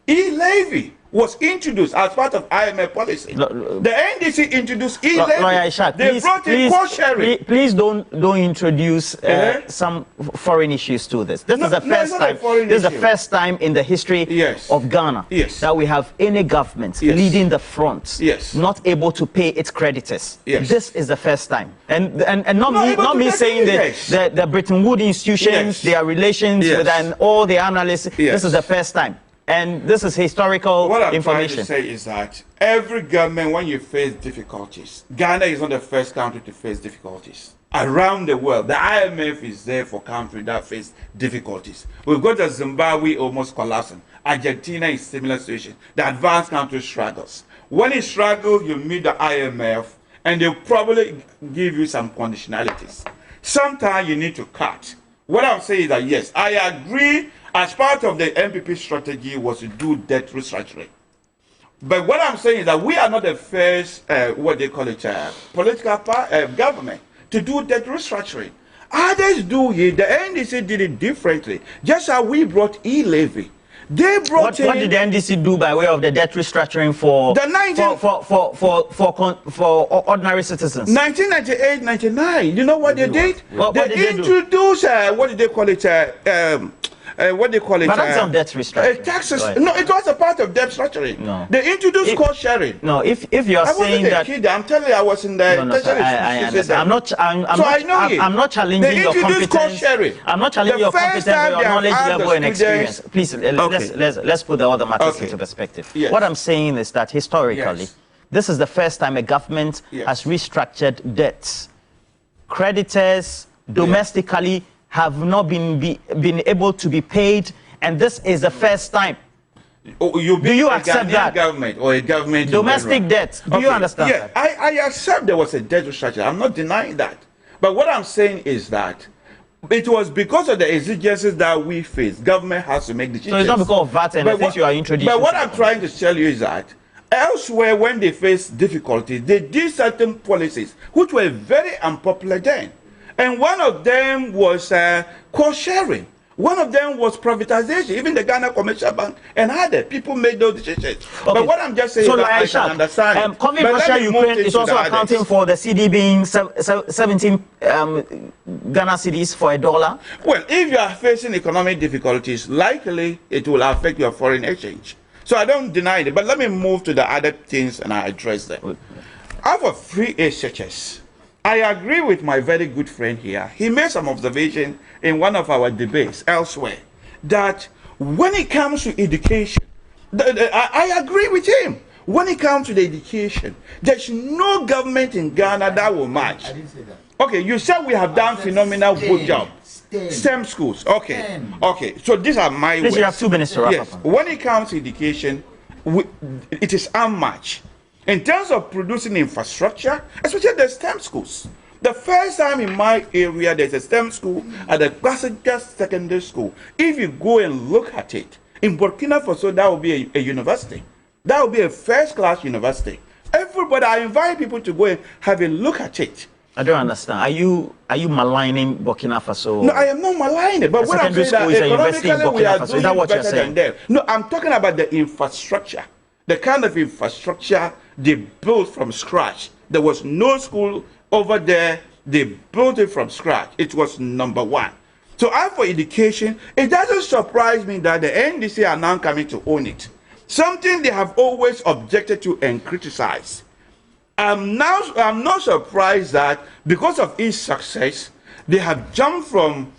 e-levy was introduced as part of IMF policy. The NDC introduced e-levy. They brought in co-sharing. Please don't introduce some foreign issues to this. This is the first time. This is the first time in the history of Ghana that we have any government leading the front not able to pay its creditors. This is the first time, and not me saying that the Bretton Woods institutions, their relations with and all the analysts. This is the first time. And this is historical information. What I'm trying to say is that every government, when you face difficulties, Ghana is not the first country to face difficulties. Around the world, the IMF is there for countries that face difficulties. We've got Zimbabwe almost collapsing. Argentina is similar situation. The advanced country struggles. When you struggle, you meet the IMF, and they'll probably give you some conditionalities. Sometimes you need to cut. What I'm saying is that, yes, I agree. As part of the NPP strategy was to do debt restructuring. But what I'm saying is that we are not the first, political government to do debt restructuring. Others do it. The NDC did it differently. Just how we brought e-levy. They brought what did the NDC do by way of the debt restructuring for ordinary citizens? 1998-99. You know what they did? They introduced what did they call it? What they call it? But that's not debt restructuring. Taxes. No, it was a part of debt restructuring. No. They introduced cost sharing. No, if you're saying that, I'm telling you, I was in the. I understand. I'm not challenging your competence. I'm not challenging your competence, your knowledge level and experience. Please, let's put the other matters into perspective. Yes. What I'm saying is that historically, this is the first time a government has restructured debts. Creditors domestically have not been able to be paid, and this is the first time. Do you accept that? Government or a government domestic debt? Do you understand that? I accept there was a debt restructure. I'm not denying that. But what I'm saying is that it was because of the exigencies that we face. Government has to make decisions. So it's not because of VAT and the things you are introducing. But what I'm trying to tell you is that elsewhere, when they face difficulties, they did certain policies which were very unpopular then. And one of them was cost sharing. One of them was privatization. Even the Ghana Commercial Bank and other people made those decisions. Okay. But what I'm just saying is that I can understand. COVID Russia Ukraine is also accounting for the CD being 17 Ghana cedis for $1. Well, if you are facing economic difficulties, likely it will affect your foreign exchange. So I don't deny it. But let me move to the other things and I address them. Out of 3 SHS, I agree with my very good friend here. He made some observation in one of our debates elsewhere that when it comes to education, I agree with him. When it comes to the education, there's no government in Ghana that will match. I didn't say that. Okay, you said we have done phenomenal good job. STEM schools. Okay. Okay. So these are my words. You have 2 minutes to wrap up. When it comes to education, it is unmatched. In terms of producing infrastructure, especially the STEM schools. The first time in my area there's a STEM school at the Classical Secondary School. If you go and look at it, in Burkina Faso, that will be a university. That will be a first-class university. Everybody, I invite people to go and have a look at it. I don't understand. Are you maligning Burkina Faso? No, I am not maligning. But what I'm saying that economically we are doing better than them. No, I'm talking about the infrastructure. The kind of infrastructure they built from scratch. There was no school over there. They built it from scratch. It was number 1. So as for education, it doesn't surprise me that the NDC are now coming to own it. Something they have always objected to and criticized. I'm not surprised that because of its success, they have jumped from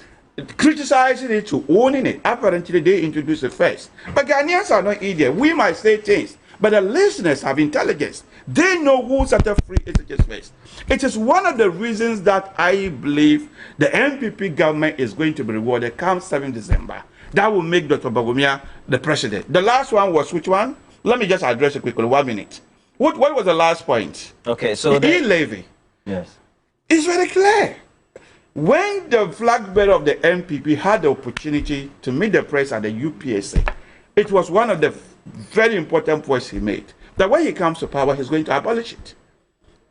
criticizing it to owning it. Apparently, they introduced it first. But Ghanaians are not idiots. We might say things, but the listeners have intelligence. They know who started free SHS first. It is one of the reasons that I believe the NPP government is going to be rewarded come 7 December. That will make Dr. Bawumia the president. The last one was which one? Let me just address it quickly, 1 minute. What was the last point? Okay, so the e-levy. Yes. It's very clear. When the flag bearer of the NPP had the opportunity to meet the press at the UPSA, it was one of the very important points he made. That when he comes to power, he's going to abolish it.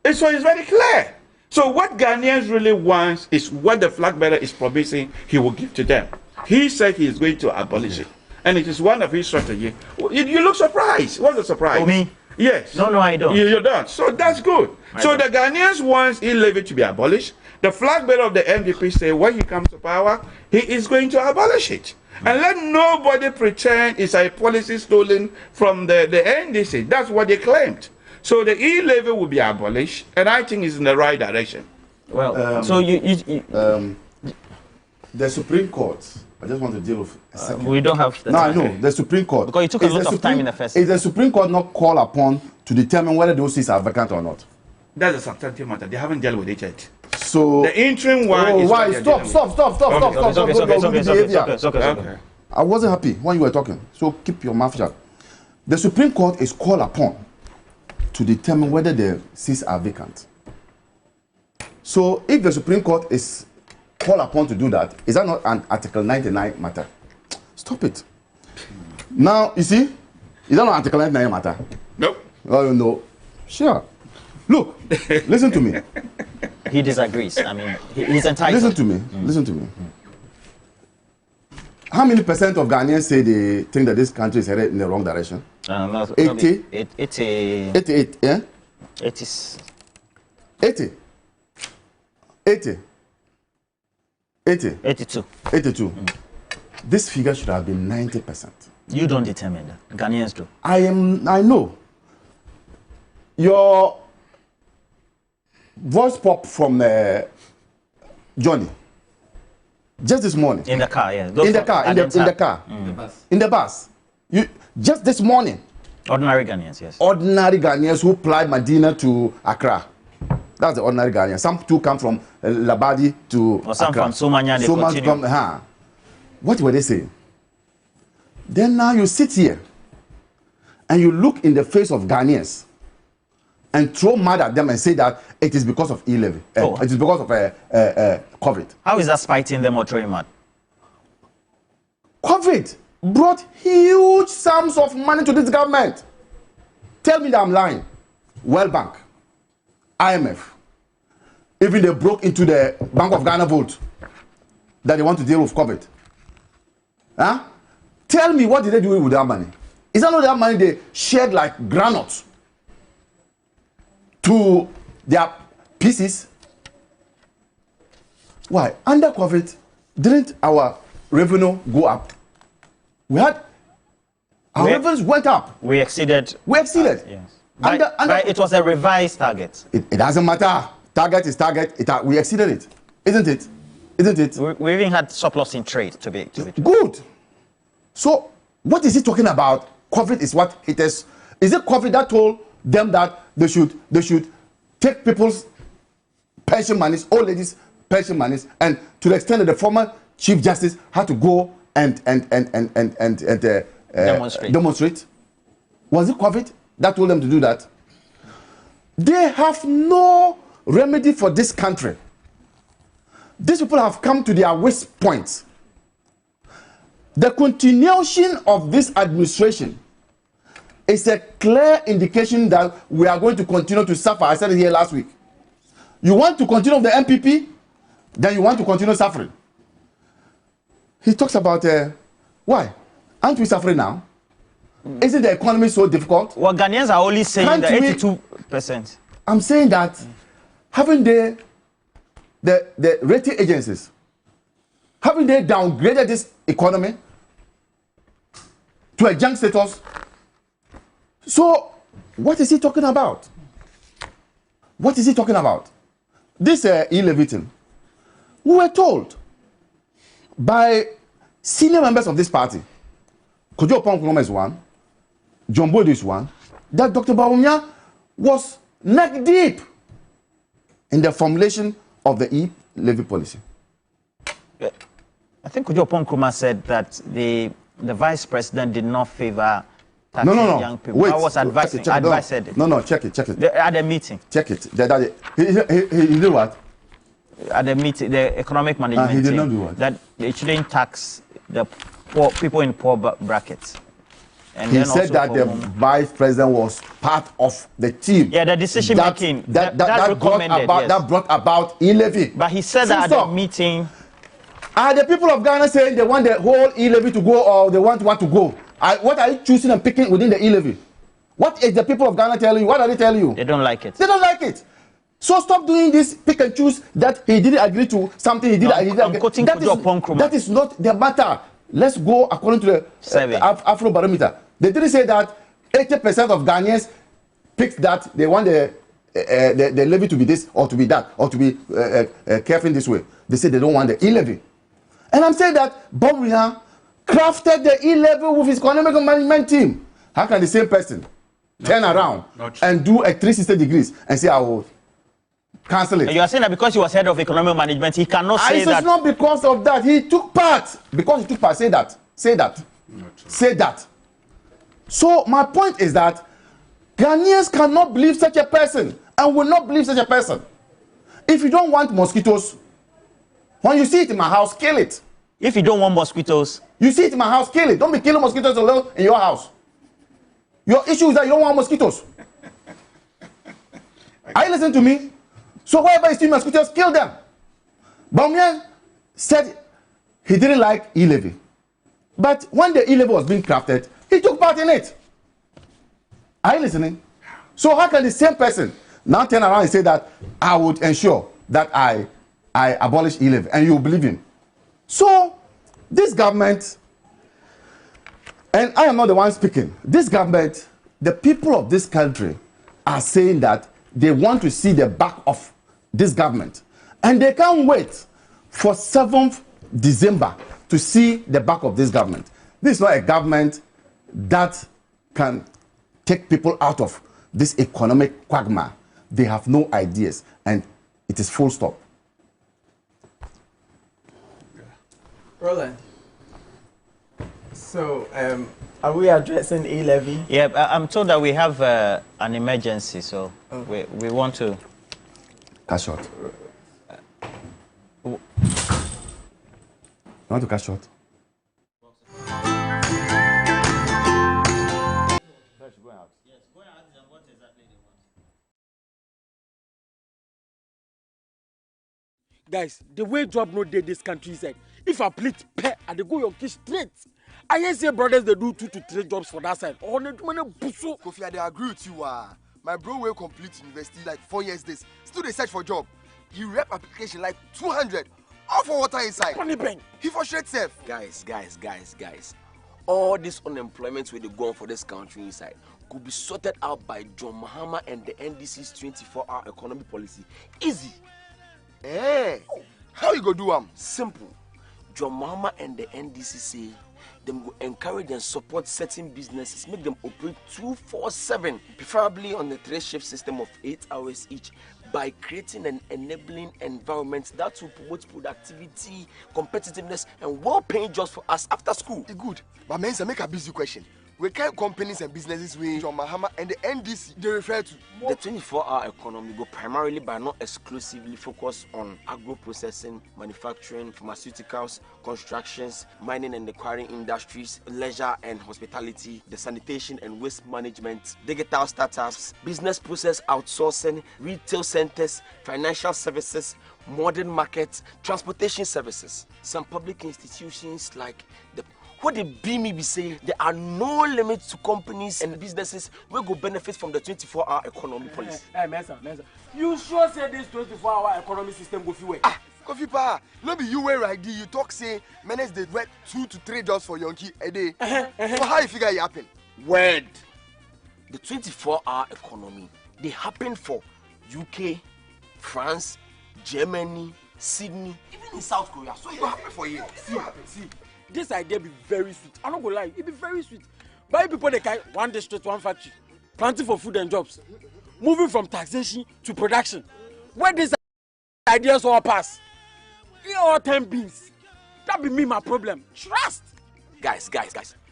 And so it's very clear. So what Ghanaians really want is what the flag bearer is promising he will give to them. He said he is going to abolish it. And it is one of his strategies. You look surprised. What's the surprise? For me? Yes. No, I don't. You don't. So that's good. So the Ghanaians want e-levy to be abolished. The flag bearer of the NDP say when he comes to power, he is going to abolish it. And let nobody pretend it's a policy stolen from the NDC. That's what they claimed. So the e-levy will be abolished, and I think it's in the right direction. Well, so the Supreme Court, I just want to deal with a second. We don't have the time. No, I know. The Supreme Court. Because it took a lot of time in the first. Is the Supreme Court not called upon to determine whether those seats are vacant or not? That's a substantive matter. They haven't dealt with it yet. So the interim one is why? Stop. I wasn't happy when you were talking. So keep your mouth shut. The Supreme Court is called upon to determine whether the seats are vacant. So if the Supreme Court is called upon to do that, is that not an Article 99 matter? Stop it. Now, you see, is that not Article 99 matter? Nope. Oh, no. Sure. Look, listen to me. He disagrees. I mean, he's entitled. Listen to me. Listen to me. How many percent of Ghanaians say they think that this country is headed in the wrong direction? 80? 88, yeah? 80. 82. This figure should have been 90%. You don't determine that. Ghanaians do. I know. Your voice pop from Johnny just this morning. In the car, yeah. In the car. In the bus. You just this morning. Ordinary Ghanaians, yes. Ordinary Ghanaians who fly Medina to Accra. That's the ordinary Ghanaians. Some too come from Labadi to or some Accra. from Somanya, they continue. From, What were they saying? Then now you sit here and you look in the face of Ghanaians and throw mud at them and say that it is because of e-levy. It is because of COVID. How is that spiting them or throwing mud? COVID brought huge sums of money to this government. Tell me that I'm lying. World Bank, IMF, even they broke into the Bank of Ghana vote that they want to deal with COVID. Huh? Tell me, what did they do with that money? Is that not that money they shared like granules to their pieces? Why? Under COVID, didn't our revenue go up? Our revenues went up. We exceeded. Yes. But it was a revised target. It doesn't matter. Target is target. We exceeded it. Isn't it? Isn't it? We even had surplus in trade to be good. So what is he talking about? COVID is what it is. Is it COVID that told them that they should take people's pension monies, old ladies' pension monies, and to the extent that the former Chief Justice had to go and demonstrate? Was it COVID that told them to do that? They have no remedy for this country. These people have come to their waste points. The continuation of this administration is a clear indication that we are going to continue to suffer. I said it here last week. You want to continue with the NPP, then you want to continue suffering. He talks about why? Aren't we suffering now? Isn't the economy so difficult? Well, Ghanaians are only saying that 82%. I'm saying that haven't they, the rating agencies, haven't they downgraded this economy to a junk status? So, what is he talking about? What is he talking about? This e-levy thing. We were told by senior members of this party, Kojo Ponkuloma is one, John Boyd is one, that Dr. Bawumia was neck deep in the formulation of the e-levy policy. I think Kojo Ponkuloma said that the vice president did not favor taxing young people. Wait, I was advising. Check it. At the meeting. Check it. He did what? At the meeting, the economic management he did not do what? That they shouldn't tax the poor people in poor brackets. And he said that the vice president was part of the team. Yeah, the decision making that brought about e-levy. But he said that at the meeting. Are the people of Ghana saying they want the whole e-levy to go, or they want what to go? What are you choosing and picking within the e-levy? What is the people of Ghana telling you? What are they telling you? They don't like it. They don't like it. So stop doing this pick and choose that he didn't agree to something he did. That is not the matter. Let's go according to the Afro Barometer. They didn't say that 80% of Ghanaians picked that they want the levy to be this or to be that or to be careful in this way. They said they don't want the e-levy. And I'm saying that Bawumia crafted the e-levy with his economic management team. How can the same person turn around and do a 360 degrees and say, I will cancel it? You are saying that because he was head of economic management, he cannot say that. It's not because of that. He took part. Because he took part. Say that. Say that. Say that. So my point is that Ghanaians cannot believe such a person and will not believe such a person. If you don't want mosquitoes, when you see it in my house, kill it. If you don't want mosquitoes, you see it in my house, kill it. Don't be killing mosquitoes alone in your house. Your issue is that you don't want mosquitoes. Are you listening to me? So wherever you see mosquitoes, kill them. Bawumia said he didn't like e-levy. But when the e-levy was being crafted, he took part in it. Are you listening? So how can the same person now turn around and say that I would ensure that I abolish e-levy, and you believe him? So this government, and I am not the one speaking, this government, the people of this country are saying that they want to see the back of this government. And they can't wait for 7th December to see the back of this government. This is not a government that can take people out of this economic quagmire. They have no ideas, and it is full stop. Roland. So, are we addressing E-levy? Yeah, I'm told that we have an emergency, so we want to... Cut short. You want to cut short? Guys, the way job no day this country is like, if I plead pay and they go your kids straight. I hear say brothers they do 2 to 3 jobs for that side. Oh, Kofi, I agree with you. My bro will complete university like 4 years this. Still they search for job. He rep application like 200. All for water inside. He for straight safe. Guys. All this unemployment where they go on for this country inside could be sorted out by John Mahama and the NDC's 24-hour economy policy. Easy. How you go do Simple. John Mahama and the NDC say them go encourage and support certain businesses, make them operate 24/7, preferably on the 3-shift system of 8 hours each, by creating an enabling environment that will promote productivity, competitiveness, and well-paying jobs for us after school. Good. But men, make a busy question. We can companies and businesses with John Mahama and the NDC they refer to. The 24-hour economy go primarily but not exclusively focus on agro-processing, manufacturing, pharmaceuticals, constructions, mining and acquiring industries, leisure and hospitality, the sanitation and waste management, digital startups, business process outsourcing, retail centers, financial services, modern markets, transportation services. Some public institutions like the what they be say, there are no limits to companies and businesses will go benefit from the 24-hour economy policy. Mensa. You sure say this 24-hour economy system go fit? Kofi Pa, no be you where right you talk say menace they work 2 to 3 jobs for Yonki a day. So how you figure it happen? Word. The 24-hour economy, they happen for UK, France, Germany, Sydney, even in South Korea. So it will happen for you. See. This idea be very sweet. I'm not gonna lie, it be very sweet. But people they carry one district, one factory, planting for food and jobs, moving from taxation to production. Where these ideas all pass, you all 10 beans. That be me my problem. Trust. Guys.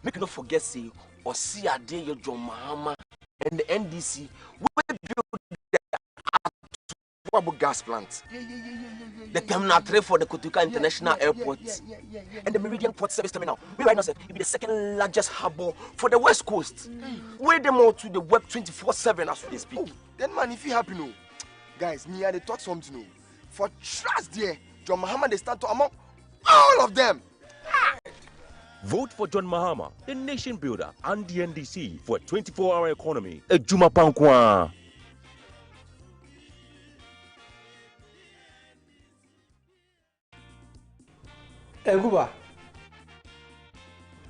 Make you not forget say or see a day your John Mahama and the NDC will build the gas plant. The terminal 3 for the Kotuka International Airport and the Meridian Port Service Terminal. We right now say it be the second largest harbor for the West Coast. Weigh them all to the web 24/7 as we speak. Then man, if you happy no, guys, me and they talk something no. For trust there, John Mahama they stand to among all of them. Vote for John Mahama, the nation builder, and the NDC for a 24-hour economy. Ejuma Pankwa. Guba,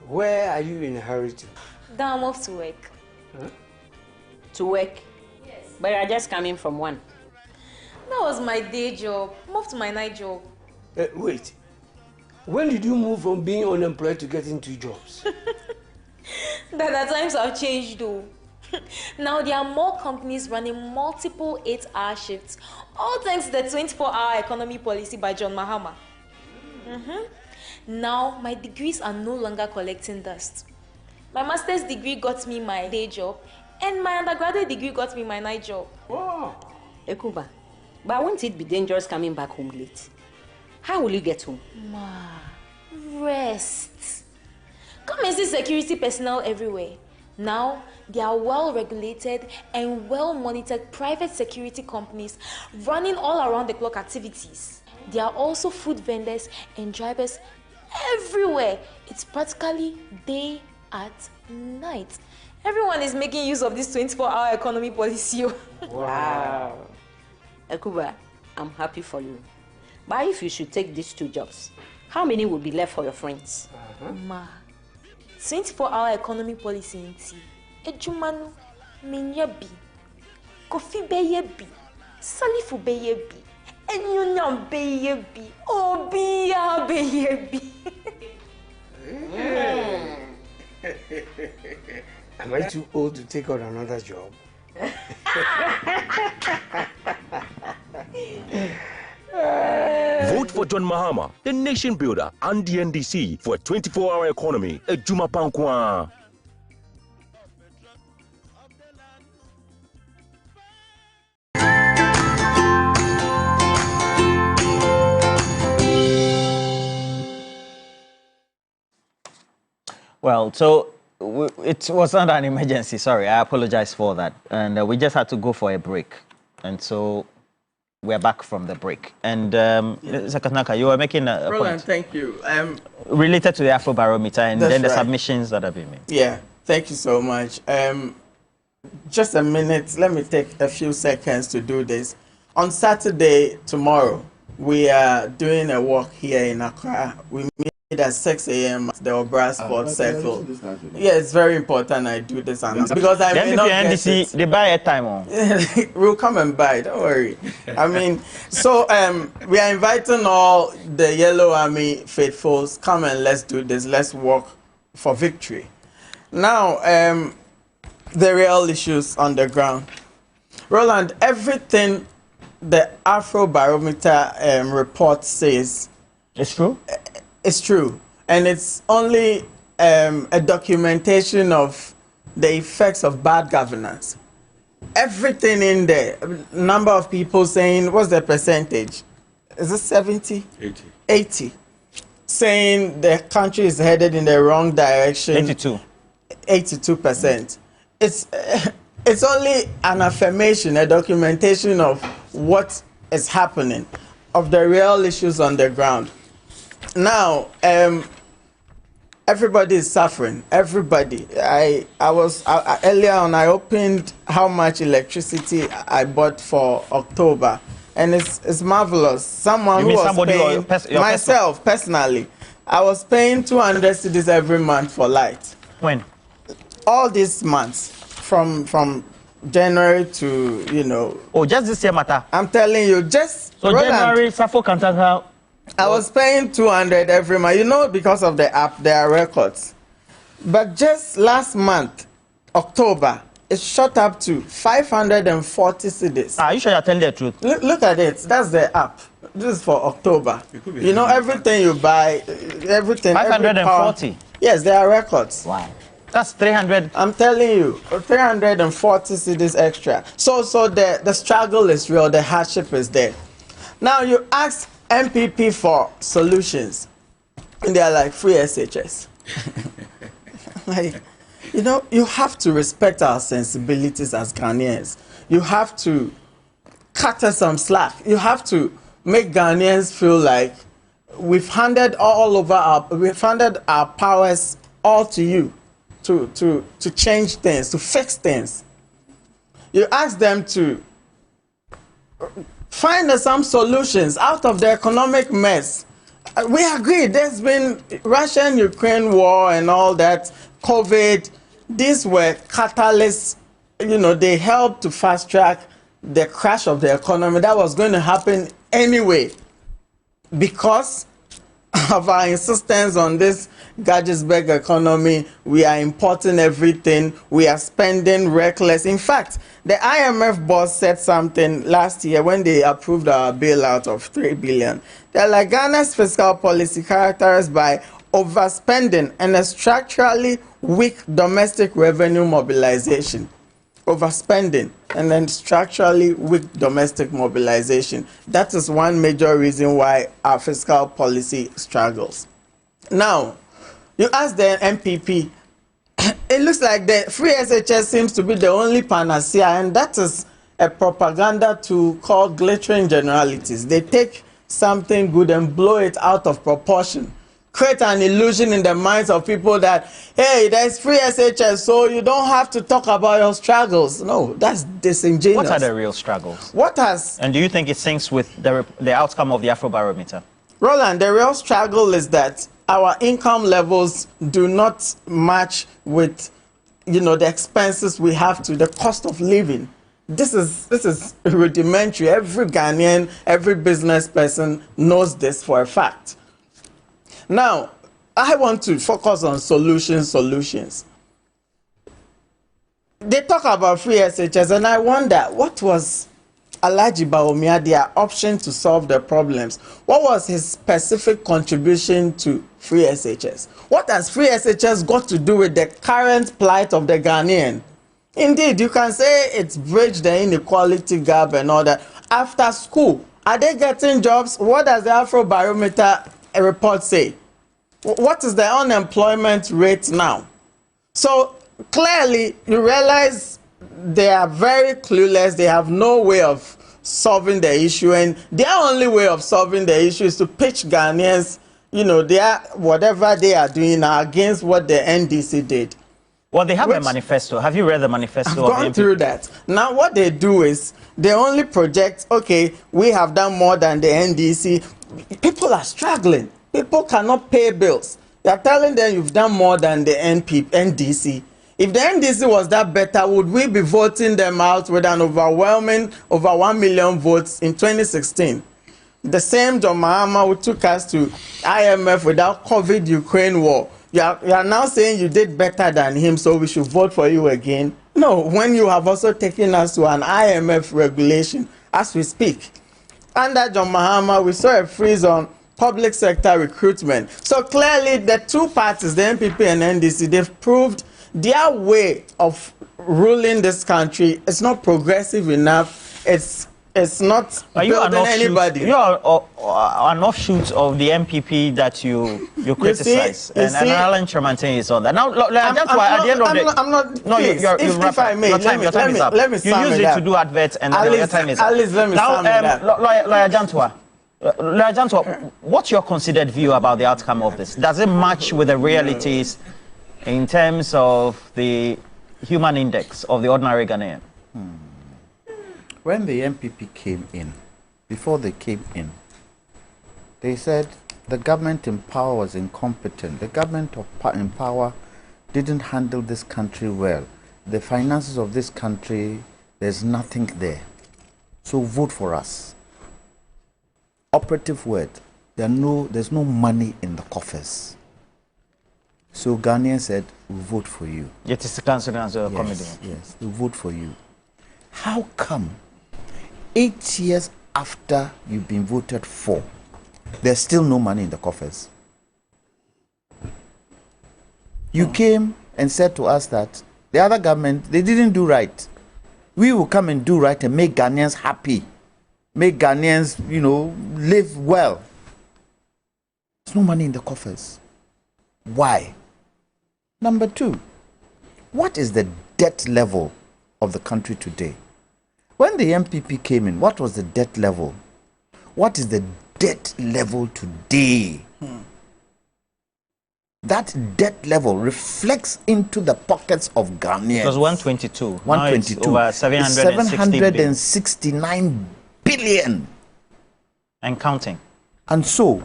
where are you in a hurry to? I'm off to work. Huh? To work? Yes. But you're just coming from one. That was my day job. I'm off to my night job. Wait. When did you move from being unemployed to getting 2 jobs? The times have changed though. Now there are more companies running multiple 8-hour shifts, all thanks to the 24-hour economy policy by John Mahama. Now my degrees are no longer collecting dust. My master's degree got me my day job, and my undergraduate degree got me my night job. Wow. Ekuba, but won't it be dangerous coming back home late? How will you get home? Ma, rest. Come and see security personnel everywhere. Now, there are well-regulated and well-monitored private security companies running all around the clock activities. There are also food vendors and drivers everywhere. It's practically day at night. Everyone is making use of this 24-hour economy policy. Wow. Ekuba, I'm happy for you. But if you should take these 2 jobs, how many will be left for your friends? Ma, 24-hour economy policy in tea. Ejumanu, Minyabi, Kofi Beyebi, Salifu Beyebi, Enyunyam Beyebi, Obia Beyebi. Am I too old to take on another job? Vote for John Mahama, the nation builder, and the NDC for a 24-hour economy. Ejuma Pankwa. Well, so it was not an emergency. Sorry, I apologize for that. And we just had to go for a break. And so we're back from the break. And Sakatanaka, you were making a Roland, point. thank you. Related to the Afrobarometer and then the right. submissions that have been made. Yeah, thank you so much. Just a minute, let me take a few seconds to do this. On Saturday, tomorrow, we are doing a walk here in Accra. We meet at 6 a.m. at the Obra Sports Circle. Yeah, it's very important I do this because I may not get it. They buy a time on. We'll come and buy, don't worry. I mean, so we are inviting all the Yellow Army faithfuls, come and let's do this, let's walk for victory. Now, the real issues on the ground. Roland, everything the Afrobarometer report says... It's true? It's true. And it's only a documentation of the effects of bad governance. Everything in there, number of people saying, what's the percentage? Is it 70? 80. 80. Saying the country is headed in the wrong direction. 82. 82%. It's only an affirmation, a documentation of what is happening, of the real issues on the ground. Now, everybody is suffering. Everybody. Earlier on, I opened how much electricity I bought for October, and it's marvelous. Someone who was paying, myself personally, I was paying 200 cedis every month for light. When? All these months, from January to Oh, just this year matter. I'm telling you, just so Roland, January, Safo Kantaka. I was paying 200 every month. Because of the app, there are records. But just last month, October, it shot up to 540 cedis. Are you sure you're telling the truth? Look at it. That's the app. This is for October. Everything you buy, everything. 540? Yes, there are records. Wow. That's 300. I'm telling you, 340 cedis extra. So the struggle is real. The hardship is there. Now you ask NPP for solutions, and they are like free SHS. Like, you have to respect our sensibilities as Ghanaians. You have to cut us some slack. You have to make Ghanaians feel like we've handed our powers all to you to change things, to fix things. You ask them to find some solutions out of the economic mess. We agree there's been Russian-Ukraine war and all that, COVID. These were catalysts. They helped to fast-track the crash of the economy. That was going to happen anyway because of our insistence on this Gadgetsburg economy. We are importing everything. We are spending reckless. In fact, the IMF boss said something last year when they approved our bailout of 3 billion. They're like, Ghana's fiscal policy characterized by overspending and a structurally weak domestic revenue mobilization. Overspending and then structurally weak domestic mobilization. That is one major reason why our fiscal policy struggles. Now, you ask the NPP, it looks like the free SHS seems to be the only panacea, and that is a propaganda tool called glittering generalities. They take something good and blow it out of proportion. Create an illusion in the minds of people that, hey, there's free SHS, so you don't have to talk about your struggles. No, that's disingenuous. What are the real struggles? And do you think it syncs with the outcome of the Afrobarometer? Roland, the real struggle is that our income levels do not match with, the expenses we have to, the cost of living. This is rudimentary. Every Ghanaian, every business person knows this for a fact. Now, I want to focus on solutions. they talk about free SHS, and I wonder what was Alhaji Bawumia their option to solve the problems. What was his specific contribution to free SHS? What has free SHS got to do with the current plight of the Ghanaian? Indeed, you can say it's bridged the inequality gap and all that. After school, are they getting jobs? What does the Afrobarometer report say? What is the unemployment rate now? So clearly, you realize they are very clueless. They have no way of solving the issue, and their only way of solving the issue is to pitch Ghanaians, you know, whatever they are doing now against what the NDC did. Well, they have a manifesto. Have you read the manifesto? I've gone through that. Now, what they do is they only project, okay, we have done more than the NDC. People are struggling. People cannot pay bills. They are telling them you've done more than the NDC. If the NDC was that better, would we be voting them out with an overwhelming over 1 million votes in 2016? The same John Mahama who took us to IMF without COVID-Ukraine war. You are now saying you did better than him, so we should vote for you again. No, when you have also taken us to an IMF regulation as we speak. Under John Mahama, we saw a freeze on public sector recruitment. So clearly the two parties, the NPP and NDC, they've proved their way of ruling this country is not progressive enough. It's not building anybody. You are an offshoot of the NPP that you criticize. And Alan Tremantin is on that. Now, that's why at the end of the day... I'm not... No, if I may, your time is up. Let me you use it to do adverts and then your time is up. Alice, let me now, Lawyer Jantwa, what's your considered view about the outcome of this? Does it match with the realities in terms of the human index of the ordinary Ghanaian? When the NPP came in, before they came in, they said the government in power was incompetent. The government in power didn't handle this country well. The finances of this country, there's nothing there. So vote for us. Operative word, there's no money in the coffers. So Ghanaians said, we'll vote for you. It is the council committee. Yes, we'll vote for you. How come 8 years after you've been voted for, there's still no money in the coffers? You came and said to us that the other government, they didn't do right. We will come and do right and make Ghanaians happy. Make Ghanaians, you know, live well. There's no money in the coffers. Why? Number two, what is the debt level of the country today? When the NPP came in, what was the debt level? What is the debt level today? That debt level reflects into the pockets of Ghanaians. It was 122. 122. Now it's over 769 billion. And counting. And so,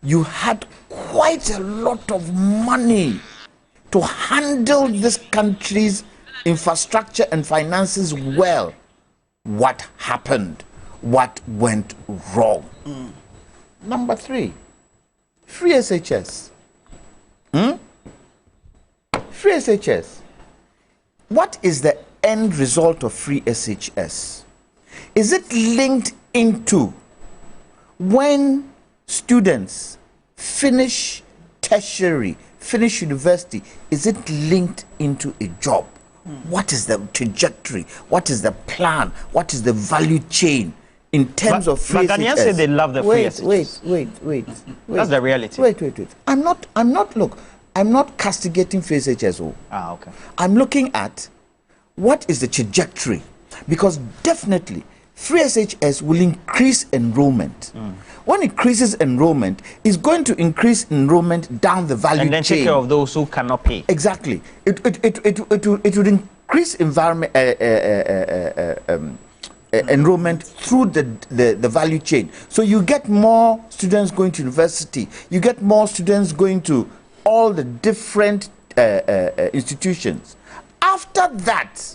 you had quite a lot of money to handle this country's infrastructure and finances well. What happened? What went wrong? Number three, free SHS. Free SHS. What is the end result of free SHS? Is it linked into when students finish tertiary, finish university, is it linked into a job? What is the trajectory? What is the plan? What is the value chain in terms of free SHS? But Ghanaians say they love the free SHS. Wait. That's the reality. Wait. I'm not, look, I'm not castigating free SHS. Okay. I'm looking at what is the trajectory, because definitely free SHS will increase enrollment. When it increases enrollment, it's going to increase enrollment down the value chain. And then take care of those who cannot pay. Exactly. It would increase enrollment through the value chain. So you get more students going to university. You get more students going to all the different institutions. After that,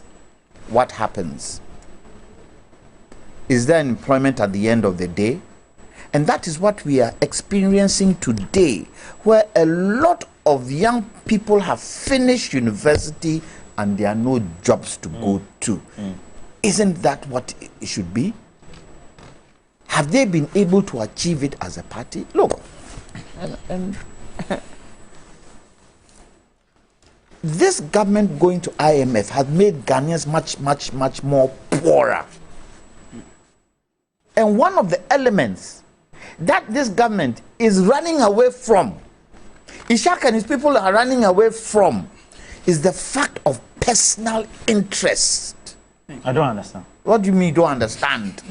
what happens? Is there employment at the end of the day? And that is what we are experiencing today, where a lot of young people have finished university and there are no jobs to go to. Isn't that what it should be? Have they been able to achieve it as a party? Look, this government going to IMF has made Ghanaians much more poorer. And one of the elements that this government is running away from, Ishak and his people are running away from, is the fact of personal interest. I don't understand. What do you mean you don't understand?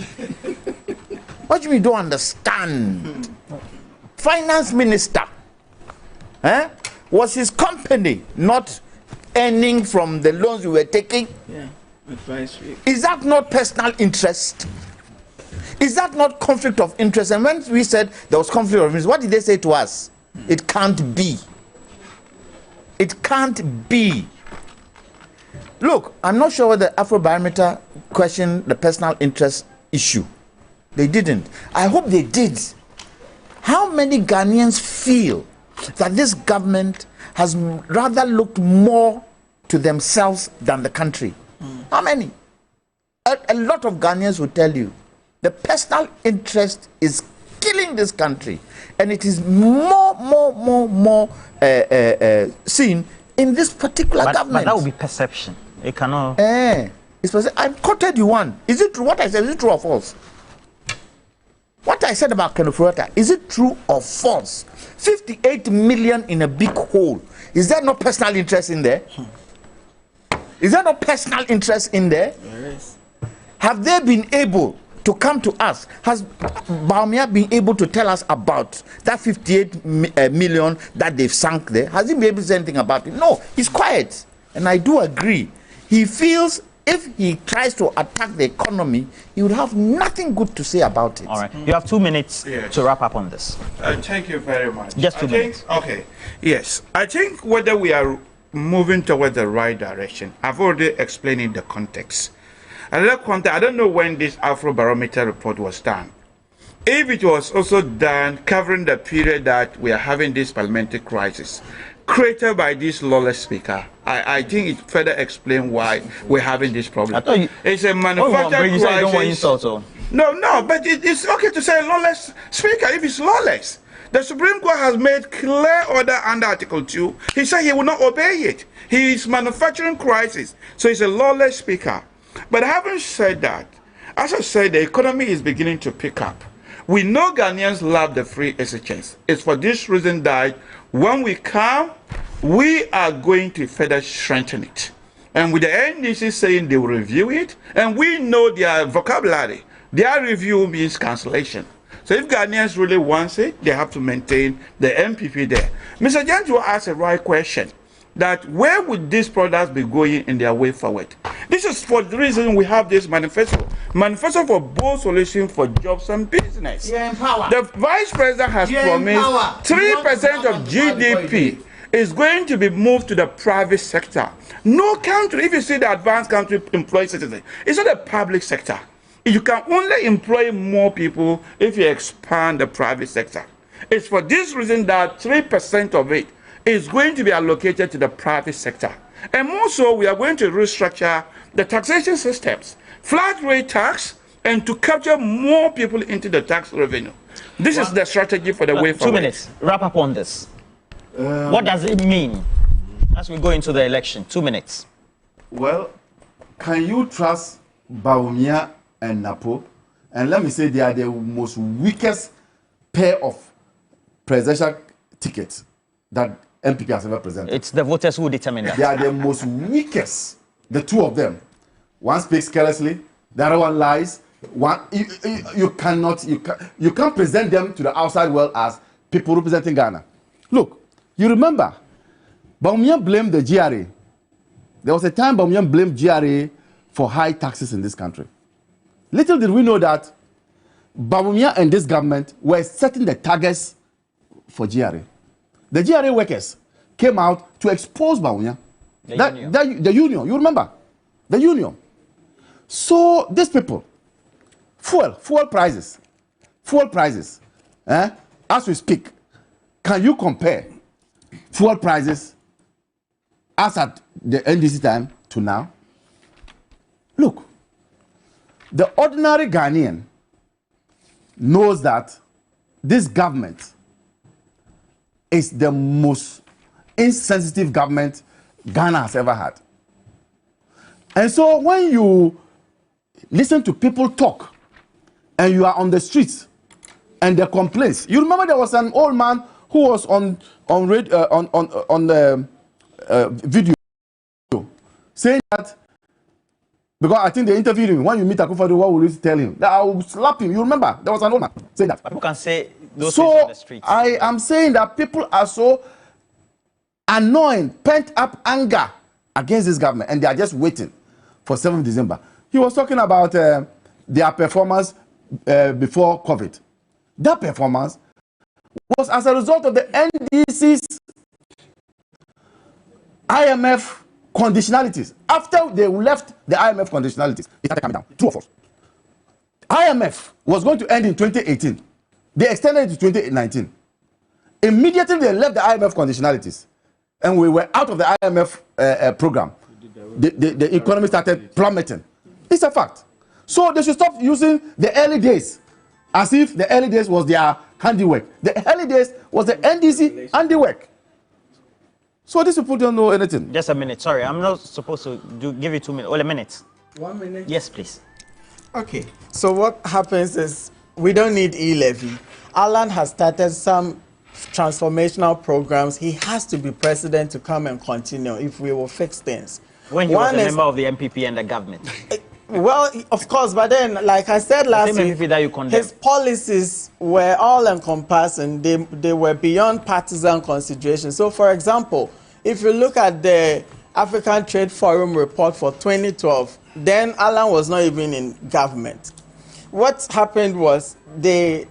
What do you mean you don't understand? Finance minister, was his company not earning from the loans we were taking? Yeah. Is that not personal interest? Is that not conflict of interest? And when we said there was conflict of interest, what did they say to us? It can't be. It can't be. Look, I'm not sure whether the Afrobarometer questioned the personal interest issue. They didn't. I hope they did. How many Ghanaians feel that this government has rather looked more to themselves than the country? How many? A lot of Ghanaians will tell you the personal interest is killing this country, and it is more seen in this particular government. But that would be perception. It cannot. I quoted you one. Is it true? What I said, is it true or false? What I said about Kenofurata, is it true or false? 58 million in a big hole. Is there no personal interest in there? Is there no personal interest in there? There is. Have they been able to come to us? Has Bawumia been able to tell us about that 58 million that they've sunk there? Has he been able to say anything about it? No, he's quiet. And I do agree. He feels if he tries to attack the economy, he would have nothing good to say about it. All right. You have 2 minutes to wrap up on this. Thank you very much. Just 2 minutes. Okay. Yes. I think whether we are moving toward the right direction, I've already explained in the context. Another context, I don't know when this Afrobarometer report was done. If it was also done covering the period that we are having this parliamentary crisis, created by this lawless speaker, I think it further explains why we're having this problem. It's a manufactured crisis. No, but it's okay to say lawless speaker if it's lawless. The Supreme Court has made clear order under Article 2. He said he will not obey it. He is manufacturing crisis. So he's a lawless speaker. But having said that, as I said, the economy is beginning to pick up. We know Ghanaians love the free exchange. It's for this reason that when we come, we are going to further strengthen it. And with the NDC saying they will review it, and we know their vocabulary, their review means cancellation. So if Ghanaians really want it, they have to maintain the NPP there. Mr. Janjo asked a right question, that where would these products be going in their way forward? This is for the reason we have this manifesto. Manifesto for bold solutions for jobs and business. The Vice President has promised 3% of GDP is going to be moved to the private sector. No country, if you see the advanced country employ citizens, it's not the public sector. You can only employ more people if you expand the private sector. It's for this reason that 3% of it is going to be allocated to the private sector. And also, we are going to restructure the taxation systems, flat rate tax, and to capture more people into the tax revenue. This is the strategy for the way forward. 2 minutes. Wrap up on this. What does it mean as we go into the election? 2 minutes. Well, can you trust Bawumia and Napo? And let me say they are the most weakest pair of presidential tickets that NPP has ever presented. It's the voters who determine that. They are the most weakest, the two of them. One speaks carelessly, the other one lies. You can't present them to the outside world as people representing Ghana. Look, you remember, Bawumia blamed the GRA. There was a time Bawumia blamed GRA for high taxes in this country. Little did we know that Bawumia and this government were setting the targets for GRA. The GRA workers came out to expose Bawumia. The union, you remember? The union. So these people, fuel prices, as we speak, can you compare fuel prices as at the NDC time to now, look, the ordinary Ghanaian knows that this government is the most insensitive government Ghana has ever had. And so when you listen to people talk and you are on the streets and the complaints, you remember there was an old man who was on the video saying that, because I think they interviewed him. When you meet Akufo-Addo, what will you tell him? That I will slap him. You remember? There was an old man saying that. People can say those things on the streets. I am saying that people are so annoying, pent up anger against this government, and they are just waiting for 7th December. He was talking about their performance before COVID. That performance was as a result of the NDC's IMF conditionalities. After they left the IMF conditionalities, it started coming down. True or false? IMF was going to end in 2018. They extended it to 2019. Immediately they left the IMF conditionalities, and we were out of the IMF program. The economy started plummeting. It's a fact. So they should stop using the early days as if the early days was their handiwork. The early days was the NDC handiwork. So these people don't know anything. Just a minute. Sorry, I'm not supposed to give you 2 minutes. Well, a minute. 1 minute? Yes, please. Okay. So what happens is we don't need e-levy. Alan has started some transformational programs. He has to be president to come and continue if we will fix things. When he was a member of the NPP and the government. Well, of course, but then, like I said last week, that you his policies were all-encompassing. They were beyond partisan consideration. So, for example, if you look at the African Trade Forum report for 2012, then Alan was not even in government. What happened was they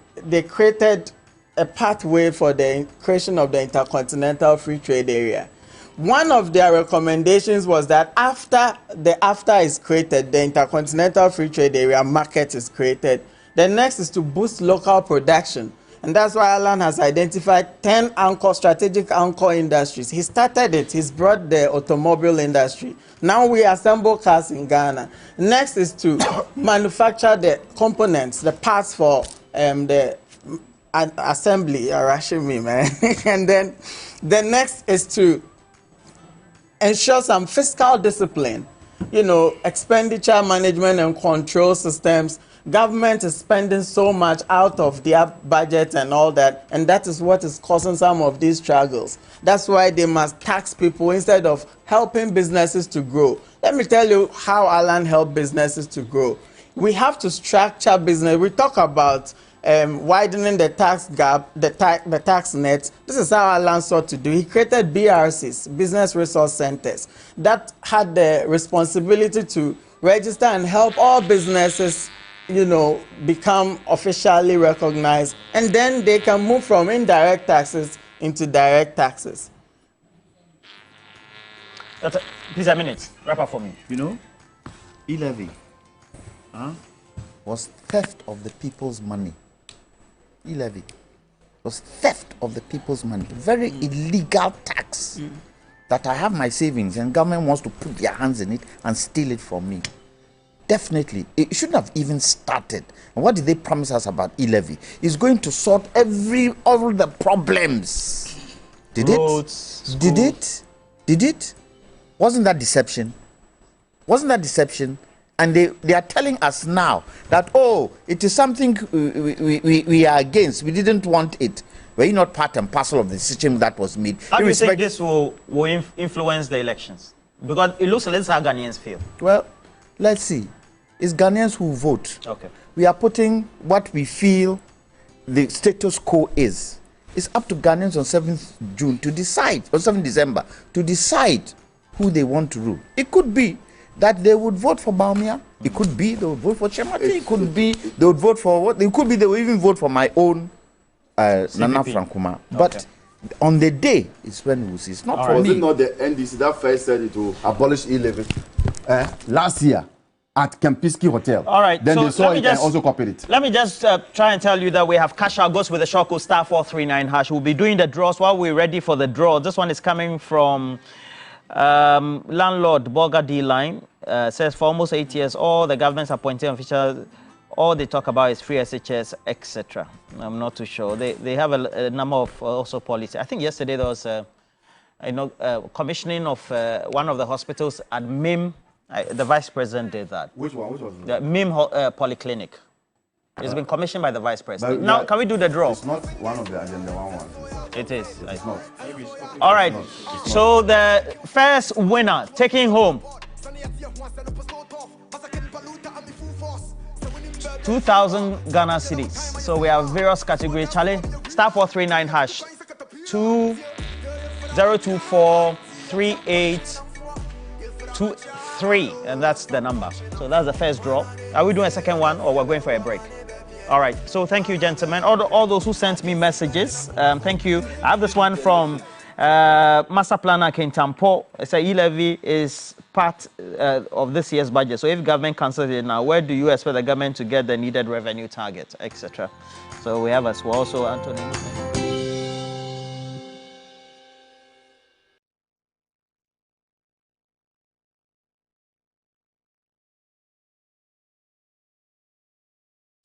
created a pathway for the creation of the Intercontinental Free Trade Area. One of their recommendations was that after the AFTA is created, the Intercontinental Free Trade Area market is created. The next is to boost local production. And that's why Alan has identified 10 strategic anchor industries. He started it. He's brought the automobile industry. Now we assemble cars in Ghana. Next is to manufacture the components, the parts for the assembly. You're rushing me, man. And then the next is to ensure some fiscal discipline, expenditure management and control systems. Government is spending so much out of their budget and all that, and that is what is causing some of these struggles. That's why they must tax people instead of helping businesses to grow. Let me tell you how Alan helped businesses to grow. We have to structure business. We talk about widening the tax gap, the tax net. This is how Alan sought to do. He created BRCs, Business Resource Centers, that had the responsibility to register and help all businesses, become officially recognized, and then they can move from indirect taxes into direct taxes. Please, a minute. Wrap up for me. E-levy was theft of the people's money. E-levy was theft of the people's money. Very illegal tax that I have my savings and government wants to put their hands in it and steal it from me. Definitely, it shouldn't have even started. And what did they promise us about e-levy? It's going to sort all the problems. Did Roads, it? Did it? Did it? Wasn't that deception? Wasn't that deception? And they are telling us now that, it is something we are against. We didn't want it. Were you not part and parcel of the system that was made? How do you think this will influence the elections? Because it looks like this is how Ghanaians feel. Well, let's see. It's Ghanaians who vote. Okay. We are putting what we feel the status quo is. It's up to Ghanaians on 7th June to decide, or 7th December, to decide who they want to rule. It could be that they would vote for Baumia. It could be they would vote for Chemati. It could be they would vote for what? It could be they would even vote for my own Nana Frankuma. But on the day, it's when we will see. It's not for me. Was it not the NDC that first said it will abolish e-levy last year at Kempinski Hotel? All right. Then so they saw it and also copied it. Let me just try and tell you that we have cash out goes with the shortcode *439#. We'll be doing the draws while we're ready for the draw. This one is coming from Landlord Borga D Line says for almost 8 years, all the government's appointed officials, all they talk about is free SHS, etc. I'm not too sure. They have a number of also policy. I think yesterday there was commissioning of one of the hospitals at MIM. The vice president did that. Which one? Which was the MIM Polyclinic. It's been commissioned by the vice president. Now, can we do the draw? It's not one of the agenda ones. It is. It's not. All right. So the first winner taking home 2,000 Ghana cedis. So we have various categories. Charlie, star 439 hash 20243823, and that's the number. So that's the first draw. Are we doing a second one, or we're going for a break? All right. So thank you, gentlemen. All those who sent me messages, thank you. I have this one from Master Planner Kentampo. It's a e-levy is part of this year's budget. So if government cancels it now, where do you expect the government to get the needed revenue target, etc.? So we have as well. So Anthony.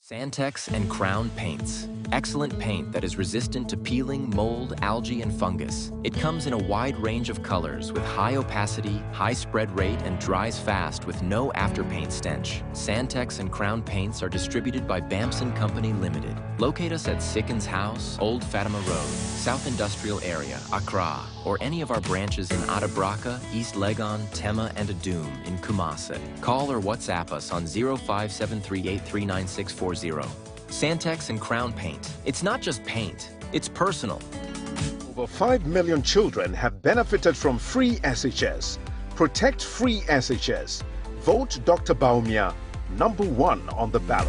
Santex and Crown Paints. Excellent paint that is resistant to peeling, mold, algae, and fungus. It comes in a wide range of colors with high opacity, high spread rate, and dries fast with no afterpaint stench. Santex and Crown Paints are distributed by Bamson Company Limited. Locate us at Sickens House, Old Fatima Road, South Industrial Area, Accra, or any of our branches in Atabraka, East Legon, Tema, and Adum in Kumasi. Call or WhatsApp us on 0573839640. Santex and Crown Paint. It's not just paint, it's personal. Over 5 million children have benefited from free SHS. Protect free SHS. Vote Dr. Baumia #1 on the ballot.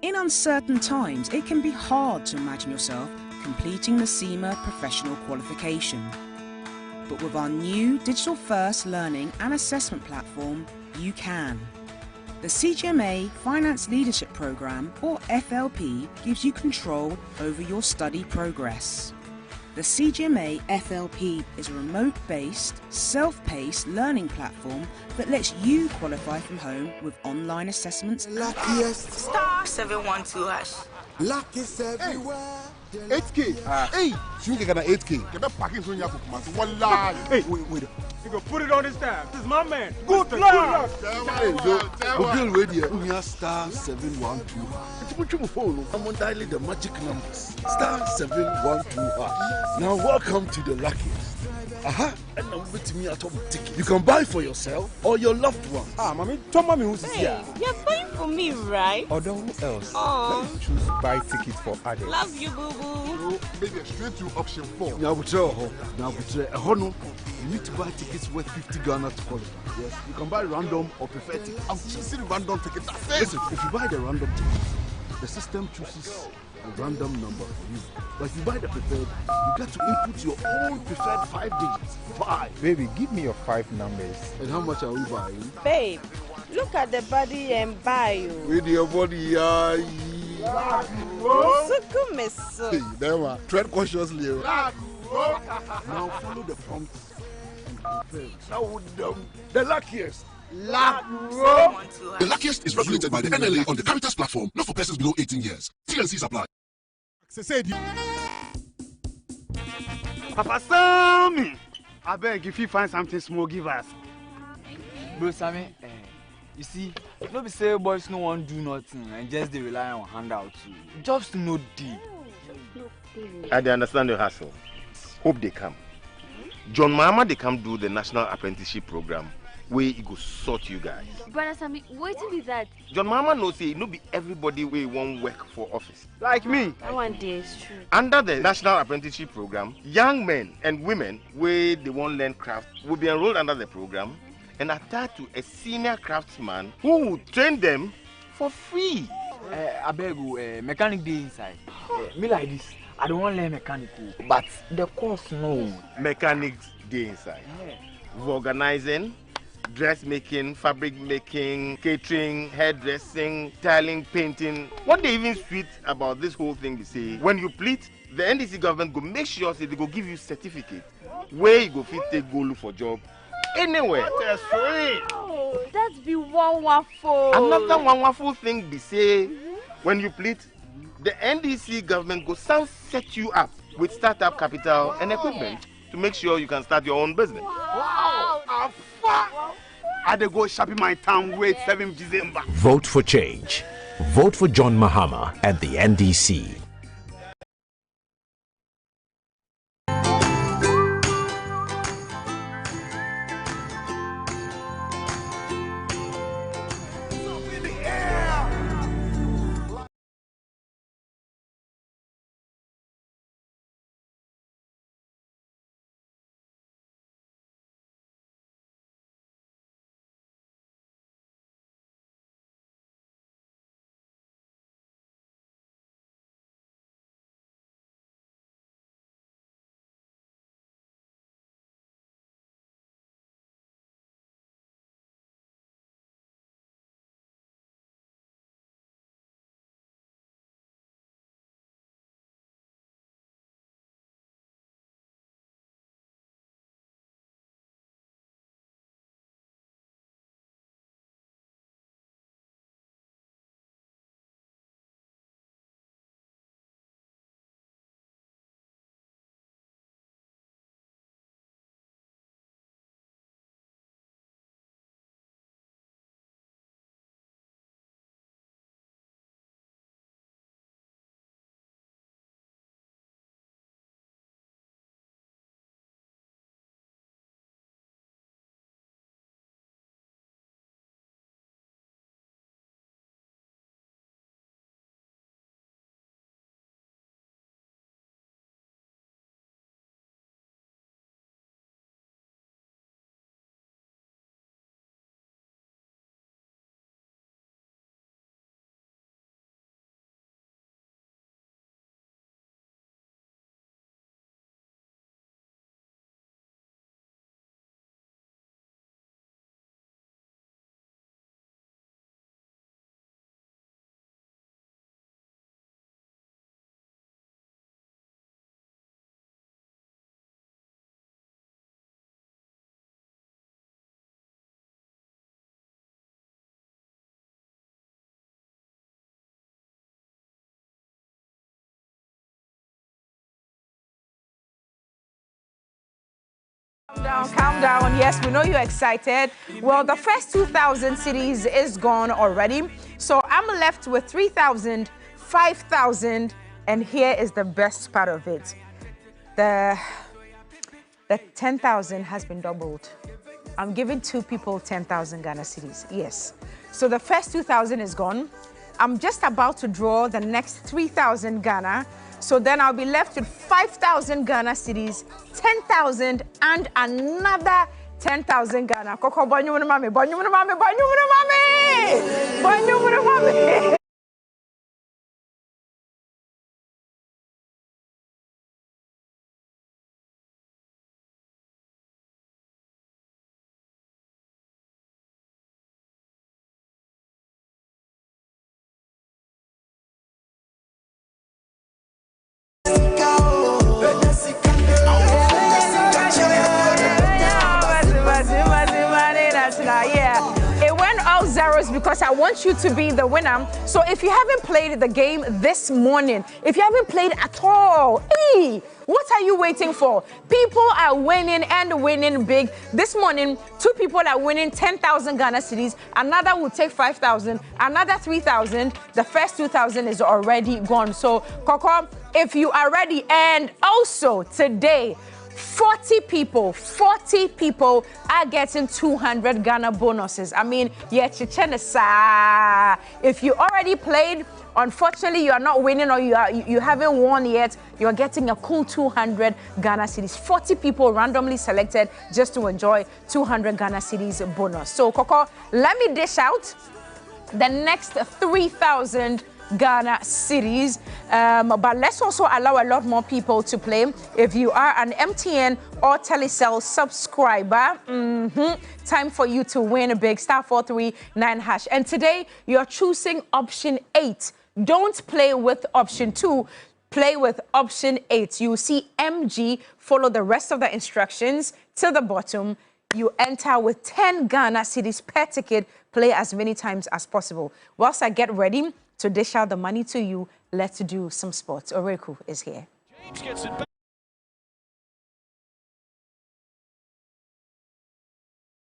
In uncertain times, it can be hard to imagine yourself completing the CIMA professional qualification. But with our new digital-first learning and assessment platform, you can. The CGMA Finance Leadership Programme, or FLP, gives you control over your study progress. The CGMA FLP is a remote-based, self-paced learning platform that lets you qualify from home with online assessments. Luckiest. Star 712 hash. Luckiest everywhere. 8K. Hey, you get an 8K. Get that packing from your Wallah. Hey, wait. You can put it on his tab. This is my man. Good luck. Hey, yo, Bill Radio. We are star 712. It's much more phone. I'm on dialing the magic numbers. Star 712. Now welcome to the luckiest. And now with me at home ticket. You can buy for yourself or your loved one. Mommy, tell mommy who's here. You're buying for me, right? Or who else? Oh. Let me choose buy tickets for others. Love you, boo boo. Maybe straight to option 4. Now we try. You need to buy tickets worth 50 Ghana to qualify. Yes, you can buy random or preferred tickets. I'm choosing random tickets. Listen, if you buy the random ticket, the system chooses a random number for you. But if you buy the preferred, you get to input your own preferred 5 digits. 5. Baby, give me your 5 numbers. And how much are we buying? Babe, look at the body and buy you. With your body, Hey, there, tread cautiously. Now follow the prompts and confirm. Now the luckiest. The luckiest is regulated by the NLA on the Caritas platform, not for persons below 18 years. T&Cs apply. Papa Sammy, I beg if you find something small, give us. Bro Sammy, you see, nobody say boys no one do nothing and just they rely on handouts. Jobs no deep. I understand your hassle. Hope they come. John Mahama they come do the National Apprenticeship Program where he go sort you guys. Brother Sammy, waiting with that. John Mahama knows say no be everybody way won't work for office. Like me. That one day is true. Under the National Apprenticeship Program, young men and women where they won't learn craft will be enrolled under the program and attached to a senior craftsman who will train them for free. I beg you, mechanic day inside. Me like this. I don't want to learn mechanical, but the course no. Mechanics day inside. Organizing, dressmaking, fabric making, catering, hairdressing, tiling, painting. What they even sweet about this whole thing is say, when you plead, the NDC government go make sure say they go give you certificate where you go fit take go look for job anywhere. That's sweet. Oh, that's be wonderful. Another wonderful thing be say, when you plead, the NDC government go set you up with startup capital and equipment to make sure you can start your own business. Wow! I dey go shopping my town wait 7th December. Vote for change. Vote for John Mahama at the NDC. Calm down. Yes, we know you're excited. Well, the first 2,000 cities is gone already. So I'm left with 3,000, 5,000, and here is the best part of it. The 10,000 has been doubled. I'm giving 2 people 10,000 Ghana cities. Yes. So the first 2,000 is gone. I'm just about to draw the next 3,000 Ghana. So then I'll be left with 5,000 Ghana cities, 10,000, and another 10,000 Ghana. Koko banyumunu mami, banyumunu mami, banyumunu mami, banyumunu mami. Because I want you to be the winner. So if you haven't played the game this morning, if you haven't played at all, hey, what are you waiting for? People are winning and winning big. This morning, 2 people are winning 10,000 Ghana cedis. Another will take 5,000, another 3,000. The first 2,000 is already gone. So, Coco, if you are ready, and also today, 40 people are getting 200 Ghana bonuses. I mean, yeah, if you already played, unfortunately, you are not winning or you haven't won yet, you are getting a cool 200 Ghana cedis. 40 people randomly selected just to enjoy 200 Ghana cedis bonus. So, Coco, let me dish out the next 3,000 Ghana cedis. But let's also allow a lot more people to play. If you are an MTN or Telecel subscriber, time for you to win a big *439#. And today, you're choosing option 8. Don't play with option 2. Play with option 8. You see MG, follow the rest of the instructions to the bottom. You enter with 10 Ghana cedis per ticket. Play as many times as possible. Whilst I get ready to dish out the money to you, let's do some sports. Oreku is here.